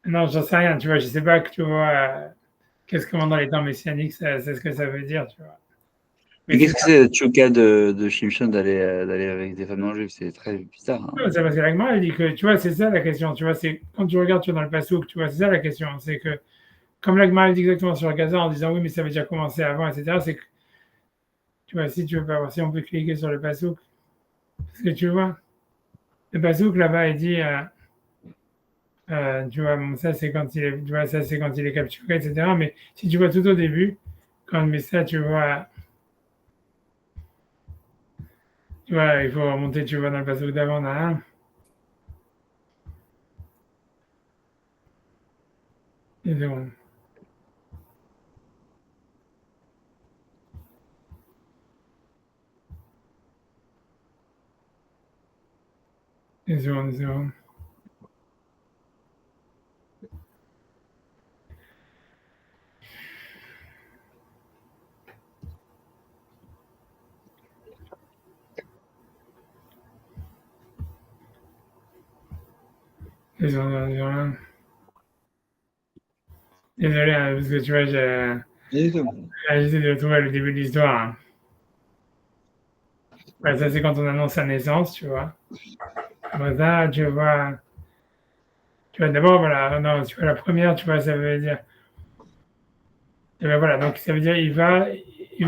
Speaker 1: Non, j'en sais rien, tu vois, je sais pas que tu vois. Qu'est-ce que dans les temps messianiques, c'est ce que ça veut dire, tu vois.
Speaker 3: Mais qu'est-ce que c'est le choka de Shimshon d'aller avec des femmes non juives? C'est très bizarre. Hein.
Speaker 1: C'est parce que l'agma, elle dit que, tu vois, c'est ça la question, tu vois, c'est quand tu regardes tu vois, dans le Passouk, tu vois, c'est ça la question, c'est que, comme l'agma, elle dit exactement sur Gaza en disant oui, mais ça veut déjà commencer avant, etc., c'est que, tu vois, si tu veux pas voir, si on peut cliquer sur le Passouk, parce que tu vois, le Passouk là-bas, il dit, tu vois, bon, ça c'est quand il est, tu vois, ça c'est quand il est capturé, etc., mais si tu vois tout au début, quand mais ça, tu vois, il faut remonter, tu vois, dans le Passouk d'avant, là. Et c'est bon. C'est bon, c'est bon. Désolé, parce que tu vois, j'essaie de trouver le début de l'histoire. Hein. Ouais, ça, c'est quand on annonce sa naissance, tu vois. Ça, tu vois, d'abord, voilà, non, tu vois, la première, tu vois, ça veut dire. Et ben voilà, donc ça veut dire, il va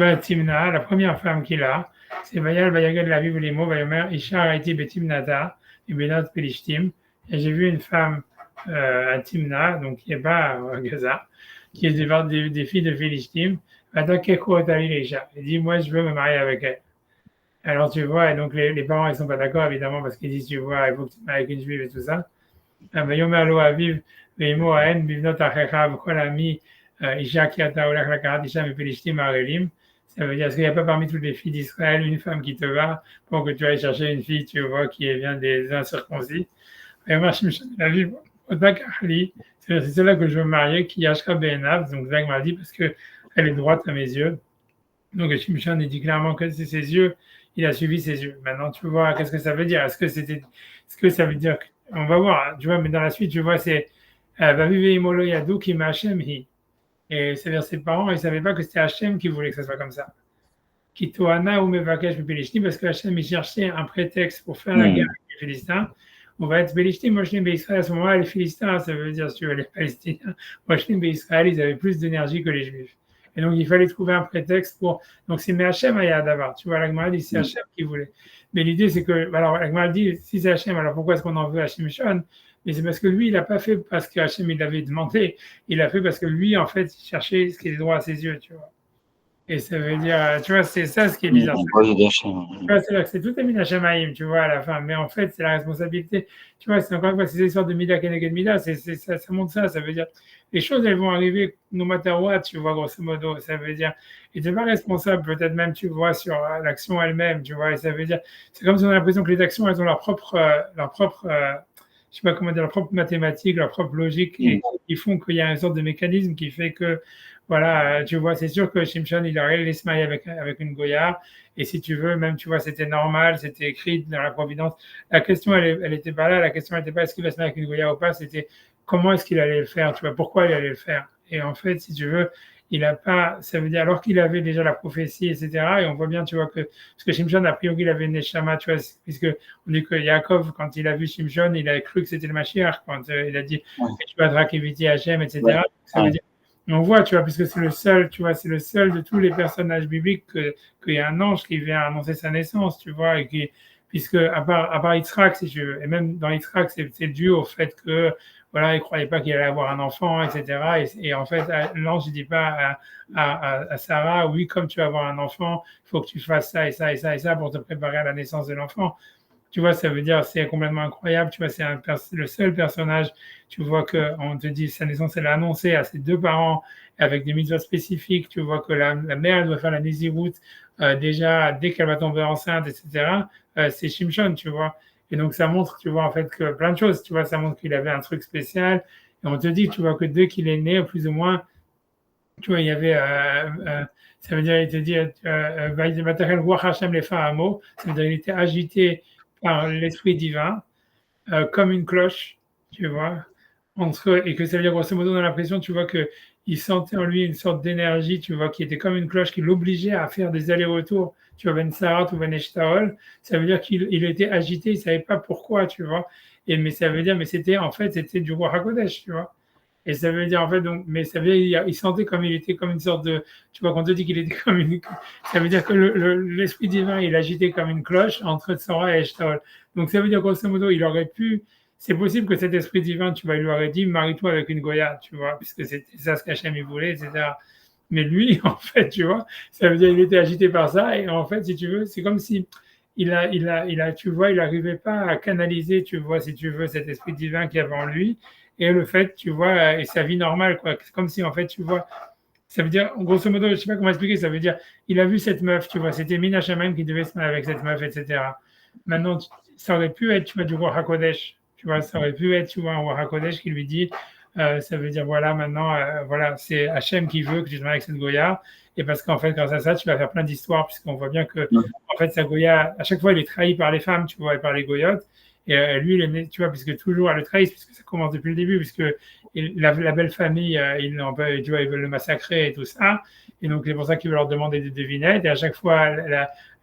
Speaker 1: à Timna, la première femme qu'il a, c'est Vayal, Vayagad, la Bible, les mots, Vayomer, Isha, Haïti, Betimnata, Ibénat, Pelishtim. Et j'ai vu une femme à Timna, donc qui n'est pas à Gaza, qui est des filles de Philistine. Il dit, moi, je veux me marier avec elle. Alors, tu vois, et donc les parents, ils sont pas d'accord, évidemment, parce qu'ils disent, tu vois, il faut que tu te maries avec une juive et tout ça. Mais Yomer lo aviv, veimo haen, bivnot achecha, v'kol ami, isha ki ata olach lakarat isha mepelishtim harelim. Ça veut dire, est-ce qu'il n'y a pas parmi toutes les filles d'Israël une femme qui te va pour que tu ailles chercher une fille, tu vois, qui vient des incirconcis? Et moi, Shimshon, il a vu, c'est celle-là que je veux marier, qui yashka be'enav, donc Zach m'a dit, parce qu'elle est droite à mes yeux. Donc Shimshon, il dit clairement que c'est ses yeux, il a suivi ses yeux. Maintenant, tu vois, qu'est-ce que ça veut dire? Est-ce que ça veut dire, on va voir, tu vois, mais dans la suite, tu vois, c'est, Vavive imolo yadou ki ma'Hashem hi. Et c'est-à-dire, ses parents, ils ne savaient pas que c'était Hachem qui voulait que ça soit comme ça. Kitoana ou Mevakesh Pelishtim, parce que Hachem, il cherchait un prétexte pour faire la guerre avec les Philistins. On va être Pelishtim, Moshlim Israël. À ce moment-là, les Philistins, ça veut dire, si tu veux, les Palestiniens, Moshlim Israël, ils avaient plus d'énergie que les Juifs. Et donc, il fallait trouver un prétexte pour. Donc, c'est Hachem à d'avoir. Tu vois, l'Agmara dit c'est Hachem qui voulait. Mais l'idée, c'est que. Alors, l'Agmara dit si c'est Hachem, alors pourquoi est-ce qu'on en veut à Shimshon? Mais c'est parce que lui, il n'a pas fait parce que Hachem, il l'avait demandé. Il a fait parce que lui, en fait, il cherchait ce qui est droit à ses yeux, tu vois. Et ça veut dire, tu vois, c'est ça ce qui est bizarre. C'est tout est Minachamaïm, tu vois, à la fin. Mais en fait, c'est la responsabilité. Tu vois, c'est encore une fois, ces histoires de Mida Keneged Mida, ça montre ça. Ça veut dire, les choses, elles vont arriver no matter what, tu vois, grosso modo. Ça veut dire, et tu n'es pas responsable, peut-être même, tu vois, sur l'action elle-même, tu vois. Et ça veut dire, c'est comme si on a l'impression que les actions, elles ont leur propre je sais pas comment dire, leur propre mathématique, leur propre logique, et qui font qu'il y a une sorte de mécanisme qui fait que, voilà, tu vois, c'est sûr que Shimshon, il aurait laissé se marier avec une Goya, et si tu veux, même, tu vois, c'était normal, c'était écrit dans la Providence. La question, elle était pas là, la question n'était pas est-ce qu'il va se marier avec une Goya ou pas, c'était comment est-ce qu'il allait le faire, tu vois, pourquoi il allait le faire. Et en fait, si tu veux, il n'a pas, ça veut dire, alors qu'il avait déjà la prophétie, etc., et on voit bien, tu vois, parce que Shimshon, a priori, il avait une Neshama, tu vois, puisque on dit que Yaakov, quand il a vu Shimshon, il a cru que c'était le Mashiach, quand il a dit, tu vas Drakeviti Hachem, etc., ça veut dire, on voit, tu vois, puisque c'est le seul, tu vois, c'est le seul de tous les personnages bibliques qu'il y a un ange qui vient annoncer sa naissance, tu vois, et qui, puisque à part Yitzhak, si tu veux, et même dans Yitzhak, c'est dû au fait que, voilà, il ne croyait pas qu'il allait avoir un enfant, etc. Et en fait, l'ange ne dit pas à Sarah, oui, comme tu vas avoir un enfant, il faut que tu fasses ça et ça et ça et ça pour te préparer à la naissance de l'enfant. Tu vois, ça veut dire, c'est complètement incroyable. Tu vois, c'est le seul personnage, tu vois, qu'on te dit, sa naissance, elle est annoncée à ses deux parents avec des mitzvot spécifiques. Tu vois que la mère, elle doit faire la Nézirut déjà dès qu'elle va tomber enceinte, etc. C'est Shimshon, tu vois. Et donc, ça montre, tu vois, en fait, que plein de choses. Tu vois, ça montre qu'il avait un truc spécial. Et on te dit, tu vois, que dès qu'il est né, plus ou moins, tu vois, il y avait, ça veut dire, il te dit, ça veut dire, il était agité par l'esprit divin, comme une cloche, tu vois, et que ça veut dire, grosso modo, on a l'impression, tu vois, qu'il sentait en lui une sorte d'énergie, tu vois, qui était comme une cloche qui l'obligeait à faire des allers-retours, tu vois, Ben Sarat ou Ben Eshtaol, ça veut dire qu'il était agité, il ne savait pas pourquoi, tu vois, mais ça veut dire, mais c'était, en fait, c'était du roi HaKodesh, tu vois. Et ça veut dire, en fait, donc, mais ça veut dire, il sentait comme il était comme une sorte de, tu vois, quand on te dit qu'il était comme une, ça veut dire que l'esprit divin, il agitait comme une cloche entre Tzora et Eshtaol. Donc, ça veut dire, grosso modo, il aurait pu, c'est possible que cet esprit divin, tu vois, il lui aurait dit, marie-toi avec une Goya, tu vois, puisque c'était ça ce qu'Hachem il voulait, etc. Mais lui, en fait, tu vois, ça veut dire, il était agité par ça, et en fait, si tu veux, c'est comme si, tu vois, il n'arrivait pas à canaliser, tu vois, si tu veux, cet esprit divin qu'il y avait en lui, et le fait, tu vois, et sa vie normale, quoi. C'est comme si, en fait, tu vois, ça veut dire, grosso modo, je ne sais pas comment expliquer, ça veut dire, il a vu cette meuf, tu vois, c'était Mina Shaman qui devait se marier avec cette meuf, etc. Maintenant, ça aurait pu être, tu vois, du roi HaKodesh, tu vois, ça aurait pu être, tu vois, un roi HaKodesh qui lui dit, ça veut dire, voilà, maintenant, voilà, c'est Hachem qui veut que tu te maries avec cette Goya, et parce qu'en fait, grâce à ça, tu vas faire plein d'histoires, puisqu'on voit bien que, en fait, sa Goya, à chaque fois, il est trahi par les femmes, tu vois, et par les Goyotes. Et lui, tu vois, puisque toujours elle le trahissent, puisque ça commence depuis le début, puisque la belle famille, tu vois, ils veulent le massacrer et tout ça. Et donc, c'est pour ça qu'il veut leur demander des devinettes. Et à chaque fois,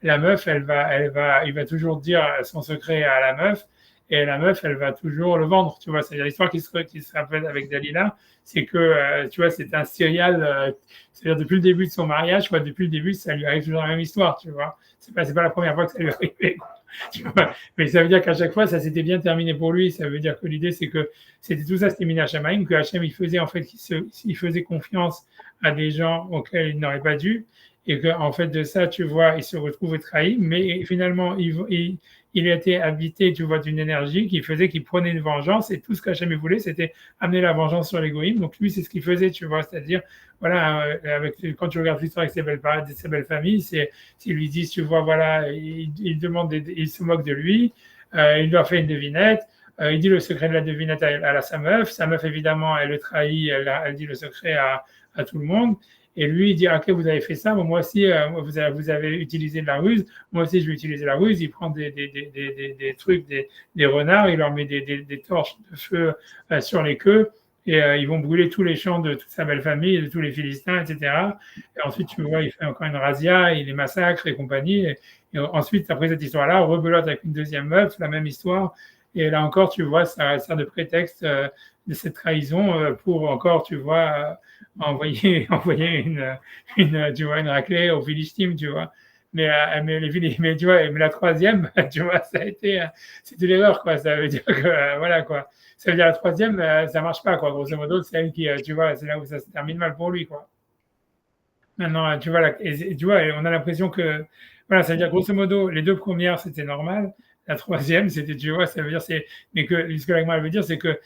Speaker 1: la meuf, il va toujours dire son secret à la meuf. Et la meuf, elle va toujours le vendre, tu vois. C'est-à-dire l'histoire qui se rappelle avec Dalila, c'est que, tu vois, c'est un serial, c'est-à-dire depuis le début de son mariage, quoi, depuis le début, ça lui arrive toujours la même histoire, tu vois. C'est pas la première fois que ça lui arrive. Tu vois. Mais ça veut dire qu'à chaque fois, ça s'était bien terminé pour lui. Ça veut dire que l'idée, c'est que c'était tout ça, c'était Mina Shamaim, que Hachem, il faisait en fait, il faisait confiance à des gens auxquels il n'aurait pas dû, et qu'en fait de ça, tu vois, il se retrouve trahi, mais finalement, il a été habité, tu vois, d'une énergie qui faisait qu'il prenait une vengeance, et tout ce qu'Hachem voulait, c'était amener la vengeance sur l'égoïsme. Donc lui, c'est ce qu'il faisait, tu vois, c'est-à-dire, voilà, quand tu regardes l'histoire avec ses belles familles, s'ils lui disent, tu vois, voilà, il se moque de lui, il leur fait une devinette, il dit le secret de la devinette à sa meuf évidemment, elle le trahit, elle dit le secret à tout le monde. Et lui, il dit, ok, vous avez fait ça, moi aussi, vous avez utilisé de la ruse, moi aussi, je vais utiliser la ruse. Il prend des trucs, des renards, il leur met des torches de feu sur les queues, et ils vont brûler tous les champs de toute sa belle famille, de tous les Philistins, etc. Et ensuite, tu vois, il fait encore une razzia, il les massacre et compagnie. Et ensuite, après cette histoire-là, on rebelote avec une deuxième meuf, la même histoire. Et là encore, tu vois, ça sert de prétexte de cette trahison pour encore, tu vois, envoyer tu vois, une raclée aux Philistines, tu vois. Mais tu vois, mais la troisième, tu vois, ça a été, c'était l'erreur, quoi. Ça veut dire que, voilà, quoi. Ça veut dire la troisième, ça marche pas, quoi. Grosso modo, c'est elle qui, tu vois, c'est là où ça se termine mal pour lui, quoi. Maintenant, tu vois, tu vois, on a l'impression que, voilà, ça veut dire grosso modo, les deux premières, c'était normal. La troisième, c'était, tu vois, ça veut dire, mais ce que l'agma veut dire, c'est que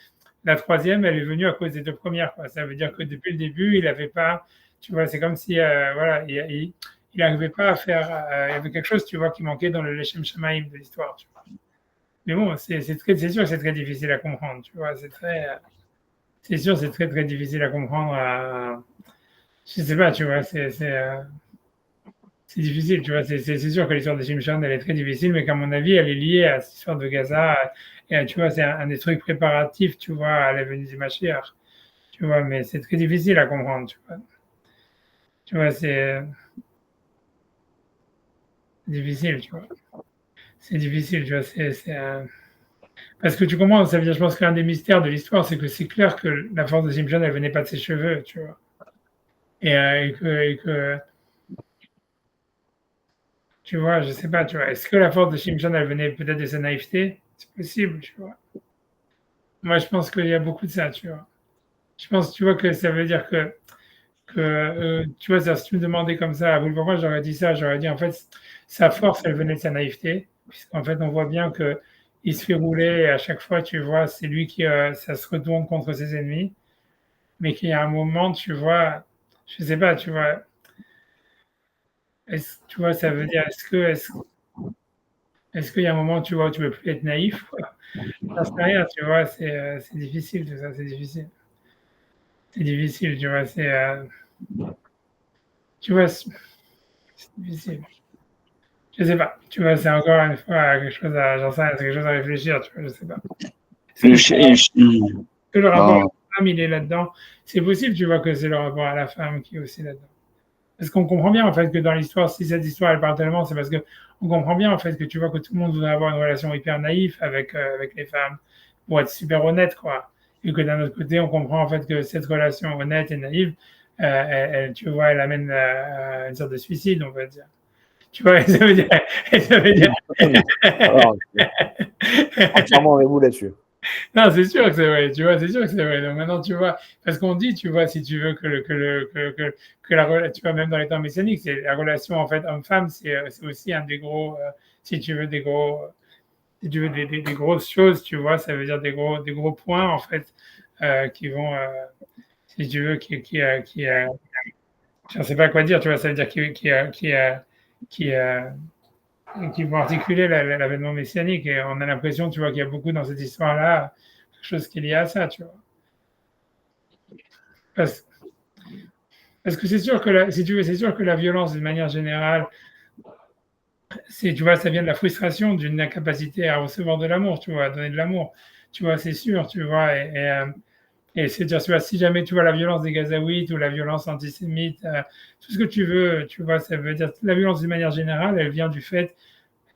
Speaker 1: la troisième, elle est venue à cause des deux premières, quoi. Ça veut dire que depuis le début, il n'avait pas, tu vois, c'est comme si, voilà, il n'arrivait pas à faire, il y avait quelque chose, tu vois, qui manquait dans le Lechem Shamaim de l'histoire, tu vois. Mais bon, c'est sûr que c'est très difficile à comprendre, tu vois, c'est sûr, c'est très, très difficile à comprendre. Je sais pas, tu vois, c'est difficile, tu vois. C'est sûr que l'histoire de Shimshon, elle est très difficile, mais qu'à mon avis, elle est liée à cette histoire de Gaza. Et tu vois, c'est un des trucs préparatifs, tu vois, à la venue du Mashiach. Tu vois, mais c'est très difficile à comprendre, tu vois. Tu vois, c'est difficile, tu vois. C'est difficile, tu vois. Parce que tu comprends, ça veut dire, je pense qu'un des mystères de l'histoire, c'est que c'est clair que la force de Shimshon, elle venait pas de ses cheveux, tu vois. Et que tu vois, je sais pas, tu vois, est-ce que la force de Shimshon, elle venait peut-être de sa naïveté? C'est possible, tu vois. Moi, je pense qu'il y a beaucoup de ça, tu vois. Je pense, tu vois, que ça veut dire que tu vois, si tu me demandais comme ça, pourquoi j'aurais dit ça? J'aurais dit, en fait, sa force, elle venait de sa naïveté, puisqu'en fait, on voit bien que il se fait rouler, et à chaque fois, tu vois, c'est lui qui, ça se retourne contre ses ennemis, mais qu'il y a un moment, tu vois, je sais pas, tu vois, tu vois, ça veut dire, est-ce qu'il y a un moment, tu vois, où tu peux plus être naïf, quoi? Ça sais rien, tu vois, c'est difficile, tout ça, c'est difficile. C'est difficile, tu vois, tu vois, c'est difficile. Je sais pas, tu vois, c'est encore une fois quelque chose j'en sais rien, c'est quelque chose à réfléchir, tu vois, je sais pas. Que le rapport à la femme, il est là-dedans. C'est possible, tu vois, que c'est le rapport à la femme qui est aussi là-dedans. Parce qu'on comprend bien, en fait, que dans l'histoire, si cette histoire, elle parle tellement, c'est parce que on comprend bien, en fait, que tu vois que tout le monde voudrait avoir une relation hyper naïve avec les femmes pour être super honnête, quoi. Et que d'un autre côté, on comprend, en fait, que cette relation honnête et naïve, tu vois, elle amène à une sorte de suicide, on va dire. Tu vois, ça veut dire.
Speaker 2: Entièrement avec vous là-dessus.
Speaker 1: Non, c'est sûr que c'est vrai, tu vois, c'est sûr que c'est vrai. Donc maintenant, tu vois, parce qu'on dit, tu vois, si tu veux que la relation, tu vois, même dans les temps messianiques, c'est la relation en fait homme-femme, c'est aussi un des gros, si tu veux, si tu veux des grosses choses, tu vois, ça veut dire des gros points en fait qui vont, si tu veux, je ne sais pas quoi dire, tu vois, ça veut dire qui, qui vont articuler l'avènement messianique. Et on a l'impression, tu vois, qu'il y a beaucoup dans cette histoire-là, quelque chose qui est lié à ça, tu vois. Parce, parce que c'est sûr que, si tu veux, c'est sûr que la violence, d'une manière générale, tu vois, ça vient de la frustration, d'une incapacité à recevoir de l'amour, tu vois, à donner de l'amour. Tu vois, c'est sûr, tu vois. Et c'est dire, tu vois, si jamais tu vois la violence des Gazaouites ou la violence antisémite, tout ce que tu veux, tu vois, ça veut dire la violence d'une manière générale, elle vient du fait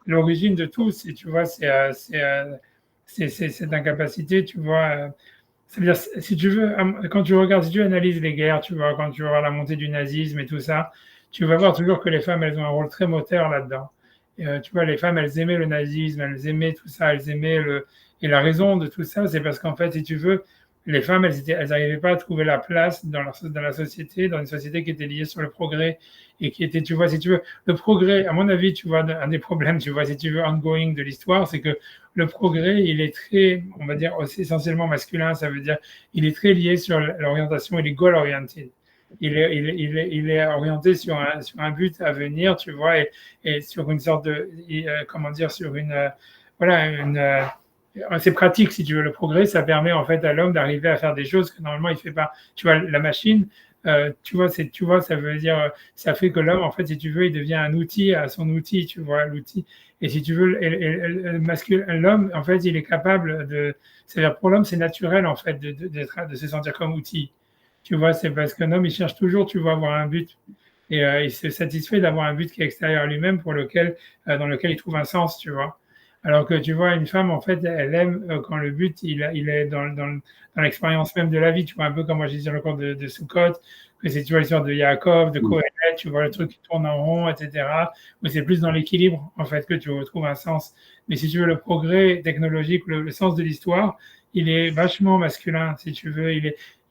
Speaker 1: l'origine de tout, tu vois, c'est cette incapacité, tu vois. C'est-à-dire, si tu veux, quand tu regardes, si tu analyses les guerres, tu vois, quand tu vois la montée du nazisme et tout ça, tu vas voir toujours que les femmes, elles ont un rôle très moteur là-dedans. Tu vois, les femmes, elles aimaient le nazisme, elles aimaient tout ça, elles aimaient et la raison de tout ça, c'est parce qu'en fait, si tu veux, les femmes, elles n'arrivaient pas à trouver la place dans la société, dans une société qui était liée sur le progrès et qui était, tu vois, si tu veux, le progrès, à mon avis, tu vois, un des problèmes, tu vois, si tu veux, ongoing de l'histoire, c'est que le progrès, il est très, on va dire, essentiellement masculin, ça veut dire, il est très lié sur l'orientation, il est goal-oriented. Il est orienté sur un but à venir, tu vois, et sur une sorte de, comment dire, sur voilà, c'est pratique si tu veux. Le progrès, ça permet en fait à l'homme d'arriver à faire des choses que normalement il fait pas. Tu vois, la machine, tu vois, ça veut dire, ça fait que l'homme, en fait, si tu veux, il devient un outil à son outil, tu vois, l'outil. Et si tu veux, l'homme, en fait, il est capable c'est-à-dire pour l'homme, c'est naturel en fait de se sentir comme outil. Tu vois, c'est parce qu'un homme, il cherche toujours, tu vois, avoir un but. Et il se satisfait d'avoir un but qui est extérieur à lui-même, dans lequel il trouve un sens, tu vois. Alors que tu vois, une femme, en fait, elle aime quand le but, il est dans l'expérience même de la vie. Tu vois, un peu comme moi, j'ai dit dans le cours de Sukkot, que c'est, tu vois, l'histoire de Yaakov, de Kohelet, tu vois, le truc qui tourne en rond, etc. Où c'est plus dans l'équilibre, en fait, que tu retrouves un sens. Mais si tu veux, le progrès technologique, le sens de l'histoire, il est vachement masculin, si tu veux.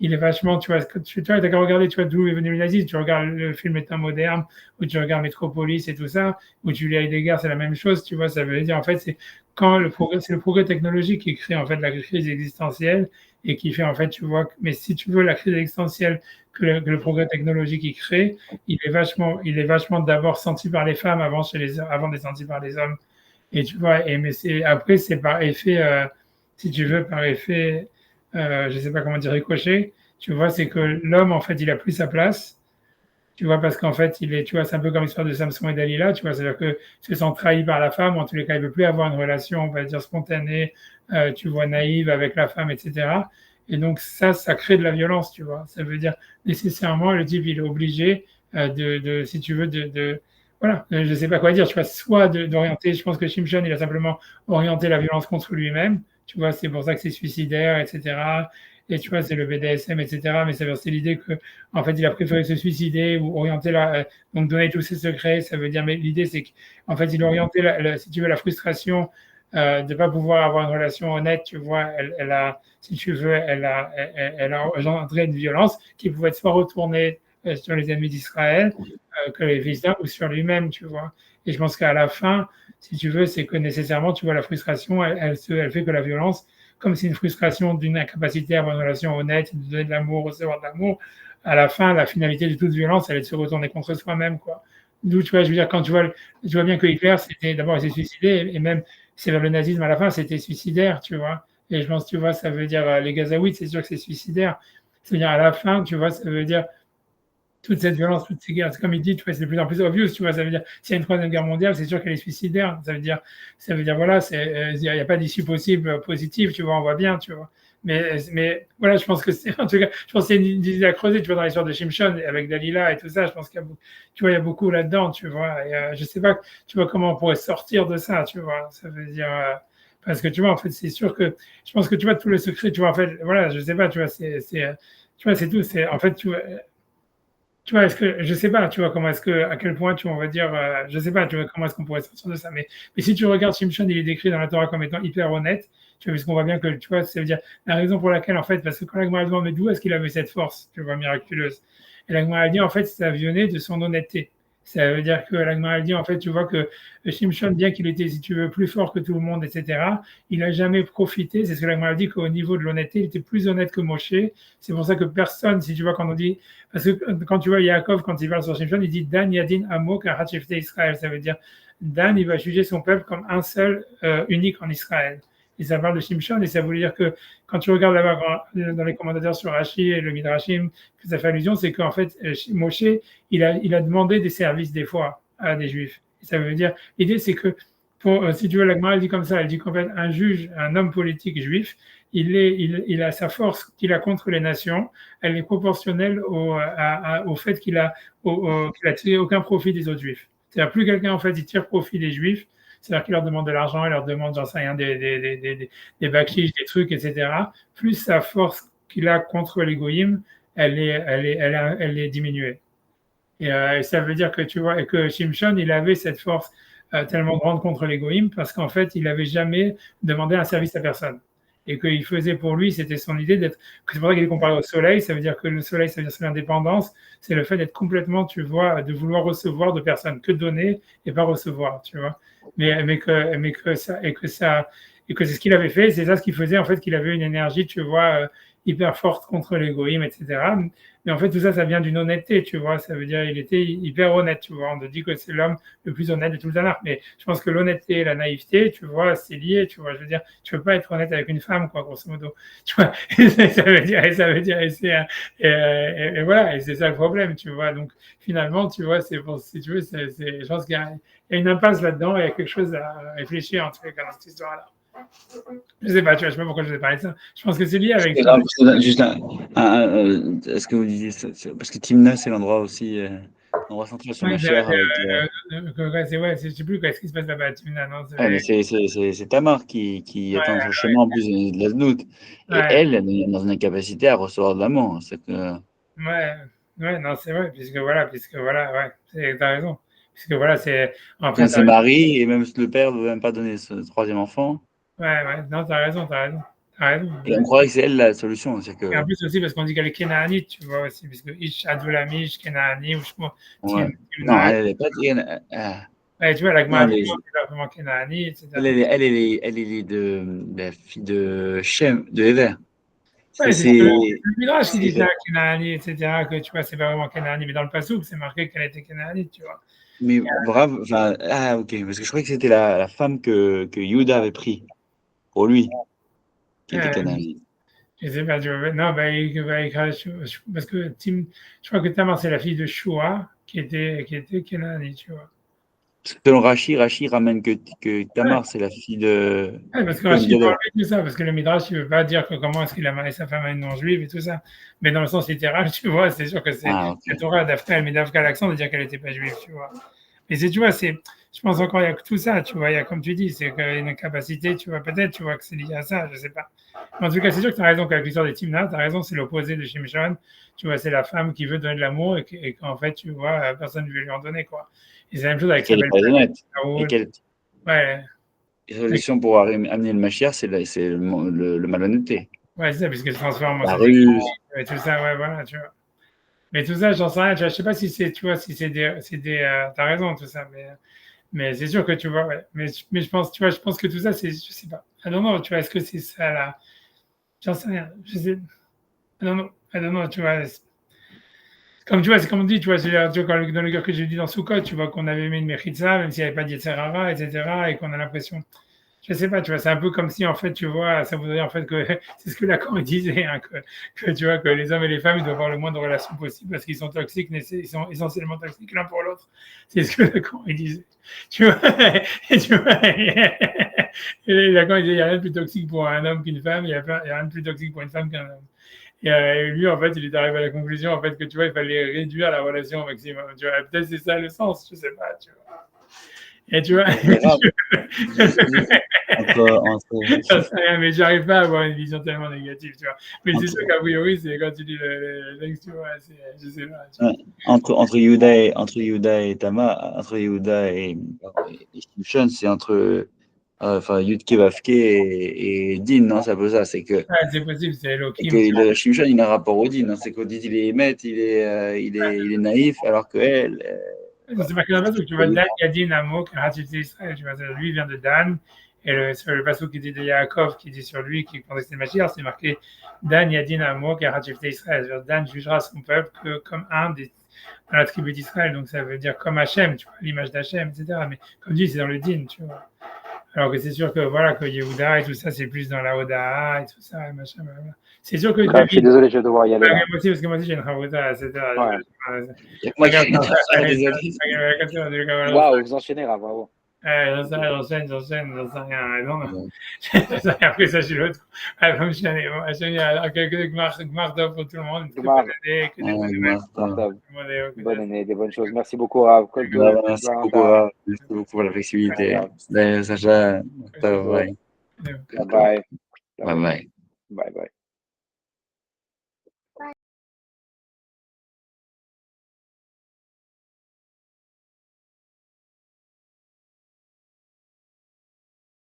Speaker 1: Il est vachement, tu vois, tu as qu'à regarder, tu vois, d'où est venu le nazisme. Tu regardes le film État moderne, ou tu regardes Metropolis et tout ça, ou tu lis Heidegger, c'est la même chose, tu vois. Ça veut dire, en fait, c'est le progrès technologique qui crée, en fait, la crise existentielle et qui fait, en fait, tu vois, mais si tu veux, la crise existentielle que le progrès technologique il crée, il est vachement d'abord senti par les femmes avant d'être senti par les hommes. Et tu vois, mais après, c'est par effet, si tu veux, par effet, je sais pas comment dire, ricochet, tu vois, c'est que l'homme, en fait, il a plus sa place, tu vois, parce qu'en fait, tu vois, c'est un peu comme l'histoire de Samson et Dalila, tu vois, c'est-à-dire que se sent trahi par la femme, en tous les cas, il ne veut plus avoir une relation, on va dire, spontanée, tu vois, naïve avec la femme, etc. Et donc, ça crée de la violence, tu vois. Ça veut dire, nécessairement, le type, il est obligé si tu veux, voilà, je ne sais pas quoi dire, tu vois, soit d'orienter, je pense que Shimshon, il a simplement orienté la violence contre lui-même, tu vois, c'est pour ça que c'est suicidaire, etc. Et tu vois, c'est le BDSM, etc. Mais c'est l'idée que, en fait, il a préféré se suicider ou orienter donc donner tous ses secrets. Ça veut dire, mais l'idée, c'est qu'en fait, il a orienté, si tu veux, la frustration de ne pas pouvoir avoir une relation honnête, tu vois, elle a, si tu veux, elle a engendré une violence qui pouvait être soit retournée sur les ennemis d'Israël que les Philistins ou sur lui-même, tu vois. Et je pense qu'à la fin, si tu veux, c'est que nécessairement, tu vois, la frustration, elle fait que la violence, comme c'est une frustration d'une incapacité à avoir une relation honnête, de donner de l'amour, recevoir de l'amour, à la fin, la finalité de toute violence, elle est de se retourner contre soi-même, quoi. D'où, tu vois, je veux dire, quand tu vois bien que Hitler, d'abord, il s'est suicidé, et même, c'est vers le nazisme à la fin, c'était suicidaire, tu vois. Et je pense, tu vois, ça veut dire, les Gazaouites, c'est sûr que c'est suicidaire. C'est-à-dire, à la fin, tu vois, ça veut dire, toute cette violence, toutes ces guerres, c'est comme il dit, tu vois, c'est de plus en plus obvious, tu vois, ça veut dire, s'il y a une troisième guerre mondiale, c'est sûr qu'elle est suicidaire, ça veut dire, voilà, il n'y a pas d'issue possible positive, tu vois, on voit bien, tu vois. Mais voilà, je pense que c'est, en tout cas, je pense que c'est une idée à creuser, tu vois, dans l'histoire de Shimshon, avec Dalila et tout ça, je pense tu vois, il y a beaucoup là-dedans, tu vois, et je sais pas, tu vois, comment on pourrait sortir de ça, tu vois, ça veut dire, parce que tu vois, en fait, c'est sûr que, je pense que tu vois, tout le secret, tu vois, en fait, voilà, je sais pas, tu vois, tu vois, c'est tout, en fait, tu vois, je sais pas, tu vois, à quel point, tu vois, on va dire, je sais pas, tu vois, comment est-ce qu'on pourrait sortir de ça. Mais si tu regardes Shimshon, il est décrit dans la Torah comme étant hyper honnête, tu vois, parce qu'on voit bien que, tu vois, ça veut dire, la raison pour laquelle, en fait, parce que quand la Gemara demande, mais d'où est-ce qu'il avait cette force, tu vois, miraculeuse? Et la Gemara dit, en fait, ça venait de son honnêteté. Ça veut dire que la Gemara dit, en fait, tu vois que Shimshon, bien qu'il était, si tu veux, plus fort que tout le monde, etc., il n'a jamais profité. C'est ce que la Gemara dit qu'au niveau de l'honnêteté, il était plus honnête que Moshe. C'est pour ça que personne, si tu vois, quand on dit, parce que quand tu vois Yaakov, quand il parle sur Shimshon, il dit Dan Yadin Amo Karat Shefte Israël. Ça veut dire Dan, il va juger son peuple comme un seul, unique en Israël. Et ça parle de Shimshon, et ça veut dire que quand tu regardes là-bas dans les commentateurs sur Rashi et le Midrashim, que ça fait allusion, c'est qu'en fait, Moshe, il a demandé des services des fois à des Juifs. Et ça veut dire, l'idée c'est que, si tu veux, la Gemara, elle dit comme ça, elle dit qu'en fait, un juge, un homme politique juif, il a sa force qu'il a contre les nations, elle est proportionnelle au fait qu'il a tiré aucun profit des autres juifs. C'est-à-dire, plus quelqu'un, en fait, il tire profit des juifs, c'est-à-dire qu'il leur demande de l'argent, il leur demande, j'en sais rien, des bakchiches, des trucs, etc., plus sa force qu'il a contre les goyim, elle est diminuée. Et ça veut dire que tu vois, et que Shimshon, il avait cette force tellement grande contre les goïms parce qu'en fait, il n'avait jamais demandé un service à personne. Et qu'il faisait pour lui, c'était son idée d'être. C'est pour ça qu'il est comparé au soleil. Ça veut dire que le soleil, ça veut dire c'est l'indépendance. C'est le fait d'être complètement, tu vois, de vouloir recevoir de personne, que donner et pas recevoir, tu vois. Mais que c'est ce qu'il avait fait. C'est ça ce qui faisait en fait qu'il avait une énergie, tu vois, hyper forte contre l'égoïsme, etc. Mais en fait, tout ça, ça vient d'une honnêteté, tu vois. Ça veut dire il était hyper honnête, tu vois. On te dit que c'est l'homme le plus honnête de tout le Tanakh. Mais je pense que l'honnêteté et la naïveté, tu vois, c'est lié, tu vois. Je veux dire, tu peux pas être honnête avec une femme, quoi, grosso modo. Tu vois, ça veut dire, et voilà, et c'est ça le problème, tu vois. Donc, finalement, tu vois, c'est pour, si tu veux, je pense qu'il y a une impasse là-dedans, et il y a quelque chose à réfléchir, en tout cas, dans cette histoire-là. Je sais pas, tu vois, je sais pas pourquoi je vous ai parlé de ça. Je pense que c'est lié avec ça.
Speaker 3: Juste est-ce que vous disiez ça, parce que Timna, c'est l'endroit aussi, l'endroit central sur ma chair.
Speaker 1: Je sais plus qu'est-ce qui se passe là-bas à Timna, non?
Speaker 3: C'est Tamar qui attend son chemin en plus de la Znout. Et elle est dans une incapacité à recevoir de l'amour.
Speaker 1: Ouais, non, c'est vrai, puisque voilà, ouais, t'as raison. Puisque voilà, c'est.
Speaker 3: Quand c'est Marie, et même le père ne veut même pas donner ce troisième enfant.
Speaker 1: Ouais, non, t'as raison.
Speaker 3: Et on croirait que c'est elle la solution. Que...
Speaker 1: Et en plus aussi, parce qu'on dit qu'elle est Kénaanite, tu vois aussi, puisque Ish Adulamish, Kénaani, ou je sais pas.
Speaker 3: Non, elle n'est pas.
Speaker 1: Ouais, tu vois, la Gemara dit que c'est vraiment Kénaani, etc.
Speaker 3: Elle est de la fille de Shem, de Ever.
Speaker 1: Ouais, c'est le Midrash qui dit ça, Kénaani, etc., que tu vois, c'est pas vraiment Kénaani, mais dans le Passouk, c'est marqué qu'elle était Kénaanite, tu vois.
Speaker 3: Mais brave, enfin, ok, parce que je croyais que c'était la femme que Yehuda avait pris pour lui, qui était Kénaanite.
Speaker 1: Je sais pas, tu vois, non, parce que je crois que Tamar, c'est la fille de Shua, qui était Kénaanite, tu vois.
Speaker 3: Selon Rashi ramène que Tamar, c'est la fille de.
Speaker 1: Ouais, parce que Rashi parle de tout ça, parce que le Midrash, il ne veut pas dire que comment est-ce qu'il a marié sa femme à une non-juive et tout ça. Mais dans le sens littéral, tu vois, c'est sûr que c'est la Torah d'Afka, elle met d'Afka l'accent de dire qu'elle n'était pas juive, tu vois. Mais tu vois, je pense encore, il y a tout ça, tu vois, il y a, comme tu dis, c'est une incapacité, tu vois, peut-être, tu vois, que c'est lié à ça, je sais pas. Mais en tout cas, c'est sûr que tu as raison qu'avec l'histoire des Timna, tu as raison, c'est l'opposé de Shimshon, tu vois, c'est la femme qui veut donner de l'amour et qu'en fait, tu vois, personne ne veut lui en donner, quoi. Et c'est la même chose avec
Speaker 3: qu'elle n'est pas honnête.
Speaker 1: Ouais.
Speaker 3: La solution pour amener le Mashiach, c'est le malhonnêteté.
Speaker 1: Ouais, c'est ça, puisqu'elle se transforme
Speaker 3: en ruse.
Speaker 1: Et tout ça, ouais, voilà, tu vois. Mais tout ça, j'en sais rien, tu vois, je sais pas si c'est, tu vois, si c'est t'as raison, tout ça, mais c'est sûr que tu vois, ouais. Mais je pense, tu vois, je pense que tout ça, je sais pas. I don't know, tu vois, est-ce que c'est ça, là? J'en sais rien, je sais. I don't know, tu vois. Comme tu vois, c'est comme on dit, tu vois, dans le cœur que j'ai dit dans Soukot, tu vois, qu'on avait mis une Mechitza, même s'il n'y avait pas d'Yetzerara, etc., et qu'on a l'impression, je sais pas, tu vois, c'est un peu comme si, en fait, tu vois, ça voudrait dire, en fait, que c'est ce que Lacan disait, hein, que, tu vois, que les hommes et les femmes, ils doivent avoir le moins de relations possible parce qu'ils sont toxiques, mais ils sont essentiellement toxiques l'un pour l'autre. C'est ce que Lacan, disait. Tu vois, et Lacan, il disait, il n'y a rien de plus toxique pour un homme qu'une femme, il n'y a rien de plus toxique pour une femme qu'un homme. Et lui, en fait, il est arrivé à la conclusion, en fait, que tu vois, il fallait réduire la relation au maximum. Tu vois, peut-être c'est ça le sens, je sais pas, tu vois. Et tu vois, mais j'arrive pas à avoir une vision tellement négative, tu vois. Mais c'est sûr qu'a priori, c'est quand tu dis le texte, tu vois, je sais pas. Tu vois.
Speaker 3: Entre Yehuda et Tamar, entre Yehuda et Shimshon, c'est entre Yudke Vavke et Din, non, c'est un peu ça, c'est que.
Speaker 1: C'est possible, c'est Elohim.
Speaker 3: Que Shimshon, il a un rapport au Din, hein, c'est qu'au Din, il est émet, il est naïf, alors que elle.
Speaker 1: C'est pas que dans le passage, tu vois, Dan Yadin Amo, Israël, tu vois, lui vient de Dan, et le passage qui dit de Yaakov, qui dit sur lui, qui pensait que c'était Mashiach, c'est marqué Dan Yadin Amo, Israël. Dan jugera son peuple comme un dans la tribu d'Israël, donc ça veut dire comme Hachem, tu vois, l'image d'Hachem, etc. Mais comme dit, c'est dans le Din, tu vois. Alors que c'est sûr que voilà, que Yehuda et tout ça, c'est plus dans la Oda et tout ça, et machin, voilà. C'est sûr que.
Speaker 2: Je suis désolé, je vais devoir y aller.
Speaker 1: Moi aussi, parce que moi aussi, j'ai une Chavruta, etc.
Speaker 2: Waouh, vous enchaînez, bravo.
Speaker 1: J'enchaîne, j'en sais rien. Non. Après ça, je suis l'autre. Comme je suis allé, quelques gmar d'offres pour tout le monde.
Speaker 2: Bonne année, des bonnes choses. Merci beaucoup, Rav.
Speaker 3: Merci beaucoup pour la flexibilité. Sacha, bye.
Speaker 2: Bye bye.
Speaker 3: Bye bye.